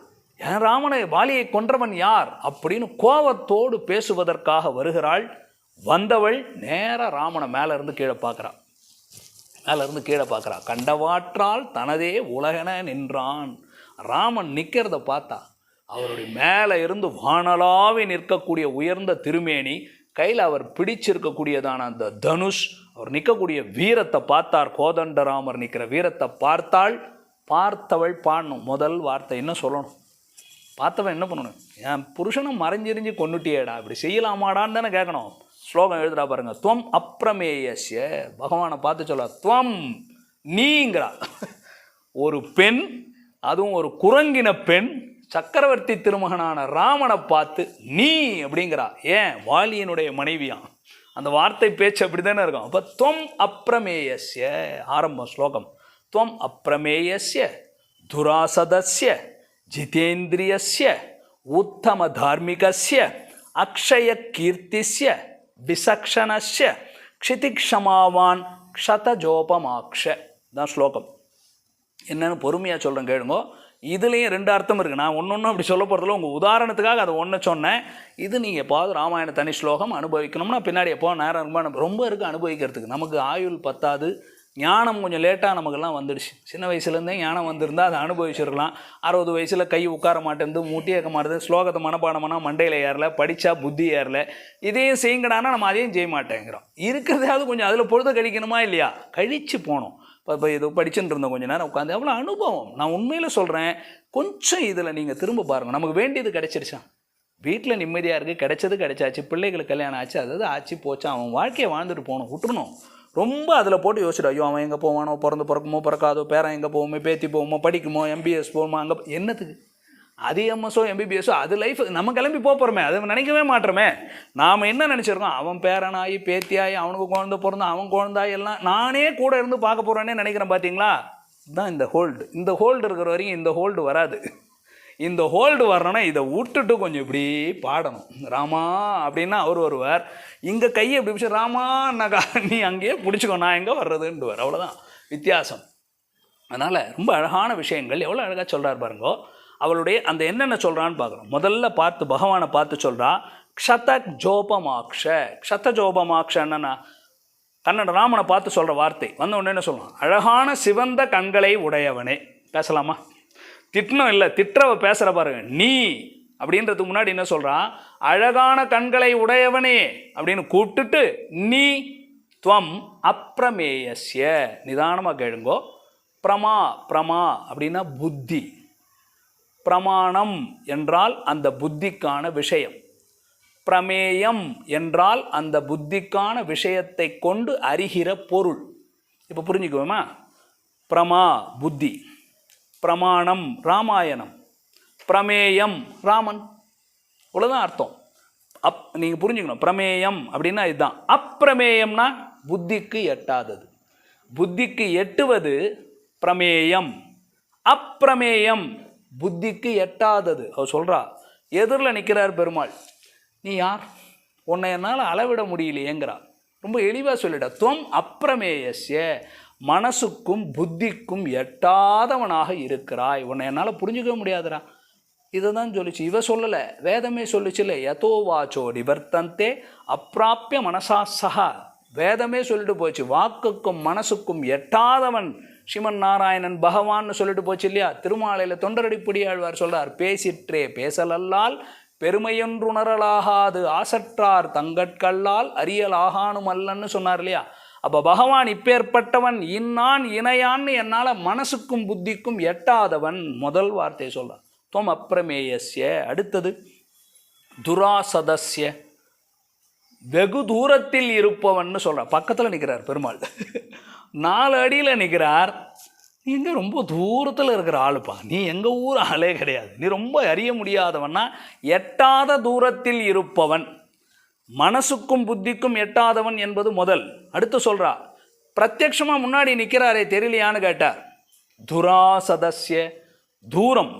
என் ராமனை வாலியை கொன்றவன் யார் அப்படின்னு கோபத்தோடு பேசுவதற்காக வருகிறாள். வந்தவள் நேராக ராமனை மேலேருந்து கீழே பார்க்குறான். மேலேருந்து கீழே பார்க்குறா. கண்டவாற்றால் தனதே உலகன நின்றான். ராமன் நிற்கிறத பார்த்தா அவருடைய மேலே இருந்து வானலாவி நிற்கக்கூடிய உயர்ந்த திருமேனி, கையில் அவர் பிடிச்சிருக்கக்கூடியதான அந்த தனுஷ், அவர் நிற்கக்கூடிய வீரத்தை பார்த்தார். கோதண்டராமர் நிற்கிற வீரத்தை பார்த்தாள். பார்த்தவள் பாடணும். முதல் வார்த்தை என்ன சொல்லணும், பார்த்தவன் என்ன பண்ணணும், என் புருஷனும் மறைஞ்சிரிஞ்சு கொண்டுட்டியேடா, இப்படி செய்யலாமாடான்னு தானே கேட்கணும். ஸ்லோகம் எழுதுறா பாருங்க, துவம் அப்பிரமேயஸ்ய, பகவானை பார்த்து சொல்ல, துவம் நீங்கிறா. ஒரு பெண், அதுவும் ஒரு குரங்கின பெண், சக்கரவர்த்தி திருமகனான ராமனை பார்த்து நீ அப்படிங்கிறா. ஏன், வாலியினுடைய மனைவியான். அந்த வார்த்தை பேச்சு அப்படி தானே இருக்கும். அப்போ துவம் அப்பிரமேயஸ்ய ஆரம்பம் ஸ்லோகம். துவம் அப்பிரமேயஸ்ய துராசதஸ்ய ஜிதேந்திரியஸ்ய உத்தம தார்மிகஸ்ய அக்ஷய கீர்த்திஸ்ய விசக்ஷணஸ்ய க்ஷிதிக்ஷமாவான் க்ஷதஜோபமாக்ஷ தான் ஸ்லோகம். என்னென்னு பொறுமையாக சொல்கிறேன் கேளுங்கோ. இதுலேயும் 2 அர்த்தம் இருக்குது. நான் ஒன்று அப்படி சொல்ல போகிறதில்ல, உங்கள் உதாரணத்துக்காக அதை ஒன்று சொன்னேன். இது நீங்கள் எப்பாவது ராமாயண தனி ஸ்லோகம் அனுபவிக்கணும்னா பின்னாடி எப்போ நேரம் ரொம்ப இருக்குது அனுபவிக்கிறதுக்கு. நமக்கு ஆயுள் பத்தாது, ஞானம் கொஞ்சம் லேட்டாக நமக்கெல்லாம் வந்துடுச்சு. சின்ன வயசுலேருந்தே ஞானம் வந்திருந்தால் அதை அனுபவிச்சிருக்கலாம். 60 வயசில் கை உட்கார மாட்டேந்து, மூட்டி ஏற்க மாட்டேது, ஸ்லோகத்தை மனப்பாடமானா மண்டையில் ஏறல, படித்தா புத்தி ஏறல, இதையும் செய்யுங்கடானா நம்ம அதையும் செய்ய மாட்டேங்கிறோம். இருக்கிறதாவது கொஞ்சம் அதில் பொழுது கழிக்கணுமா இல்லையா, கழித்து போகணும். இப்போ இது படிச்சுட்டு இருந்தோம், கொஞ்சம் நேரம் உட்காந்து எவ்வளோ அனுபவம். நான் உண்மையில் சொல்கிறேன், கொஞ்சம் இதில் நீங்கள் திரும்ப பாருங்கள். நமக்கு வேண்டியது கிடைச்சிருச்சான், வீட்டில் நிம்மதியாக இருக்குது, கிடைச்சது கிடைச்சாச்சு, பிள்ளைகளுக்கு கல்யாணம் ஆச்சு, அதாவது ஆச்சு போச்சா, அவன் வாழ்க்கையை வாழ்ந்துட்டு போகணும், விட்டுறணும். ரொம்ப அதில் போட்டு யோசிச்சுட்டு, ஐயோ அவன் எங்கே போவானோ, பிறக்குமோ பிறக்காதோ, பேரன் எங்கே போவோமோ, பேத்தி போவோமோ, படிக்குமோ, MBS போவோமோ, அங்கே என்னத்துக்கு அது எம்எஸ்ஓ எம்பிபிஎஸ்ஓ அது லைஃப் நம்ம கிளம்பி போகிறோமே, அதை நினைக்கவே மாட்டோமே. நாம் என்ன நினச்சிருக்கோம், அவன் பேரனாகி பேத்தியாகி அவனுக்கு குழந்தை பிறந்தா அவன் குழந்தாய் எல்லாம் நானே கூட இருந்து பார்க்க போகிறேன்னே நினைக்கிறேன். பார்த்தீங்களா, இதுதான் இந்த ஹோல்டு. இந்த ஹோல்டு இருக்கிற வரைக்கும் இந்த ஹோல்டு வராது. இந்த ஹோல்டு வரணும்னா இதை விட்டுட்டு கொஞ்சம் இப்படி பாடணும். ராமா அப்படின்னா அவர் வருவார், இங்கே கையை இப்படி பிடிச்சி ராமான்னாக்கா நீ அங்கேயே பிடிச்சிக்கோ, நான் எங்கே வர்றதுன்னுவார். அவ்வளோதான் வித்தியாசம். அதனால் ரொம்ப அழகான விஷயங்கள் எவ்வளோ அழகாக சொல்கிறார் பாருங்கோ. அவளுடைய அந்த என்னென்ன சொல்கிறான்னு பார்க்குறோம். முதல்ல பார்த்து பகவானை பார்த்து சொல்கிறா, க்ஷத ஜோபமாக்ஷ. க்ஷத ஜோபமாக்ஷ என்னன்னா கன்னட ராமனை பார்த்து சொல்கிற வார்த்தை. வந்த உடனே என்ன சொல்லலாம், அழகான சிவந்த கண்களை உடையவனே. பேசலாமா? திட்டணும் இல்லை, திட்டவ பேசுகிற பாருங்க. நீ அப்படின்றதுக்கு முன்னாடி என்ன சொல்கிறான், அழகான கண்களை உடையவனே அப்படின்னு கூப்பிட்டுட்டு நீ துவம் அப்பிரமேயஸ்ய. நிதானமாக கேளுங்கோ. பிரமா பிரமா அப்படின்னா புத்தி. பிரமாணம் என்றால் அந்த புத்திக்கான விஷயம். பிரமேயம் என்றால் அந்த புத்திக்கான விஷயத்தை கொண்டு அறிகிற பொருள். இப்போ புரிஞ்சுக்குவோமா? பிரமா புத்தி, பிரமாணம் ராமாயணம், பிரமேயம் ராமன். இவ்வளோதான் அர்த்தம். நீங்கள் புரிஞ்சுக்கணும். பிரமேயம் அப்படின்னா இதுதான். அப்பிரமேயம்னா புத்திக்கு எட்டாதது. புத்திக்கு எட்டுவது பிரமேயம். அப்பிரமேயம் புத்திக்கு எட்டாதது. அவர் சொல்கிறா, எதிரில் நிற்கிறார் பெருமாள், நீ யார், உன்னை என்னால் அளவிட முடியலையேங்கிறா. ரொம்ப எளிவாக சொல்லிட. துவம் அப்பிரமேயஸ்ய, மனசுக்கும் புத்திக்கும் எட்டாதவனாக இருக்கிறாய், உன்னை என்னால் புரிஞ்சுக்க முடியாதுடா. இதை தான் சொல்லிச்சு. இவ சொல்லலை, வேதமே சொல்லிச்சு இல்லை. யதோ வாச்சோ நிவர்த்தந்தே அப்பிராப்பிய மனசா சஹா. வேதமே சொல்லிட்டு போச்சு, வாக்குக்கும் மனசுக்கும் எட்டாதவன் ஸ்ரீமன் நாராயணன் பகவான்னு சொல்லிட்டு போச்சு இல்லையா? திருமாலையில் தொண்டரடிப்படி ஆழ்வார் சொல்கிறார், பேசிற்றே பேசலல்லால் பெருமையொன்றுணரலாகாது ஆசற்றார் தங்கட்கல்லால் அறியல் ஆகானும் அல்லன்னு சொன்னார் இல்லையா? அப்போ பகவான் இப்பேற்பட்டவன், இன்னான் இணையான்னு என்னால் மனசுக்கும் புத்திக்கும் எட்டாதவன். முதல் வார்த்தையை சொல்கிறார், துவம் அப்பிரமேயஸ்ய. அடுத்தது துராசதஸ்ய, வெகு தூரத்தில் இருப்பவன்னு சொல்கிறார். பக்கத்தில் நிற்கிறார் பெருமாள், 4 அடியில் நிற்கிறார். நீ எங்கே ரொம்ப தூரத்தில் இருக்கிற ஆளுப்பா, நீ எங்கள் ஊர் ஆளே கிடையாது, நீ ரொம்ப அறிய முடியாதவன்னா எட்டாத தூரத்தில் இருப்பவன், மனசுக்கும் புத்திக்கும் எட்டாதவன் என்பது முதல். அடுத்து சொல்கிறா, பிரத்யக்ஷமாக முன்னாடி நிற்கிறாரே தெரியலையான்னு கேட்டார். துராசதஸ்ய, தூரம்,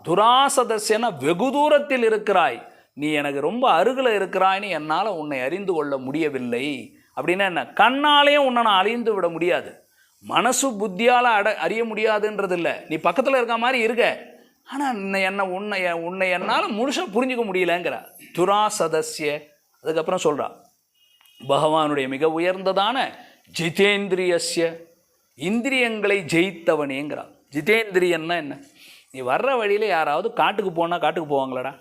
துராசதஸ்யனா வெகு தூரத்தில் இருக்கிறாய், நீ எனக்கு ரொம்ப அருகில் இருக்கிறாய்னு என்னால் உன்னை அறிந்து கொள்ள முடியவில்லை. அப்படின்னா என்ன, கண்ணாலேயும் உன்னை நான் அறிந்து விட முடியாது, மனசு புத்தியால் அறிய முடியாதுன்றது இல்லை. நீ பக்கத்தில் இருக்க மாதிரி இருக்க, ஆனால் உன்னை என்னால் முழுசாக புரிஞ்சிக்க முடியலங்கிற. துராசதஸ்ய. அதுக்கப்புறம் சொல்கிறா, பகவானுடைய மிக உயர்ந்ததான ஜிதேந்திரியஸ்ய, இந்திரியங்களை ஜெயித்தவனேங்கிறா. ஜிதேந்திரியன்னா என்ன? நீ வர்ற வழியில் யாராவது காட்டுக்கு போனால் காட்டுக்கு போவாங்களாடா?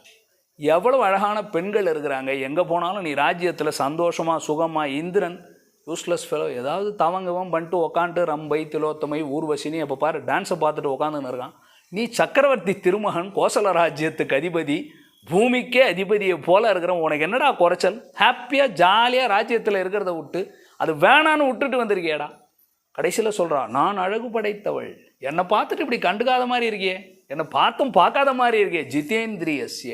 எவ்வளோ அழகான பெண்கள் இருக்கிறாங்க, எங்கே போனாலும் நீ ராஜ்யத்தில் சந்தோஷமாக சுகமாக. இந்திரன் யூஸ்லெஸ் ஃபெலோ, ஏதாவது தவங்கவம் பண்ணிட்டு உக்காந்துட்டு ரம்பை திலோத்தமை ஊர்வசினி அப்போ பாரு டான்ஸை பார்த்துட்டு உக்காந்துன்னு இருக்கான். நீ சக்கரவர்த்தி திருமகன், கோசல ராஜ்யத்துக்கு அதிபதி, பூமிக்கே அதிபதியை போல இருக்கிற, உனக்கு என்னடா குறைச்சல்? ஹாப்பியாக ஜாலியாக ராஜ்யத்தில் இருக்கிறத விட்டு அது வேணான்னு விட்டுட்டு வந்திருக்கியடா. கடைசியில் சொல்கிறான், நான் அழகு படைத்தவள், என்னை பார்த்துட்டு இப்படி கண்டுக்காத மாதிரி இருக்கியே, என்னை பார்த்தும் பார்க்காத மாதிரி இருக்கே. ஜிதேந்திரியஸ்ய,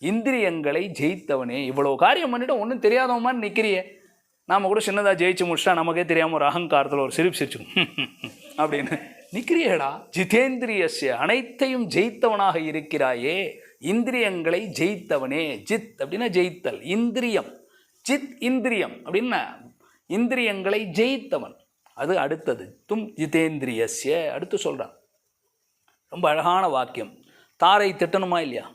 இந்திரியங்களை ஜெயித்தவனே. இவ்வளோ காரியம் பண்ணிவிட்டு ஒன்றும் தெரியாதவன் மாதிரி நிற்கிறியே. நாம் கூட சின்னதாக ஜெயிச்சு முடிச்சிட்டா நமக்கே தெரியாமல் ஒரு அகங்காரத்தில் ஒரு சிரிச்சு அப்படின்னு நிற்கிறியேடா. ஜிதேந்திரியஸ்ய, அனைத்தையும் ஜெயித்தவனாக இருக்கிறாயே, இந்திரியங்களை ஜெயித்தவனே. ஜித் அப்படின்னா ஜெயித்தல், இந்திரியம், ஜித் இந்திரியம் அப்படின்னா இந்திரியங்களை ஜெயித்தவன். அது அடுத்தது தும் ஜிதேந்திரியஸ்ய. அடுத்து சொல்கிறான், ரொம்ப அழகான வாக்கியம். தாரை திட்டணுமா இல்லையா?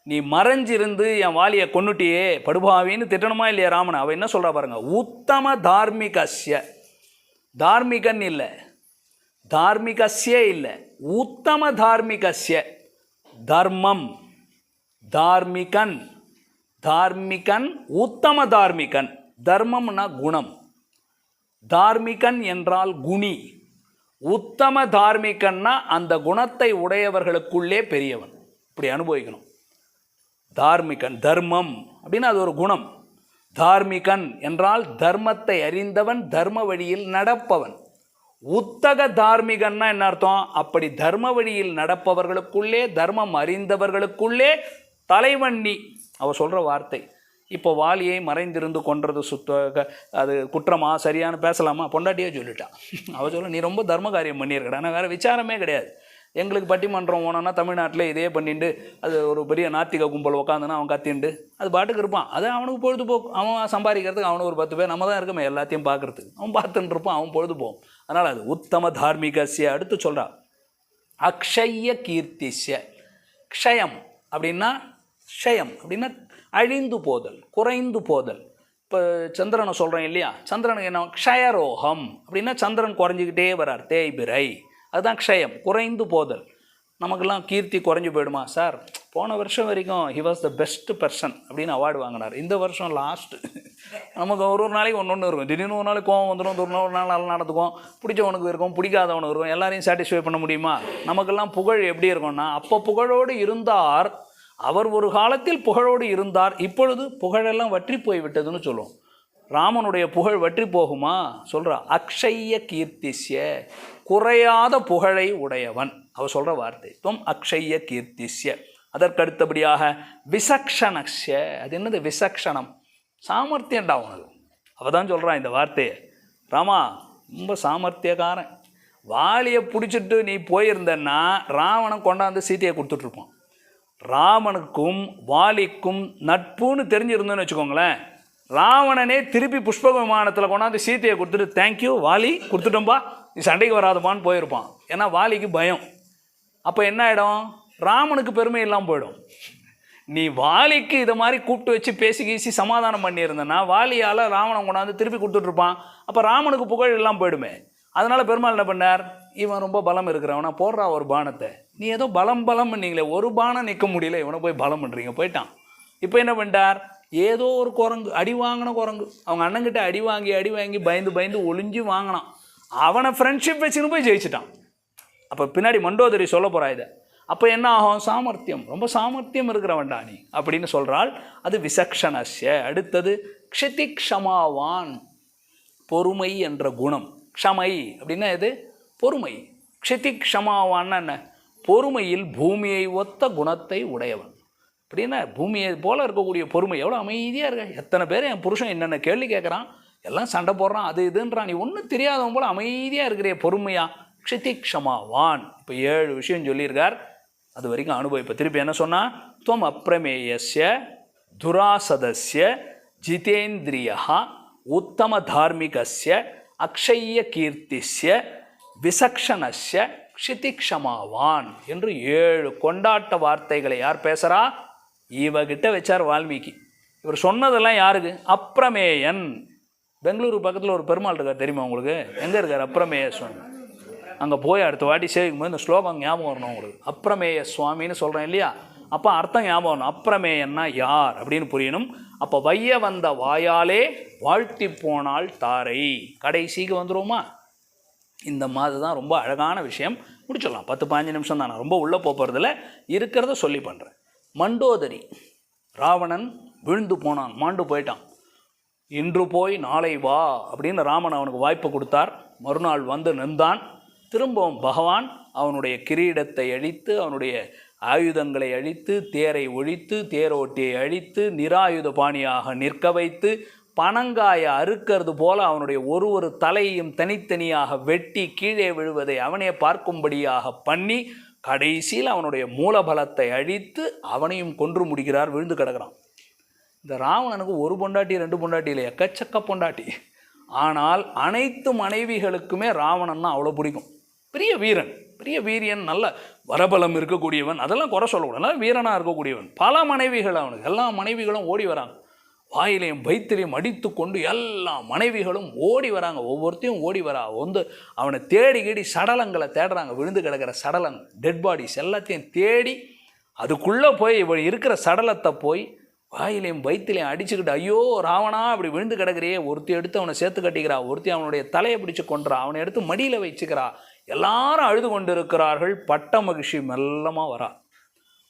நீ மறைஞ்சிருந்து என் வாலியை கொன்னுட்டியே படுபாவின்னு திட்டணுமா இல்லையா ராமன்? அவன் என்ன சொல்கிறா பாருங்க, உத்தம தார்மிகஸ்ய. தார்மிகன் இல்லை, தார்மிகஸ்ய இல்லை, உத்தம தார்மிகஸ்ய. தர்மம், தார்மிகன், தார்மிகன், உத்தம தார்மிகன். தர்மம்னா குணம், தார்மிகன் என்றால் குணி, உத்தம தார்மிகன்னா அந்த குணத்தை உடையவர்களுக்குள்ளே பெரியவன். இப்படி அனுபவிக்கணும். தார்மிகன், தர்மம் அப்படின்னா அது ஒரு குணம். தார்மிகன் என்றால் தர்மத்தை அறிந்தவன், தர்ம வழியில் நடப்பவன். உத்தக தார்மிகன்னா என்ன அர்த்தம்? அப்படி தர்ம வழியில் நடப்பவர்களுக்குள்ளே, தர்மம் அறிந்தவர்களுக்குள்ளே தலைவன் நீ. அவர் சொல்கிற வார்த்தை. இப்போ வாலியை மறைந்திருந்து கொன்றது அது குற்றமா சரியானு பேசலாமா? பொண்டாட்டியே சொல்லிட்டான். அவள் சொல்ல, நீ ரொம்ப தர்ம காரியம் பண்ணியிருக்கடா, ஆனால் வேறு விசாரமே கிடையாது. எங்களுக்கு பட்டிமன்றம் போனோன்னா தமிழ்நாட்டில் இதே பண்ணிட்டு அது ஒரு பெரிய நாத்திக கும்பல் உட்காந்துன்னா அவன் கத்திண்டு அது பாட்டுக்கு இருப்பான். அது அவனுக்கு பொழுதுபோக்கு. அவன் சம்பாதிக்கிறதுக்கு அவனுக்கு ஒரு 10 பேர் நம்ம தான் இருக்கமே எல்லாத்தையும் பார்க்குறதுக்கு. அவன் பார்த்துட்டு இருப்பான், அவன் பொழுதுபோகும். அதனால் அது உத்தம தார்மிகசிய. அடுத்து சொல்கிறான் அக்ஷய கீர்த்திஸ்ய. க்ஷயம் அப்படின்னா, க்ஷயம் அப்படின்னா அழிந்து போதல், குறைந்து போதல். இப்போ சந்திரனை சொல்கிறேன் இல்லையா, சந்திரனுக்கு என்ன க்ஷயரோகம் அப்படின்னா சந்திரன் குறைஞ்சிக்கிட்டே வரார், தேய்பிரை. அதுதான் க்ஷயம், குறைந்து போதல். நமக்கெல்லாம் கீர்த்தி குறைஞ்சி போயிடுமா? சார் போன வருஷம் வரைக்கும் he was the best person அப்படின்னு அவார்டு வாங்கினார், இந்த வருஷம் லாஸ்ட்டு. நமக்கு ஒரு நாளைக்கு ஒன்று இருக்கும். திடீர்னு ஒரு நாளைக்கு கோவம் வந்துடும், ஒரு நாள் நல்லா நடந்துக்கும், பிடிச்சவனுக்கு இருக்கும், பிடிக்காதவனுக்கு இருக்கும். எல்லாரையும் சாட்டிஸ்ஃபை பண்ண முடியுமா? நமக்கெல்லாம் புகழ் எப்படி இருக்கும்னா, அப்போ புகழோடு இருந்தார், அவர் ஒரு காலத்தில் புகழோடு இருந்தார், இப்பொழுது புகழெல்லாம் வற்றி போய்விட்டதுன்னு சொல்லுவோம். ராமனுடைய புகழ் வற்றி போகுமா? சொல்கிறா அக்ஷய கீர்த்திஸ்ய, குறையாத புகழை உடையவன். அவர் சொல்கிற வார்த்தை துவம் அக்ஷய கீர்த்திஸ்ய. அதற்கடுத்தபடியாக விசக்ஷணஸ்ய. அது என்னது விசக்ஷணம்? சாமர்த்தியண்டா உனது. அவள் தான் சொல்கிறான் இந்த வார்த்தையை. ராமா ரொம்ப சாமர்த்தியக்காரன். வாலியை பிடிச்சிட்டு நீ போயிருந்தன்னா ராவணன் கொண்டாந்து சீதையை கொடுத்துட்ருப்பான். ராமனுக்கும் வாலிக்கும் நட்புன்னு தெரிஞ்சிருந்தோன்னு வச்சுக்கோங்களேன், ராவணனே திருப்பி புஷ்பக விமானத்தில் கொண்டாந்து சீதையை கொடுத்துட்டு தேங்க்யூ வாலி கொடுத்துட்டோம்பா, நீ சண்டைக்கு வராதப்பான்னு போயிருப்பான். ஏன்னா வாலிக்கு பயம். அப்போ என்ன ஆகிடும்? ராமனுக்கு பெருமை இல்லாமல் போயிடும். நீ வாலிக்கு இதை மாதிரி கூப்பிட்டு வச்சு பேசி கீசி சமாதானம் பண்ணியிருந்தேன்னா வாலியால் ராவணன் கொண்டாந்து திருப்பி கொடுத்துட்ருப்பான். அப்போ ராமனுக்கு புகழ் இல்லாமல் போயிடுமே. அதனால் பெருமாள் என்ன பண்ணார்? இவன் ரொம்ப பலம் இருக்கிறவனா போடுறா ஒரு பானத்தை. நீ ஏதோ பலம் பண்ணீங்களே, ஒரு பானம் நிற்க முடியல, இவனை போய் பலம் பண்ணுறீங்க, போயிட்டான். இப்போ என்ன பண்ணிட்டார்? ஏதோ ஒரு குரங்கு, அடி வாங்கின குரங்கு, அவங்க அண்ணங்கிட்ட அடி வாங்கி பயந்து ஒளிஞ்சு வாங்கினான். அவனை ஃப்ரெண்ட்ஷிப் வச்சுன்னு போய் ஜெயிச்சிட்டான். அப்போ பின்னாடி மண்டோதரி சொல்ல போகிறா இதை. அப்போ என்ன ஆகும்? சாமர்த்தியம், ரொம்ப சாமர்த்தியம் இருக்கிறவன்டா நீ அப்படின்னு சொல்கிறாள். அது விசக்ஷணஸ்ய. அடுத்தது க்ஷிதிக்ஷமாவான், பொறுமை என்ற குணம். க்ஷமை அப்படின்னா எது? பொறுமை. க்ஷிதிக்ஷமாவான்னா என்ன? பொறுமையில் பூமியை ஒத்த குணத்தை உடையவன். அப்படின்னா பூமியை போல் இருக்கக்கூடிய பொறுமை. எவ்வளோ அமைதியாக இருக்க. எத்தனை பேர் என் புருஷன் என்னென்ன கேள்வி கேட்குறான், எல்லாம் சண்டை போடுறான், அது இதுன்றான், நீ ஒன்றும் தெரியாதவன் போல் அமைதியாக இருக்கிற பொறுமையா? க்ஷிதிக்ஷமாவான். இப்போ 7 விஷயம் சொல்லியிருக்கார். அது வரைக்கும் அனுபவிப்ப. திருப்பி என்ன சொன்னால், துவம் அப்ரமேயஸ்ய துராசதஸ்ய ஜிதேந்திரியா உத்தம தார்மிகஸ்ய அக்ஷய கீர்த்திஸ்ய விசக்ஷணஸ்ய க்ஷிதிக்ஷமாவான் என்று 7 கொண்டாட்ட வார்த்தைகளை யார் பேசுகிறா? இவகிட்ட வச்சார் வால்மீகி. இவர் சொன்னதெல்லாம் யாருக்கு? அப்ரமேயன். பெங்களூரு பக்கத்தில் ஒரு பெருமாள் இருக்கார், தெரியுமா உங்களுக்கு? எங்கே இருக்கார்? அப்ரமேய சுவாமி. அங்கே போய் அடுத்த வாட்டி சேவிக்கும் போது இந்த ஸ்லோகம் ஞாபகம் வரணும் உங்களுக்கு. அப்ரமேய சுவாமின்னு சொல்கிறேன் இல்லையா, அப்போ அர்த்தம் ஞாபகம் வரணும். அப்ரமேயன்னா யார் அப்படின்னு புரியணும். அப்போ வைய வந்த வாயாலே வாழ்த்தி போனால் தாரை. கடைசிக்கு வந்துடுவோமா? இந்த மாதிரி தான் ரொம்ப அழகான விஷயம். முடிச்சிடலாம், 10-15 நிமிஷம் தான். நான் ரொம்ப உள்ளே போகிறதில்ல, இருக்கிறத சொல்லி பண்ணுறேன். மண்டோதரி, ராவணன் விழுந்து போனான், மாண்டு போயிட்டான். இன்று போய் நாளை வா அப்படின்னு ராமன் அவனுக்கு வாய்ப்பு கொடுத்தார். மறுநாள் வந்து நின்றான். திரும்பவும் பகவான் அவனுடைய கிரீடத்தை அழித்து, அவனுடைய ஆயுதங்களை அழித்து, தேரை ஒழித்து, தேரோட்டியை அழித்து, நிராயுத பாணியாக நிற்க வைத்து, பனங்காய அறுக்கிறது போல அவனுடைய ஒரு தலையையும் தனித்தனியாக வெட்டி கீழே விழுவதை அவனே பார்க்கும்படியாக பண்ணி, கடைசியில் அவனுடைய மூலபலத்தை அழித்து அவனையும் கொன்று முடிக்கிறார். விழுந்து கிடக்கிறான். இந்த ராவணனுக்கு ஒரு பொண்டாட்டி 2 பொண்டாட்டி இல்லை, எக்கச்சக்க பொண்டாட்டி. ஆனால் அனைத்து மனைவிகளுக்குமே ராவணன்னா அவ்வளோ பிடிக்கும். பெரிய வீரன், பெரிய வீரியன், நல்ல வரபலம் இருக்கக்கூடியவன், அதெல்லாம் குறை சொல்லக்கூடாது, நல்ல வீரனாக இருக்கக்கூடியவன். பல மனைவிகள் அவனுக்கு. எல்லா மனைவிகளும் ஓடி வராங்க, வாயிலையும் வயிற்றிலையும் அடித்து கொண்டு எல்லா மனைவிகளும் ஓடி வராங்க. ஒவ்வொருத்தையும் ஓடி வரா வந்து அவனை தேடி சடலங்களை தேடுறாங்க. விழுந்து கிடக்கிற சடலங்கள், டெட் பாடிஸ் எல்லாத்தையும் தேடி அதுக்குள்ளே போய் இவள் இருக்கிற சடலத்தை போய் வாயிலையும் வயிற்றிலையும் அடிச்சுக்கிட்டு, ஐயோ ராவணா அப்படி விழுந்து கிடக்கிறியே, ஒருத்தி எடுத்து அவனை சேர்த்து கட்டிக்கிறா, ஒருத்தி அவனுடைய தலையை பிடிச்சு கொன்றா, அவனை எடுத்து மடியில் வச்சுக்கிறா. எல்லாரும் அழுது கொண்டு இருக்கிறார்கள். பட்ட மகிழ்ச்சி மெல்லமாக வரா.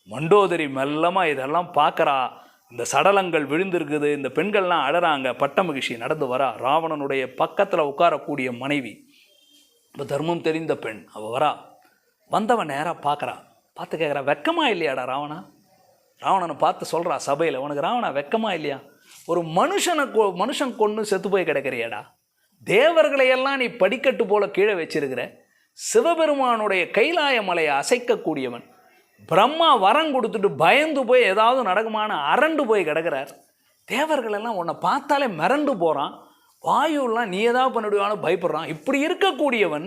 மண்டோதரி மெல்லமாக இதெல்லாம் பார்க்குறா. இந்த சடலங்கள் விழுந்திருக்குது, இந்த பெண்கள்லாம் அழறாங்க. பட்ட மகிழ்ச்சி நடந்து வரா. ராவணனுடைய பக்கத்தில் உட்காரக்கூடிய மனைவி இப்போ தர்மம் தெரிந்த பெண் அவள் வரா. வந்தவன் நேராக பார்க்குறா. பார்த்து கேட்குறா, வெக்கமா இல்லையாடா ராவணா? ராவணனை பார்த்து சொல்கிறா சபையில், உனக்கு ராவணா வெக்கமா இல்லையா? ஒரு மனுஷன் கொன்று செத்து போய் கிடக்கிறியாடா. தேவர்களையெல்லாம் நீ படிக்கட்டு போல கீழே வச்சிருக்கிற. சிவபெருமானுடைய கைலாய மலையை அசைக்கக்கூடியவன். பிரம்மா வரம் கொடுத்துட்டு பயந்து போய் ஏதாவது நடக்குமான அரண்டு போய் கிடக்கிறார். தேவர்களெல்லாம் உன்னை பார்த்தாலே மிரண்டு போகிறான். வாயுலாம் நீ ஏதாவது பண்ணிடுவான்னு பயப்படுறான். இப்படி இருக்கக்கூடியவன்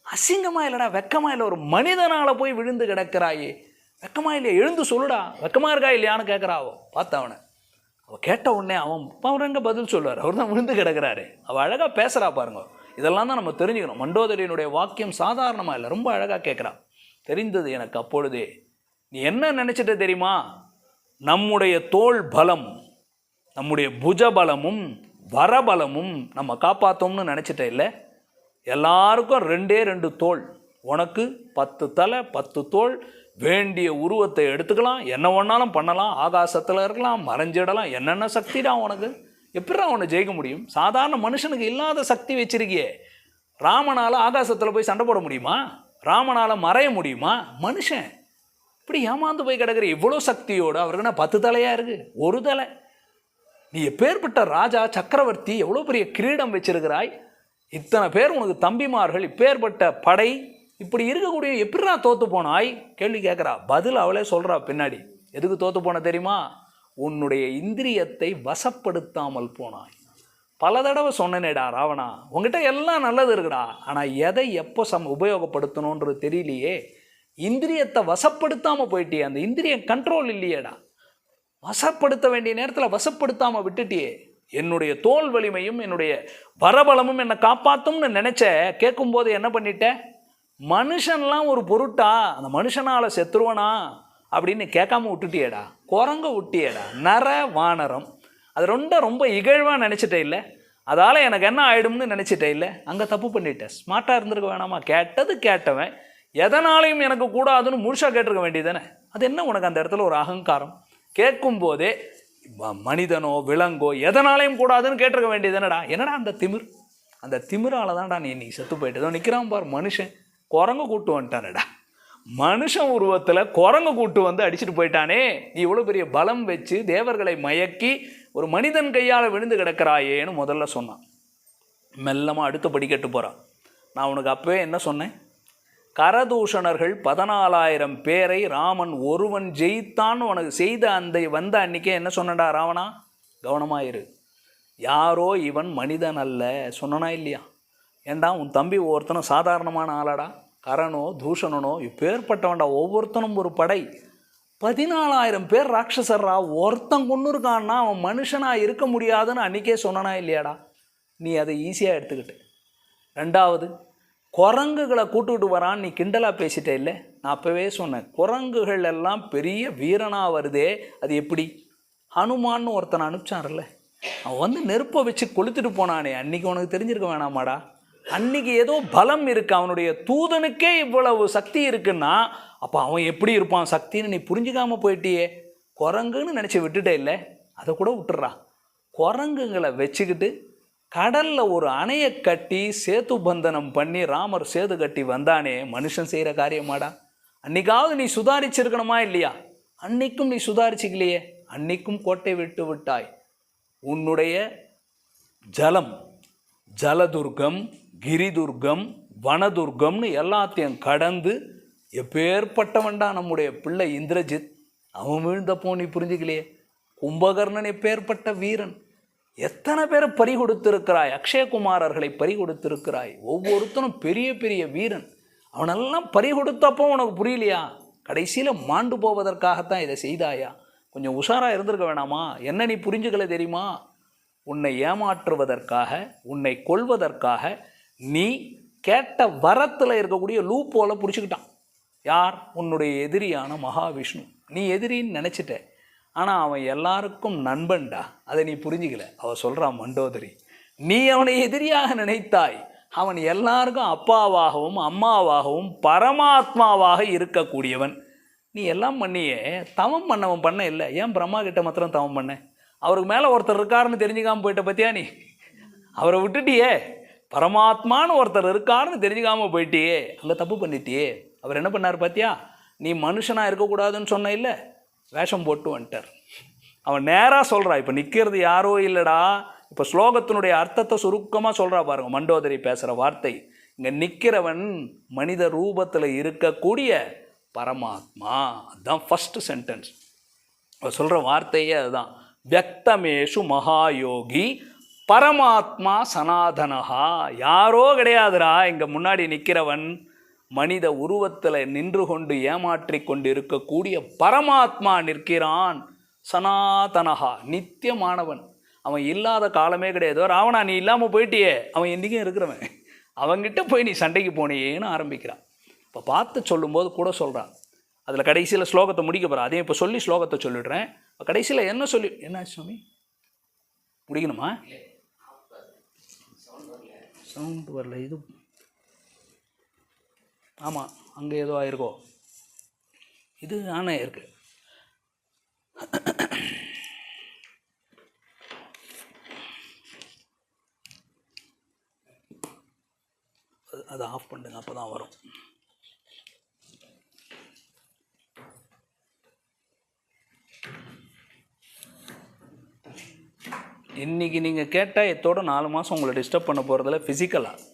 அசிங்கமாக இல்லைடா, வெக்கமாக இல்லை, ஒரு மனிதனால் போய் விழுந்து கிடக்கிறாயே, வெக்கமாக இல்லையா, எழுந்து சொல்லுடா, வெக்கமாக இருக்கா இல்லையான்னு கேட்குறாவோ. பார்த்த அவனை. அவள் கேட்ட உடனே அவர் எங்கே பதில் சொல்லுவார்? அவர் தான் விழுந்து கிடக்கிறாரு. அவள் அழகாக பேசுகிறா பாருங்க. இதெல்லாம் தான் நம்ம தெரிஞ்சுக்கணும். மண்டோதரியினுடைய வாக்கியம் சாதாரணமாக இல்லை, ரொம்ப அழகாக கேட்குறா. தெரிந்தது எனக்கு அப்பொழுதே. நீ என்ன நினச்சிட்ட தெரியுமா? நம்முடைய தோள் பலம், நம்முடைய புஜ பலமும் வரபலமும் நம்ம காப்பாற்றோம்னு நினச்சிட்ட இல்லை. எல்லாருக்கும் 2 தோள், உனக்கு 10 தலை 10 தோள், வேண்டிய உருவத்தை எடுத்துக்கலாம், என்ன ஒன்றாலும் பண்ணலாம், ஆகாசத்தில் இருக்கலாம், மறைஞ்சிடலாம், என்னென்ன சக்திடா உனக்கு. எப்படிடா அவனை ஜெயிக்க முடியும்? சாதாரண மனுஷனுக்கு இல்லாத சக்தி வச்சிருக்கியே. ராமனால் ஆகாசத்தில் போய் சண்டை போட முடியுமா? ராமனால் மறைய முடியுமா? மனுஷன் இப்படி ஏமாந்து போய் கிடக்கிற இவ்வளோ சக்தியோடு அவருக்குன்னா 10 தலையாக இருக்குது, ஒரு தலை. நீ எப்பேற்பட்ட ராஜா சக்கரவர்த்தி, எவ்வளோ பெரிய கிரீடம் வச்சிருக்கிறாய், இத்தனை பேர் உனக்கு தம்பிமார்கள், இப்பேற்பட்ட படை, இப்படி இருக்கக்கூடிய எப்படிடா தோற்று போனாய் கேள்வி கேட்குறா. பதில் அவளே சொல்கிறா பின்னாடி. எதுக்கு தோற்று போன தெரியுமா? உன்னுடைய இந்திரியத்தை வசப்படுத்தாமல் போனாய். பல தடவை சொன்னேனேடா ராவணா, உங்ககிட்ட எல்லாம் நல்லது இருக்குடா, ஆனால் எதை எப்போ உபயோகப்படுத்தணுன்றது தெரியலையே. இந்திரியத்தை வசப்படுத்தாமல் போயிட்டியே, அந்த இந்திரியம் கண்ட்ரோல் இல்லையேடா. வசப்படுத்த வேண்டிய நேரத்தில் வசப்படுத்தாமல் விட்டுட்டியே. என்னுடைய தோல் வலிமையும் என்னுடைய வரபலமும் என்னை காப்பாற்றும்னு நினச்ச. கேட்கும்போது என்ன பண்ணிட்ட? மனுஷன்லாம் ஒரு பொருட்டா, அந்த மனுஷனால் செத்துருவனா அப்படின்னு கேட்காம விட்டுட்டியேடா. குரங்க விட்டியேடா. நர வானரம் அது ரொம்ப இகழ்வாக நினச்சிட்டே இல்லை. அதால் எனக்கு என்ன ஆகிடும்னு நினச்சிட்டே இல்லை. அங்கே தப்பு பண்ணிட்டேன். ஸ்மார்ட்டாக இருந்திருக்க வேணாமா? கேட்டது கேட்டவன் எதனாலையும் எனக்கு கூடாதுன்னு முழுசாக கேட்டிருக்க வேண்டியதானே. அது என்ன உனக்கு அந்த இடத்துல ஒரு அகங்காரம்? கேட்கும்போதே மனிதனோ விலங்கோ எதனாலையும் கூடாதுன்னு கேட்டிருக்க வேண்டியதுனடா. என்னடா அந்த திமிர்? அந்த திமிரால தான்டா நீ செத்து போயிட்டதோ. நிற்கிறான் பார் மனுஷன், குரங்கு கூட்டு வந்துட்டானடா. மனுஷன் உருவத்தில் குரங்கு கூட்டு வந்து அடிச்சுட்டு போயிட்டானே. நீ இவ்வளோ பெரிய பலம் வச்சு தேவர்களை மயக்கி ஒரு மனிதன் கையால் விழுந்து கிடக்கிறாயேன்னு முதல்ல சொன்னான். மெல்லமாக அடுத்த படிக்கட்டு போகிறான். நான் உனக்கு அப்போவே என்ன சொன்னேன்? கரதூஷணர்கள் 14,000 பேரை ராமன் ஒருவன் ஜெயித்தான்னு உனக்கு செய்த வந்த அன்றைக்கே என்ன சொன்னடா ராவணா? கவனமாயிரு, யாரோ இவன் மனிதன் அல்ல சொன்னனா இல்லையா? ஏண்டா உன் தம்பி ஒவ்வொருத்தனும் சாதாரணமான ஆளாடா. கரனோ தூஷணனோ இப்பேற்பட்டவன்டா. ஒவ்வொருத்தனும் ஒரு படை. 14,000 பேர் ராட்சசர்ரா. ஒருத்தன் கொண்டு இருக்கான்னா அவன் மனுஷனாக இருக்க முடியாதுன்னு அன்றைக்கே சொன்னனா இல்லையாடா? நீ அதை ஈஸியாக எடுத்துக்கிட்டு. 2வது, குரங்குகளை கூட்டுக்கிட்டு வரான்னு நீ கிண்டலாக பேசிட்டே இல்லை. நான் அப்போவே சொன்னேன், குரங்குகள் எல்லாம் பெரிய வீரனாக வருதே. அது எப்படி? ஹனுமான்னு ஒருத்தனை அனுப்பிச்சான்ல, அவன் வந்து நெருப்பை வச்சு கொளுத்துட்டு போனானே. அன்றைக்கி உனக்கு தெரிஞ்சிருக்க வேணாமாடா? அன்றைக்கி ஏதோ பலம் இருக்குது, அவனுடைய தூதனுக்கே இவ்வளவு சக்தி இருக்குன்னா அப்போ அவன் எப்படி இருப்பான் சக்தின்னு நீ புரிஞ்சுக்காமல் போயிட்டியே. குரங்குன்னு நினச்சி விட்டுட்டே இல்லை. அதை கூட விட்டுறா. குரங்குங்களை வச்சுக்கிட்டு கடலில் ஒரு அணையை கட்டி சேது பந்தனம் பண்ணி ராமர் சேது கட்டி வந்தானே. மனுஷன் செய்கிற காரியமாடா? அன்றைக்காவது நீ சுதாரிச்சிருக்கணுமா இல்லையா? அன்றைக்கும் நீ சுதாரிச்சிக்கலையே. அன்றைக்கும் கோட்டை விட்டு விட்டாய். உன்னுடைய ஜலம், ஜலதுர்க்கம், கிரிதுர்க்கம், வனதுர்க்கம்னு எல்லாத்தையும் கடந்து எப்பேற்பட்டவன்டா நம்முடைய பிள்ளை இந்திரஜித். அவன் விழுந்தப்போ நீ புரிஞ்சுக்கலையே. கும்பகர்ணன் எப்பேற்பட்ட வீரன். எத்தனை பேரை பறி கொடுத்திருக்கிறாய். அக்ஷயகுமாரர்களை பறி கொடுத்திருக்கிறாய். ஒவ்வொருத்தனும் பெரிய பெரிய வீரன். அவனெல்லாம் பறி கொடுத்தப்போ உனக்கு புரியலையா? கடைசியில் மாண்டு போவதற்காகத்தான் இதை செய்தாயா? கொஞ்சம் உஷாராக இருந்திருக்க வேணாமா? என்ன நீ புரிஞ்சுக்கல தெரியுமா? உன்னை ஏமாற்றுவதற்காக, உன்னை கொல்வதற்காக நீ கேட்ட வரத்தில் இருக்கக்கூடிய லூப் போல பிடிச்சிக்கிட்டான். யார்? உன்னுடைய எதிரியான மகாவிஷ்ணு. நீ எதிரின்னு நினச்சிட்ட. ஆனால் அவன் எல்லாருக்கும் நண்பன்டா. அதை நீ புரிஞ்சிக்கல. அவன் சொல்கிறான் மண்டோதரி, நீ அவனை எதிரியாக நினைத்தாய். அவன் எல்லாருக்கும் அப்பாவாகவும் அம்மாவாகவும் பரமாத்மாவாக இருக்கக்கூடியவன். நீ எல்லாம் பண்ணியே தவம் பண்ணவன் பண்ண இல்லை. ஏன் பிரம்மா கிட்ட மாத்திரம் தவம் பண்ண? அவருக்கு மேலே ஒருத்தர் இருக்காருன்னு தெரிஞ்சுக்காமல் போயிட்ட பற்றியா நீ? அவரை விட்டுட்டியே. பரமாத்மான்னு ஒருத்தர் இருக்காருன்னு தெரிஞ்சுக்காமல் போயிட்டியே, அங்கே தப்பு பண்ணிட்டியே. அவர் என்ன பண்ணார் பார்த்தியா, நீ மனுஷனாக இருக்கக்கூடாதுன்னு சொன்ன இல்லை, வேஷம் போட்டு வந்துட்டார். அவன் நேராக சொல்கிறா, இப்போ நிற்கிறது யாரோ இல்லைடா. இப்போ ஸ்லோகத்தினுடைய அர்த்தத்தை சுருக்கமாக சொல்கிறா பாருங்க மண்டோதரி பேசுகிற வார்த்தை. இங்கே நிற்கிறவன் மனித ரூபத்தில் இருக்கக்கூடிய பரமாத்மா. அதுதான் ஃபஸ்ட்டு சென்டென்ஸ். அவர் சொல்கிற வார்த்தையே அதுதான். வியக்தமேஷு மகாயோகி பரமாத்மா சனாதனஹா. யாரோ கிடையாதுரா, இங்கே முன்னாடி நிற்கிறவன் மனித உருவத்தில் நின்று கொண்டு ஏமாற்றி கொண்டு இருக்கக்கூடிய பரமாத்மா நிற்கிறான். சனாதனஹா, நித்தியமானவன். அவன் இல்லாத காலமே கிடையாது. ராவணா, நீ இல்லாமல் போயிட்டியே, அவன் என்றைக்கும் இருக்கிறவன். அவங்கிட்ட போய் நீ சண்டைக்கு போனியேன்னு ஆரம்பிக்கிறான். இப்போ பார்த்து சொல்லும்போது கூட சொல்கிறான். அதில் கடைசியில் ஸ்லோகத்தை முடிக்க போகிறான். அதையும் இப்போ சொல்லி ஸ்லோகத்தை சொல்லிடுறேன். கடைசியில் என்ன சொல்லி, என்ன சுவாமி முடிக்கணுமா? சவுண்ட் வரல. இது ஆமாம், அங்கே ஏதோ ஆயிருக்கோ. இது ஆனே இருக்கு. அதை ஆஃப் பண்ணுங்க, அப்போ தான் வரும். இன்றைக்கி நீங்கள் கேட்டால் எத்தோட 4 மாதம் உங்களை டிஸ்டர்ப் பண்ண போகிறதில்ல. ஃபிசிக்கலாக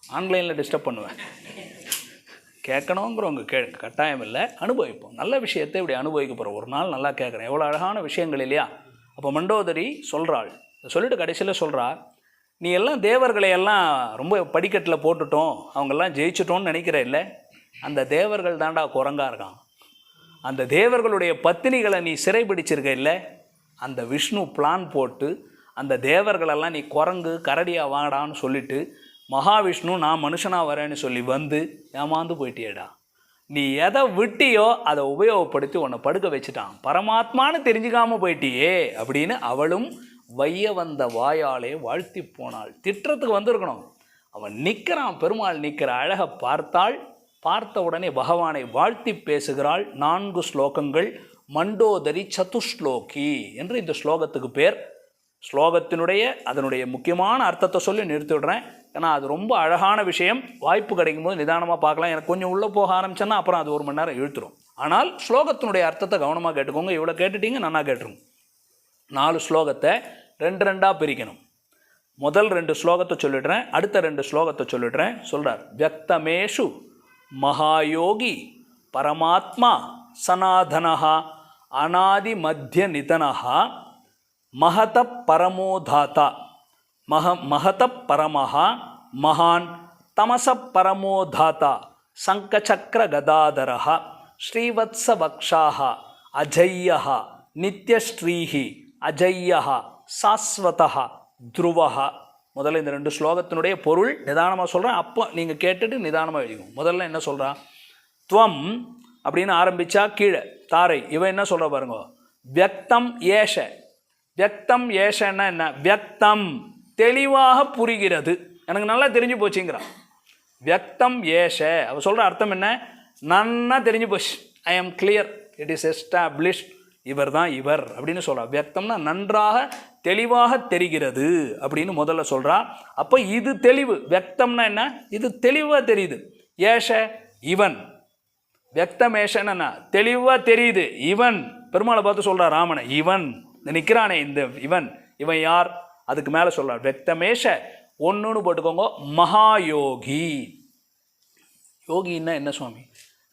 ஆன்லைனில் டிஸ்டர்ப் பண்ணுவேன். கேட்கணுங்கிறவங்க கட்டாயம் இல்லை, அனுபவிப்போம். நல்ல விஷயத்தை இப்படி அனுபவிக்க போகிறோம். ஒரு நாள் நல்லா கேட்குறேன். எவ்வளோ அழகான விஷயங்கள் இல்லையா? அப்போ மண்டோதரி சொல்கிறாள். சொல்லிட்டு கடைசியில் சொல்கிறா, நீ எல்லாம் தேவர்களை எல்லாம் ரொம்ப படிக்கட்டில் போட்டுட்டோம், அவங்கெல்லாம் ஜெயிச்சிட்டோன்னு நினைக்கிற இல்லை. அந்த தேவர்கள் தாண்டா குரங்கா இருக்கான். அந்த தேவர்களுடைய பத்தினிகளை நீ சிறைபிடிச்சிருக்க இல்லை. அந்த விஷ்ணு பிளான் போட்டு அந்த தேவர்களெல்லாம் நீ குரங்கு கரடியாக வாடான்னு சொல்லிவிட்டு மகாவிஷ்ணு நான் மனுஷனாக வரேன்னு சொல்லி வந்து ஏமாந்து போயிட்டியேடா. நீ எதை விட்டியோ அதை உபயோகப்படுத்தி உன்னை படுக்க வச்சுட்டான். பரமாத்மானு தெரிஞ்சுக்காமல் போயிட்டியே அப்படின்னு அவளும் வைய வந்த வாயாலே வாழ்த்தி போனாள். திட்டத்துக்கு வந்திருக்கணும். அவன் நிற்கிறான், பெருமாள் நிற்கிற அழகை பார்த்தாள். பார்த்த உடனே பகவானை வாழ்த்தி பேசுகிறாள். 4 ஸ்லோகங்கள். மண்டோதரி சதுஸ்லோகி என்று இந்த ஸ்லோகத்துக்கு பேர். ஸ்லோகத்தினுடைய அதனுடைய முக்கியமான அர்த்தத்தை சொல்லி நிறுத்திவிடுறேன். ஏன்னா அது ரொம்ப அழகான விஷயம். வாய்ப்பு கிடைக்கும் போது நிதானமாக பார்க்கலாம். எனக்கு கொஞ்சம் உள்ளே போக ஆரம்பிச்சேன்னா அப்புறம் அது 1 மணி நேரம் இழுத்துரும். ஆனால் ஸ்லோகத்தினுடைய அர்த்தத்தை கவனமாக கேட்டுக்கோங்க. இவ்வளோ கேட்டுட்டீங்க, நல்லா கேட்டுருங்க. 4 ஸ்லோகத்தை 2 பிரிக்கணும். முதல் 2 ஸ்லோகத்தை சொல்லிடுறேன், அடுத்த 2 ஸ்லோகத்தை சொல்லிடுறேன். சொல்கிறார், வியக்தமேஷு மகாயோகி பரமாத்மா சனாதனஹா அநாதி மத்திய நிதனஹா மகத பரமோதாதா மகத பரமஹா மகான் தமச பரமோதாதா சங்கசக்கர கதாதரஹா ஸ்ரீவத்ச வக்ஷாஹா அஜய்யஹா நித்யஸ்ரீஹி அஜய்யஹா சாஸ்வதஹா துருவஹா. முதல்ல இந்த 2 ஸ்லோகத்தினுடைய பொருள் நிதானமாக சொல்கிறேன். அப்போ நீங்கள் கேட்டுட்டு நிதானமாக எழுதிக்கணும். முதல்ல என்ன சொல்கிறான், துவம் அப்படின்னு ஆரம்பித்தா கீழே தாரை. இவன் என்ன சொல்கிற பாருங்க, வியக்தம் ஏஷ. வியக்தம் ஏஷன்னா என்ன? வியக்தம் தெளிவாக புரிகிறது, எனக்கு நல்லா தெரிஞ்சு போச்சுங்கிறான். வியக்தம் ஏஷ அவ சொல்கிற அர்த்தம் என்ன? நன்னா தெரிஞ்சு போச்சு. ஐ ஆம் கிளியர், இட் இஸ் எஸ்டாப்ளிஷ்ட். இவர் தான் இவர் அப்படின்னு சொல்கிறார். வியக்தம்னா நன்றாக தெளிவாக தெரிகிறது அப்படின்னு முதல்ல சொல்கிறா. அப்போ இது தெளிவு. வியக்தம்னா என்ன? இது தெளிவாக தெரியுது. ஏஷ இவன். வியக்தம் ஏஷன்னா தெளிவாக தெரியுது. இவன் பெருமாளை பார்த்து சொல்கிறார் ராமனை, இவன் நிற்கிறானே இந்த இவன். இவன் யார்? அதுக்கு மேலே சொல்கிறார் வியக்தமேஷ. ஒன்றுன்னு போட்டுக்கோங்க, மகாயோகி. யோகின்னா என்ன சுவாமி?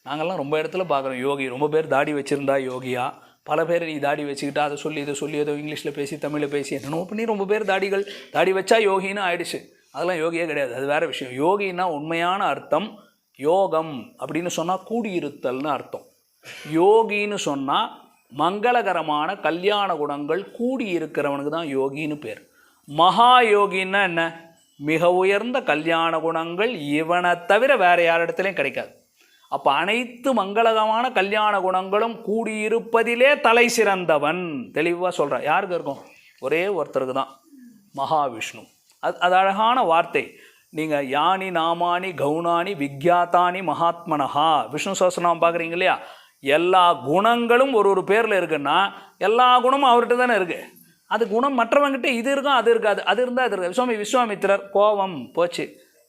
நாங்கள்லாம் ரொம்ப இடத்துல பார்க்குறோம் யோகி. ரொம்ப பேர் தாடி வச்சுருந்தா யோகியா, பல பேர் நீ தாடி வச்சுக்கிட்டா அதை சொல்லி இதை சொல்லி ஏதோ இங்கிலீஷில் பேசி தமிழில் பேசி என்னென்னோ பண்ணி ரொம்ப பேர் தாடி வச்சா யோகின்னு ஆயிடுச்சு. அதெல்லாம் யோகியே கிடையாது, அது வேறு விஷயம். யோகின்னா உண்மையான அர்த்தம் யோகம் அப்படின்னு சொன்னால் கூடியிருத்தல்னு அர்த்தம். யோகின்னு சொன்னால் மங்களகரமான கல்யாண குணங்கள் கூடியிருக்கிறவனுக்கு தான் யோகின்னு பேர். மகா யோகின்னா என்ன? மிக உயர்ந்த கல்யாண குணங்கள் இவனை தவிர வேறு யார் இடத்துலையும் கிடைக்காது. அப்போ அனைத்து மங்களகரமான கல்யாண குணங்களும் கூடியிருப்பதிலே தலை சிறந்தவன். தெளிவாக சொல்கிறான். யாருக்கு இருக்கும்? ஒரே ஒருத்தருக்கு தான், மகாவிஷ்ணு. அது அழகான வார்த்தை. நீங்கள் யானி நாமானி கவுனானி விக்யாத்தானி மகாத்மனஹா விஷ்ணு சஹஸ்ரநாமம் பார்க்குறீங்க இல்லையா? எல்லா குணங்களும் ஒரு பேரில் இருக்குன்னா எல்லா குணமும் அவர்கிட்ட தானே இருக்குது. அது குணம் மற்றவங்கிட்ட இது இருக்கும் அது இருக்காது, அது இருந்தால் அது இருக்காது. சுவாமி விஸ்வாமித்திரர் கோபம் போச்சு,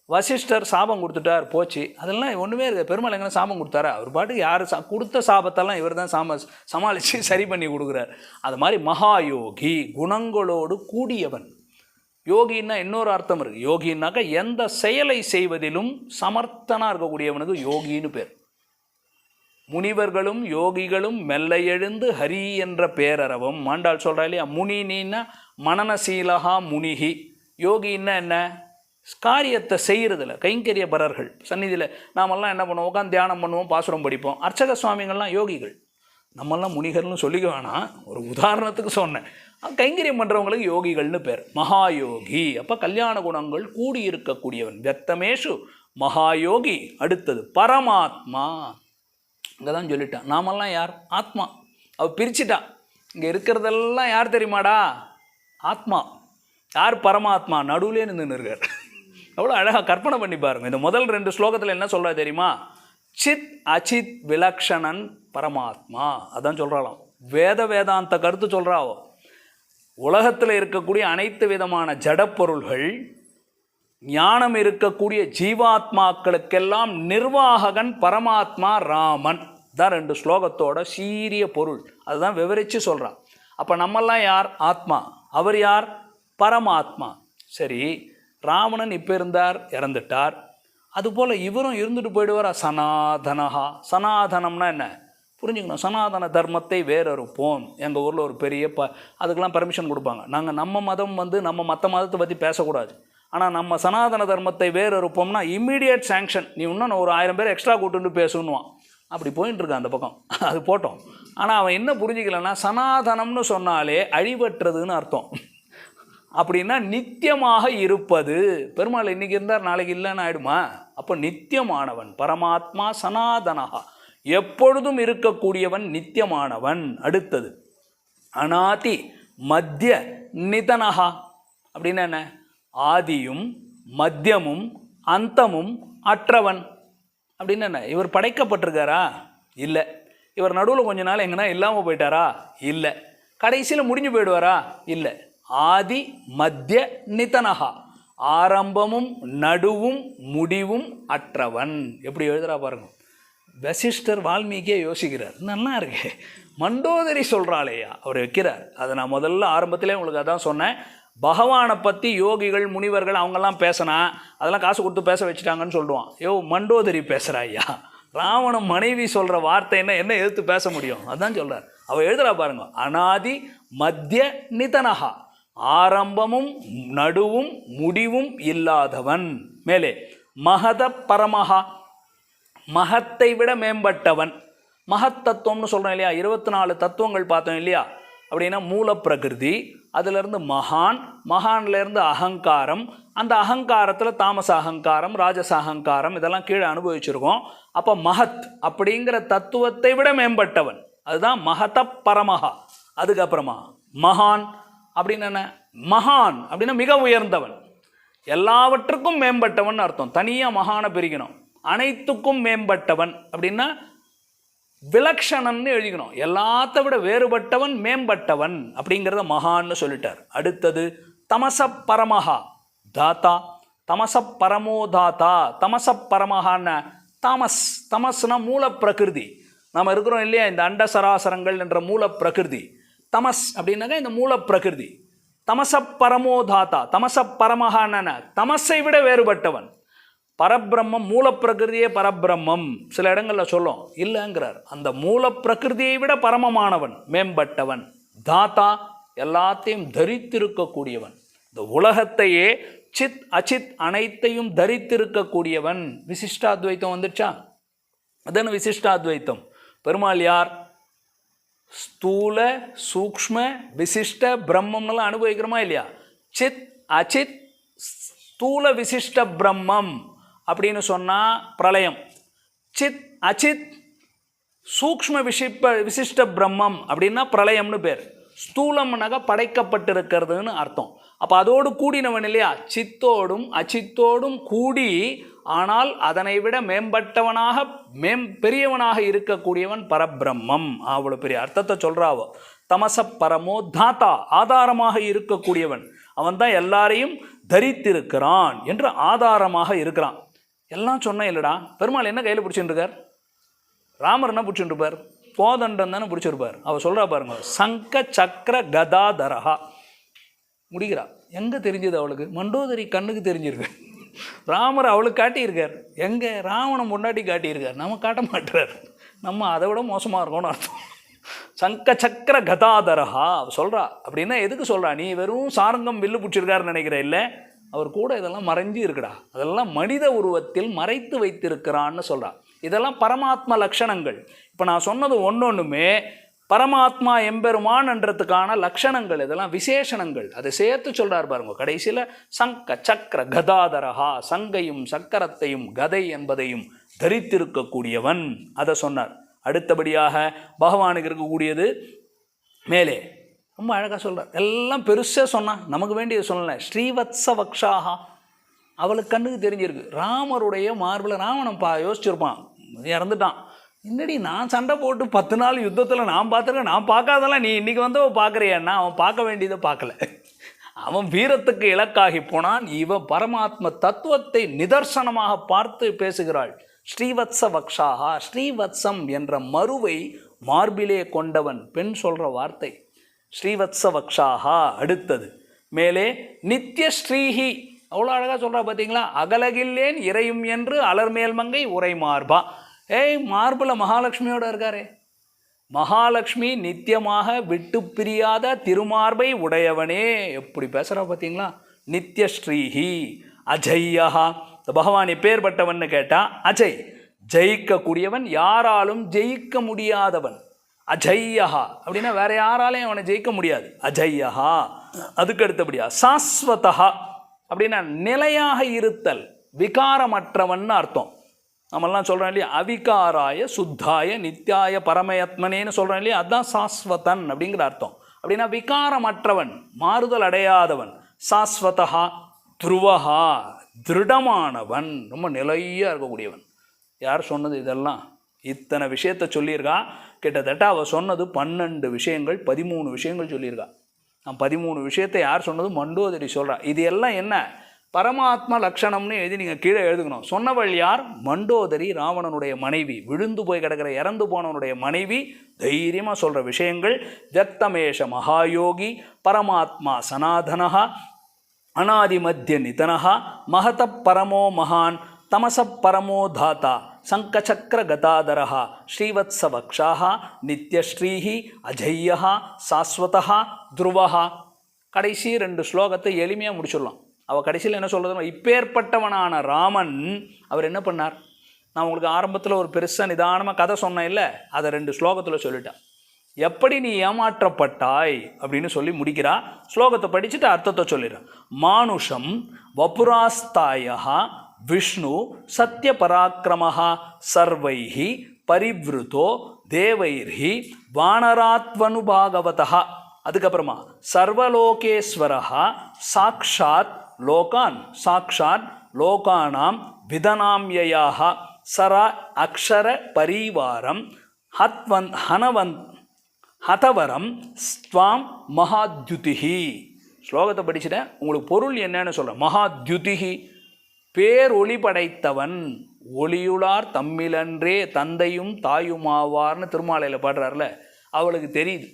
வசிஷ்டர் சாபம் கொடுத்துட்டார் போச்சு, அதெல்லாம் ஒன்றுமே இருக்காது. பெருமாள் எங்கன்னா சாபம் கொடுத்தாரா? அவர் பாட்டுக்கு யார் கொடுத்த சாபத்தெல்லாம் இவர் தான் சமாளித்து சரி பண்ணி கொடுக்குறார். அது மாதிரி மகாயோகி குணங்களோடு கூடியவன். யோகின்னா இன்னொரு அர்த்தம் இருக்குது. யோகின்னாக்கா எந்த செயலை செய்வதிலும் சமர்த்தனாக இருக்கக்கூடியவனுக்கு யோகின்னு பேர். முனிவர்களும் யோகிகளும் மெல்ல எழுந்து ஹரி என்ற பேரறவும். மாண்டாள் சொல்கிறா இல்லையா, முனின்னா மனநசீலகா முனிகி. யோகின்னா என்ன? காரியத்தை செய்கிறதில்ல, கைங்கரியபரர்கள். சந்நிதியில் நாமெல்லாம் என்ன பண்ணுவோம்? உட்காந்து தியானம் பண்ணுவோம், பாசுரம் படிப்போம். அர்ச்சக சுவாமிகள்லாம் யோகிகள். நம்மெல்லாம் முனிகர்னு சொல்லிக்க வேணாம், ஒரு உதாரணத்துக்கு சொன்னேன். கைங்கரியம் பண்ணுறவங்களுக்கு யோகிகள்னு பேர், மகாயோகி. அப்போ கல்யாண குணங்கள் கூடியிருக்கக்கூடியவன். வியக்தமேஷு மகாயோகி. அடுத்தது பரமாத்மா. இங்கே தான் சொல்லிட்டான், நாமெல்லாம் யார்? ஆத்மா. அவள் பிரிச்சுட்டான். இங்கே இருக்கிறதெல்லாம் யார் தெரியுமாடா? ஆத்மா. யார்? பரமாத்மா. நடுவுலே நின்று இருக்கார். அவ்வளோ அழகாக கற்பனை பண்ணி பாருங்கள். இந்த முதல் 2 ஸ்லோகத்தில் என்ன சொல்கிறா தெரியுமா? சித் அச்சித் விலக்ஷணன் பரமாத்மா. அதான் சொல்கிறாளாம். வேதாந்த கருத்து சொல்கிறாவோ. உலகத்தில் இருக்கக்கூடிய அனைத்து விதமான ஜடப்பொருள்கள், ஞானம் இருக்கக்கூடிய ஜீவாத்மாக்களுக்கெல்லாம் நிர்வாககன் பரமாத்மா ராமன் தான் 2 ஸ்லோகத்தோட சீரிய பொருள். அதுதான் விவரித்து சொல்கிறான். அப்போ நம்மெல்லாம் யார்? ஆத்மா. அவர் யார்? பரமாத்மா. சரி, ராவணன் இப்போ இருந்தார், இறந்துட்டார். அதுபோல் இவரும் இருந்துட்டு போயிடுவாரா? சனாதனஹா. சனாதனம்னா என்ன புரிஞ்சுக்கணும். சனாதன தர்மத்தை வேறறுப்போம். எங்கள் ஊரில் ஒரு பெரிய அதுக்கெல்லாம் பர்மிஷன் கொடுப்பாங்க. நாங்கள் நம்ம மதம் நம்ம மற்ற மதத்தை பற்றி பேசக்கூடாது, ஆனால் நம்ம சனாதன தர்மத்தை வேறறுப்போம்னா இம்மீடியட் சாங்ஷன். நீ இன்னும் ஒரு 1000 பேர் எக்ஸ்ட்ரா கூட்டுன்னு பேசணுவான். அப்படி போயின்னு இருக்கான் அந்த பக்கம். அது போட்டோம். ஆனால் அவன் என்ன புரிஞ்சிக்கலன்னா, சனாதனம்னு சொன்னாலே அழிவற்றதுன்னு அர்த்தம். அப்படின்னா நித்தியமாக இருப்பது. பெருமாள் இன்றைக்கி இருந்தார், நாளைக்கு இல்லைன்னு ஆயிடுமா? அப்போ நித்தியமானவன் பரமாத்மா. சனாதனஹா, எப்பொழுதும் இருக்கக்கூடியவன், நித்தியமானவன். அடுத்தது அநாதி மத்திய நிதனஹா. அப்படின்னா என்ன? ஆதியும் மத்தியமும் அந்தமும் அற்றவன். அப்படின்னு என்ன? இவர் படைக்கப்பட்டிருக்காரா? இல்லை. இவர் நடுவில் கொஞ்ச நாள் எங்கன்னா இல்லாமல் போயிட்டாரா? இல்லை. கடைசியில் முடிஞ்சு போயிடுவாரா? இல்லை. ஆதி மத்திய நிதனஹா, ஆரம்பமும் நடுவும் முடிவும் அற்றவன். எப்படி எழுதுறா பாருங்க. வசிஷ்டர் வால்மீகியே யோசிக்கிறார். நல்லா இருக்கு. மண்டோதரி சொல்கிறாளேயா, அவர் வைக்கிறார். அதை நான் முதல்ல ஆரம்பத்திலே உங்களுக்கு அதான் சொன்னேன். பகவானை பற்றி யோகிகள் முனிவர்கள் அவங்கெல்லாம் பேசினா அதெல்லாம் காசு கொடுத்து பேச வச்சுட்டாங்கன்னு சொல்லுவான். மண்டோதரி பேசுகிறா ஐயா. ராவணன் மனைவி சொல்கிற வார்த்தை என்ன எதிர்த்து பேச முடியும்? அதுதான் சொல்கிறார். அவள் எழுதுறா பாருங்க. அநாதி மத்திய நிதனஹா, ஆரம்பமும் நடுவும் முடிவும் இல்லாதவன். மேலே மகத பரமஹா, மகத்தை விட மேம்பட்டவன். மகத் தத்துவம்னு சொல்கிறோம் இல்லையா? 24 தத்துவங்கள் பார்த்தோம் இல்லையா? அப்படின்னா மூல பிரகிருதி, அதிலிருந்து மகான், மகான்லேருந்து அகங்காரம், அந்த அகங்காரத்தில் தாமச அகங்காரம், ராஜச அகங்காரம், இதெல்லாம் கீழே அனுபவிச்சிருக்கோம். அப்போ மகத் அப்படிங்கிற தத்துவத்தை விட மேம்பட்டவன், அதுதான் மகத பரமஹா. அதுக்கப்புறமா மகான் அப்படின்னு என்ன? மகான் அப்படின்னா மிக உயர்ந்தவன், எல்லாவற்றுக்கும் மேம்பட்டவன் அர்த்தம். தனியாக மகானை பிரிக்கணும். அனைத்துக்கும் மேம்பட்டவன் அப்படின்னா விலக்ஷணன்னு எழுதிக்கணும். எல்லாத்த விட வேறுபட்டவன், மேம்பட்டவன் அப்படிங்கிறத மகான்னு சொல்லிட்டார். அடுத்தது தமச பரமஹா தாத்தா. தமச பரமோ தாத்தா. தமச பரமஹான்னு தாமஸ். தமஸ்னா மூல பிரகிருதி. நாம் இருக்கிறோம் இல்லையா, இந்த அண்ட சராசரங்கள் என்ற மூல பிரகிருதி. தமஸ் அப்படின்னாக்கா இந்த மூல பிரகிருதி. தமச பரமோ தாத்தா. தமச பரமஹான்னு தமஸை விட வேறுபட்டவன். பரபிரம்மம், மூல பிரகிருதியே பரபிரம்மம் சில இடங்களில் சொல்லும், இல்லைங்கிறார். அந்த மூல பிரகிருதியை விட பரமமானவன், மேம்பட்டவன். தாத்தா, எல்லாத்தையும் தரித்திருக்கக்கூடியவன். இந்த உலகத்தையே சித் அச்சித் அனைத்தையும் தரித்திருக்கக்கூடியவன். விசிஷ்டாத்வைத்தம் வந்துச்சா? அதான விசிஷ்டாத்வைத்தம். பெருமாள் யார்? ஸ்தூல சூக்ஷ்ம விசிஷ்ட பிரம்மம்லாம் அனுபவிக்கிறோமா இல்லையா? சித் அச்சித் ஸ்தூல விசிஷ்ட பிரம்மம் அப்படின்னு சொன்னால் பிரளயம். சித் அச்சித் சூக்ஷ்ம விசிஷ்ட பிரம்மம் அப்படின்னா பிரளயம்னு பேர். ஸ்தூலம்னாக படைக்கப்பட்டிருக்கிறதுன்னு அர்த்தம். அப்போ அதோடு கூடினவன் இல்லையா? சித்தோடும் அச்சித்தோடும் கூடி, ஆனால் அதனை விட மேம்பட்டவனாக பெரியவனாக இருக்கக்கூடியவன் பரபிரம்மம். அவ்வளோ பெரிய அர்த்தத்தை சொல்கிறாவோ. தமச பரமோ தாத்தா, ஆதாரமாக இருக்கக்கூடியவன். அவன் தான் எல்லாரையும் தரித்திருக்கிறான் என்று ஆதாரமாக இருக்கிறான். எல்லாம் சொன்னேன் இல்லைடா. பெருமாள் என்ன கையில் பிடிச்சிட்டு இருக்கார்? ராமர் என்ன பிடிச்சிட்டு இருப்பார்? கோதண்டம் தானே பிடிச்சிருப்பார். அவள் சொல்கிறா பாருங்க, சங்க சக்கர கதாதரஹா. முடிகிறா. எங்கே தெரிஞ்சது அவளுக்கு? மண்டோதரி கண்ணுக்கு தெரிஞ்சிருக்கு. ராமர் அவளுக்கு காட்டியிருக்கார். எங்கே? ராவணன் முன்னாடி காட்டியிருக்கார். நம்ம காட்ட மாட்டுறார். நம்ம அதை விட மோசமாக இருக்கோம்னு அர்த்தம். சங்க சக்கர கதாதரஹா சொல்கிறா. அப்படின்னா எதுக்கு சொல்கிறா? நீ வெறும் சாரங்கம் வில்லு பிடிச்சிருக்காருன்னு நினைக்கிற இல்லை, அவர் கூட இதெல்லாம் மறைஞ்சு இருக்குடா, அதெல்லாம் மனித உருவத்தில் மறைத்து வைத்திருக்கிறான்னு சொல்கிறா. இதெல்லாம் பரமாத்மா லக்ஷணங்கள். இப்போ நான் சொன்னது ஒன்றொன்றுமே பரமாத்மா எம்பெருமான்ன்றதுக்கான லக்ஷணங்கள், இதெல்லாம் விசேஷணங்கள். அதை சேர்த்து சொல்கிறார் பாருங்க கடைசியில். சங்க சக்கர கதாதரஹா, சங்கையும் சக்கரத்தையும் கதை என்பதையும் தரித்திருக்கக்கூடியவன், அதை சொன்னார். அடுத்தபடியாக பகவானுக்கு இருக்கக்கூடியது மேலே ரொம்ப அழகாக சொல்கிறார். எல்லாம் பெருசாக சொன்னான், நமக்கு வேண்டியது சொல்லலை. ஸ்ரீவத்ச வக்ஷாகா, அவளுக்கு கண்ணுக்கு தெரிஞ்சிருக்கு. ராமருடைய மார்பில் ராவணன் யோசிச்சிருப்பான், இறந்துட்டான். இன்னடி நான் சண்டை போட்டு 10 நாள் யுத்தத்தில் நான் பார்த்துருக்கேன், நான் பார்க்காதெல்லாம் நீ இன்றைக்கி வந்து பார்க்குறியான்னா, அவன் பார்க்க வேண்டியதை பார்க்கல. அவன் வீரத்துக்கு இலக்காகி போனான். இவன் பரமாத்ம தத்துவத்தை நிதர்சனமாக பார்த்து பேசுகிறாள். ஸ்ரீவத்ச வக்ஷாகா, ஸ்ரீவத்சம் என்ற மருவை மார்பிலே கொண்டவன். பெண் சொல்கிற வார்த்தை ஸ்ரீவத்ச வக்ஷாகா. அடுத்தது மேலே நித்திய ஸ்ரீஹி, அவ்வளோ அழகாக சொல்கிறா பார்த்தீங்களா? அகலகில்லேன் இறையும் என்று அலர்மேல் மங்கை உரை மார்பா. மார்பில் மகாலட்சுமியோடு இருக்காரே. மகாலட்சுமி நித்தியமாக விட்டு பிரியாத திருமார்பை உடையவனே. எப்படி பேசுகிறா பார்த்தீங்களா? நித்திய ஸ்ரீஹி அஜய்யா. பகவான் எப்பேற்பட்டவன் கேட்டால் அஜய், ஜெயிக்கக்கூடியவன், யாராலும் ஜெயிக்க முடியாதவன். அஜய்யா அப்படின்னா வேற யாராலையும் அவனை ஜெயிக்க முடியாது. அஜய்யா. அதுக்கு அடுத்தபடியா சாஸ்வதா அப்படின்னா நிலையாக இருத்தல், விகாரமற்றவன் அர்த்தம். நம்மெல்லாம் சொல்கிறோம் இல்லையா, அவிகாராய சுத்தாய நித்யாய பரமயத்மனேன்னு சொல்கிறோம் இல்லையா, அதுதான் சாஸ்வதன் அப்படிங்கிற அர்த்தம். அப்படின்னா விகாரமற்றவன், மாறுதல் அடையாதவன். சாஸ்வதா துருவஹா, திருடமானவன், ரொம்ப நிலையாக இருக்கக்கூடியவன். யார் சொன்னது இதெல்லாம்? இத்தனை விஷயத்தை சொல்லியிருக்கா. கிட்டத்தட்ட அவள் சொன்னது 12 விஷயங்கள், 13 விஷயங்கள் சொல்லியிருக்கா. நான் 13 விஷயத்தை யார் சொன்னது? மண்டோதரி சொல்கிறா. இது எல்லாம் என்ன? பரமாத்மா லக்ஷணம்னு எழுதி நீங்கள் கீழே எழுதுக்கணும். சொன்னவள் யார்? மண்டோதரி, ராவணனுடைய மனைவி, விழுந்து போய் கிடக்கிற இறந்து போனவனுடைய மனைவி. தைரியமாக சொல்கிற விஷயங்கள். வியக்தமேஷ மகாயோகி பரமாத்மா சனாதனஹா அநாதி மத்திய நிதனஹா மகத பரமோ மகான் தமச பரமோ தாத்தா சங்கச்சக்கர கதாதரஹா ஸ்ரீவத்ச வக்ஷாஹா நித்யஸ்ரீஹி அஜய்யா சாஸ்வதா துருவஹா. கடைசி 2 ஸ்லோகத்தை எளிமையாக முடிச்சிடலாம். அவள் கடைசியில் என்ன சொல்கிறது? இப்பேற்பட்டவனான ராமன் அவர் என்ன பண்ணார்? நான் உங்களுக்கு ஆரம்பத்தில் ஒரு பெருசாக நிதானமாக கதை சொன்னேன் இல்லை, அதை 2 ஸ்லோகத்தில் சொல்லிட்டான். எப்படி நீ ஏமாற்றப்பட்டாய் அப்படின்னு சொல்லி முடிக்கிறா. ஸ்லோகத்தை படிச்சுட்டு அர்த்தத்தை சொல்லிடுறான். மானுஷம் வபுராஸ்தாயா விஷ்ணு சத்ய பராக்கிரமஹா சர்வைஹி பரிவ்ருதோ தேவைர்ஹி வானராத்வனுபாகவதா. அதுக்கப்புறமா சர்வலோகேஸ்வரஹா சாக்ஷாத் லோகான் சாக்ஷாத் லோகானாம் விதனாம்யயாக சர அக்ஷர பரிவாரம் ஹதவரம் ஸ்வாம் மகாத்யுதிஹி. ஸ்லோகத்தை படிச்சுட்டேன், உங்களுக்கு பொருள் என்னன்னு சொல்கிறேன். மகாத்யுதிஹி பேரொளி படைத்தவன், ஒளியுளார் தம்மிலன்றே தந்தையும் தாயுமாவார்னு திருமாலையில் பாடுறார்ல, அவளுக்கு தெரியுது,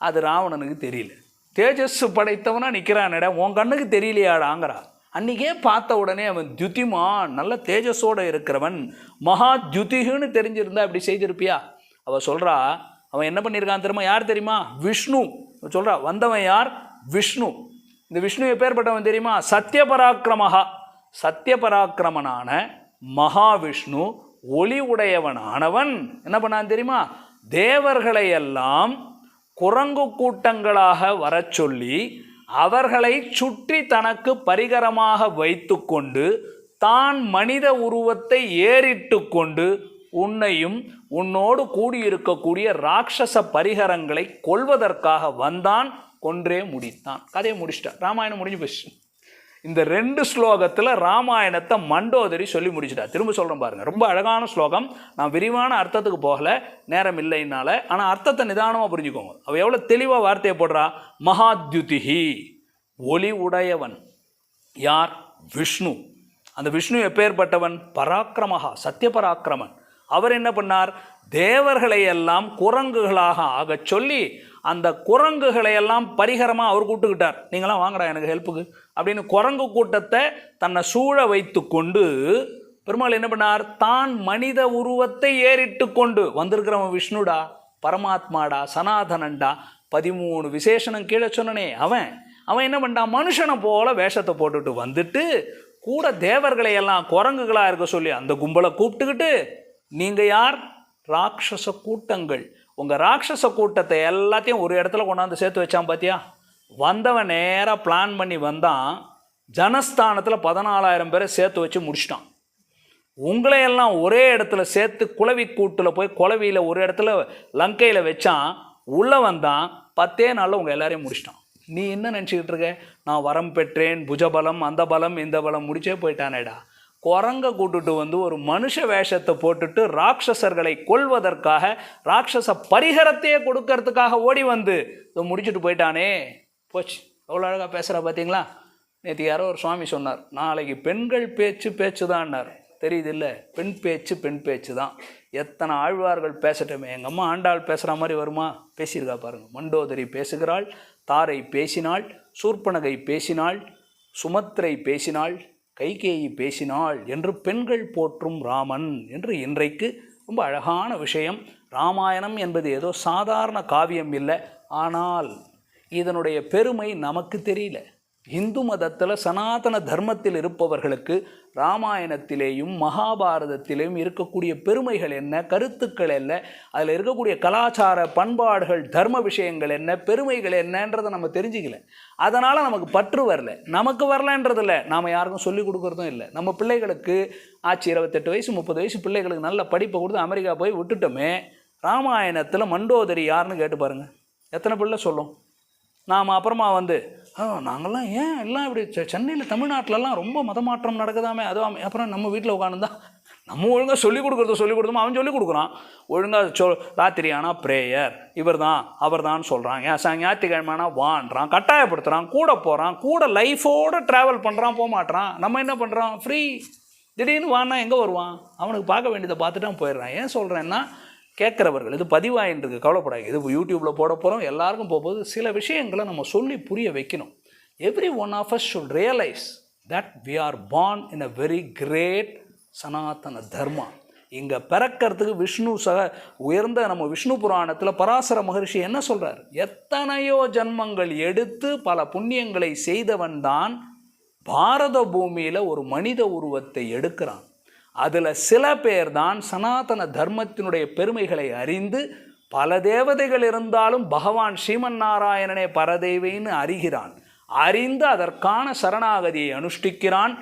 அது ராவணனுக்கு தெரியல. தேஜஸ் படைத்தவனா நிற்கிறான்டா, உன் கண்ணுக்கு தெரியலையாடாங்கிறா. அன்றைக்கே பார்த்த உடனே அவன் துதிமான், நல்ல தேஜஸோடு இருக்கிறவன், மகா துதிகுன்னு தெரிஞ்சிருந்தா அப்படி செய்திருப்பியா? அவள் சொல்கிறா, அவன் என்ன பண்ணியிருக்கான் தெரியுமா? யார் தெரியுமா? விஷ்ணு. சொல்கிறா, வந்தவன் யார்? விஷ்ணு. இந்த விஷ்ணு எப்பேற்பட்டவன் தெரியுமா? சத்யபராக்கிரமஹா, சத்யபராக்கிரமனான மகாவிஷ்ணு, ஒளி உடையவனானவன் என்ன பண்ணான் தெரியுமா? தேவர்களையெல்லாம் குரங்கு கூட்டங்களாக வர சொல்லி அவர்களை சுற்றி தனக்கு பரிகரமாக வைத்து கொண்டு தான் மனித உருவத்தை ஏறிட்டு கொண்டு உன்னையும் உன்னோடு கூடியிருக்கக்கூடிய ராட்சச பரிகரங்களை கொல்வதற்காக வந்தான், கொன்றே முடித்தான். கதையை முடிச்சிட்டார். ராமாயணம் முடிஞ்சு போச்சு. இந்த 2 ஸ்லோகத்தில் ராமாயணத்தை மண்டோதரி சொல்லி முடிச்சிட்டா. திரும்ப சொல்கிறேன் பாருங்கள், ரொம்ப அழகான ஸ்லோகம். நான் விரிவான அர்த்தத்துக்கு போகலை, நேரம் இல்லைனால. ஆனால் அர்த்தத்தை நிதானமாக புரிஞ்சுக்கோங்க. அவள் எவ்வளோ தெளிவாக வார்த்தையை போடுறா. மகாத்யுதிஹி, ஒளி உடையவன். யார்? விஷ்ணு. அந்த விஷ்ணு எப்பேற்பட்டவன்? பராக்கிரமஹா, சத்திய பராக்கிரமன். அவர் என்ன பண்ணார்? தேவர்களை எல்லாம் குரங்குகளாக ஆகச் சொல்லி அந்த குரங்குகளை எல்லாம் பரிகரமாக அவர் கூப்பிட்டுக்கிட்டார். நீங்களாம் வாங்கடா எனக்கு ஹெல்ப்புக்கு அப்படின்னு குரங்கு கூட்டத்தை தன்னை சூழ வைத்து கொண்டு பெருமாள் என்ன பண்ணார்? தான் மனித உருவத்தை ஏறிட்டு கொண்டு வந்திருக்கிறவன் விஷ்ணுடா, பரமாத்மாடா, சனாதனன்டா, 13 விசேஷனம் கீழே சொன்னனே அவன் என்ன பண்ணான்? மனுஷனை போல வேஷத்தை போட்டுட்டு வந்துட்டு கூட தேவர்களை எல்லாம் குரங்குகளாக இருக்க சொல்லி அந்த கும்பலை கூப்பிட்டுக்கிட்டு, நீங்கள் யார்? ராட்சச கூட்டங்கள். உங்கள் ராட்சச கூட்டத்தை எல்லாத்தையும் ஒரு இடத்துல கொண்டாந்து சேர்த்து வச்சான் பார்த்தியா? வந்தவன் நேராக பிளான் பண்ணி வந்தான். ஜனஸ்தானத்தில் 14,000 பேரை சேர்த்து வச்சு முடிச்சிட்டான். உங்களையெல்லாம் ஒரே இடத்துல சேர்த்து குளவி கூட்டில் போய் குளவியில் ஒரு இடத்துல லங்கையில் வச்சான். உள்ளே வந்தான், 10 நாளில் உங்கள் எல்லாரையும் முடிச்சிட்டான். நீ என்ன நினச்சிக்கிட்டு இருக்க? நான் வரம் பெற்றேன், புஜபலம், அந்த பலம், இந்த பலம், முடிச்சே போயிட்டானேடா. குரங்க கூட்டுட்டு வந்து ஒரு மனுஷ வேஷத்தை போட்டுட்டு ராட்சசர்களை கொல்வதற்காக, ராட்சச பரிகரத்தையே கொடுக்கறதுக்காக ஓடி வந்து முடிச்சுட்டு போயிட்டானே. போச்சு. அவ்வளோ அழகாக பேசுகிறா பார்த்தீங்களா? நேற்று யாரோ ஒரு சுவாமி சொன்னார், நாளைக்கு பெண்கள் பேச்சு தான்னார். தெரியுது இல்லை? பெண் பேச்சு தான். எத்தனை ஆழ்வார்கள் பேசட்டுமே. எங்கள் அம்மா ஆண்டாள் பேசுகிற மாதிரி வருமா? பேசியிருக்கா பாருங்கள். மண்டோதரி பேசுகிறாள், தாரை பேசினாள், சூர்பனகை பேசினாள், சுமத்ரை பேசினாள், கைகேயி பேசினாள் என்று பெண்கள் போற்றும் ராமன் என்று இன்றைக்கு ரொம்ப அழகான விஷயம். ராமாயணம் என்பது ஏதோ சாதாரண காவியம் இல்லை. ஆனால் இதனுடைய பெருமை நமக்கு தெரியல. இந்து மதத்தில் சனாதன தர்மத்தில் இருப்பவர்களுக்கு ராமாயணத்திலேயும் மகாபாரதத்திலேயும் இருக்கக்கூடிய பெருமைகள் என்ன, கருத்துக்கள் என்ன, அதில் இருக்கக்கூடிய கலாச்சார பண்பாடுகள், தர்ம விஷயங்கள் என்ன, பெருமைகள் என்னன்றதை நம்ம தெரிஞ்சுக்கல. அதனால் நமக்கு பற்று வரல. நமக்கு வரலன்றதில்ல, நாம் யாருக்கும் சொல்லிக் கொடுக்குறதும் இல்லை. நம்ம பிள்ளைகளுக்கு ஆச்சு 28 வயசு 30 வயசு பிள்ளைகளுக்கு நல்ல படிப்பை கொடுத்து அமெரிக்கா போய் விட்டுட்டோமே. ராமாயணத்தில் மண்டோதரி யாருன்னு கேட்டு பாருங்கள், எத்தனை பிள்ளை சொல்லும்? நாம் அப்புறமா வந்து நாங்கள்லாம் ஏன் எல்லாம் இப்படி சென்னையில் தமிழ்நாட்டிலலாம் ரொம்ப மதமாற்றம் நடக்குதாமே, அதுவும் அப்புறம் நம்ம வீட்டில் உட்காந்துதான் நம்ம ஒழுங்காக சொல்லிக் கொடுத்தோமோ அவன் சொல்லிக் கொடுக்குறான். ஒழுங்காக ராத்திரி ஆனால் ப்ரேயர், இவர் தான் அவர் தான் சொல்கிறான். ஏன் ஞாயிற்றுக்கிழமைனா வான்றான், கட்டாயப்படுத்துகிறான், கூட போகிறான், கூட லைஃபோடு ட்ராவல் பண்ணுறான், போக மாட்டான். நம்ம என்ன பண்ணுறோம்? ஃப்ரீ. திடீர்னு வான்னா எங்கே வருவான்? அவனுக்கு பார்க்க வேண்டியதை பார்த்துட்டு போயிடுறான். ஏன் சொல்கிறேன்னா, கேட்குறவர்கள் இது பதிவாயின்றது, கவலைப்படாது. இது யூடியூப்பில் போட போகிறோம், எல்லாருக்கும் போகும்போது சில விஷயங்களை நம்ம சொல்லி புரிய வைக்கணும். Everyone of us should realise that we are born in a very great Sanatana Dharma. இங்கே பிறக்கிறதுக்கு விஷ்ணு உயர்ந்த நம்ம விஷ்ணு புராணத்தில் பராசர மகரிஷி என்ன சொல்கிறார்? எத்தனையோ ஜன்மங்கள் எடுத்து பல புண்ணியங்களை செய்தவன் தான் பாரத பூமியில் ஒரு மனித உருவத்தை எடுக்கிறான். அதில் சில பேர் தான் சனாதன தர்மத்தினுடைய பெருமைகளை அறிந்து, பல தேவதைகள் இருந்தாலும் பகவான் ஸ்ரீமன் நாராயணனே பரதேவைன்னு அறிகிறான். அறிந்து அதற்கான சரணாகதியை அனுஷ்டிக்கிறான்.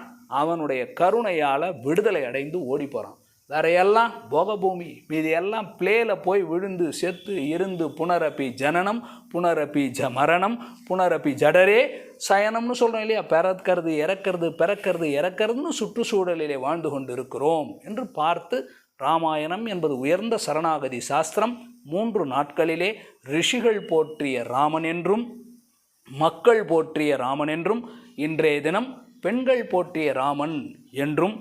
அவனுடைய கருணையால் விடுதலை அடைந்து ஓடி போகிறான். வேற எல்லாம் போகபூமி, மீது எல்லாம் பிளேல போய் விழுந்து செத்து இருந்து புனரப்பி ஜனனம், புனரப்பி மரணம், புனரப்பி ஜடரே சயனம்னு சொல்கிறோம் இல்லையா? பிறக்கிறது இறக்கிறதுன்னு சுற்றுச்சூழலிலே வாழ்ந்து கொண்டு இருக்கிறோம் என்று பார்த்து, ராமாயணம் என்பது உயர்ந்த சரணாகதி சாஸ்திரம். 3 நாட்களிலே ரிஷிகள் போற்றிய ராமன் என்றும், மக்கள் போற்றிய ராமன் என்றும், இன்றைய தினம் பெண்கள் போற்றிய ராமன் என்றும்,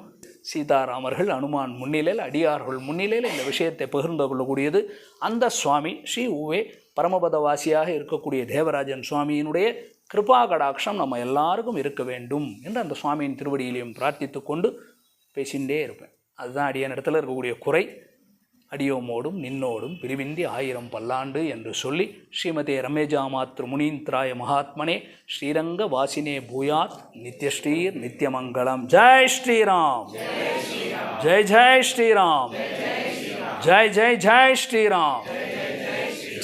சீதாராமர்கள் அனுமான் முன்னிலையில், அடியார்கள் முன்னிலையில் இந்த விஷயத்தை பகிர்ந்து கொள்ளக்கூடியது. அந்த சுவாமி ஸ்ரீ உவே பரமபதவாசியாக இருக்கக்கூடிய தேவராஜன் சுவாமியினுடைய கிருபா கடாட்சம் நம்ம எல்லாருக்கும் இருக்க வேண்டும் என்று அந்த சுவாமியின் திருவடியிலையும் பிரார்த்தித்து கொண்டு பேசிகிட்டே இருப்பேன். அதுதான் அடியன் இடத்துல இருக்கக்கூடிய குறை. அடியோமோடும் நின்னோடும் பிரிவிந்தி 1000 பல்லாண்டு என்று சொல்லி, ஸ்ரீமதே ரமேஜாமாத்ரு முனீந்திராய மகாத்மனே ஸ்ரீரங்க வாசினே பூயாத் நித்யஸ்ரீர் நித்யமங்கலம். ஜெய் ஸ்ரீராம், ஜெய் ஜெய் ஸ்ரீராம், ஜெய் ஜெய் ஜெய் ஸ்ரீராம்,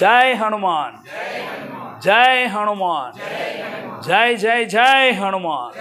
ஜெய் ஹனுமான், ஜெய் ஹனுமான், ஜெய் ஜெய் ஜெய் ஹனுமான்.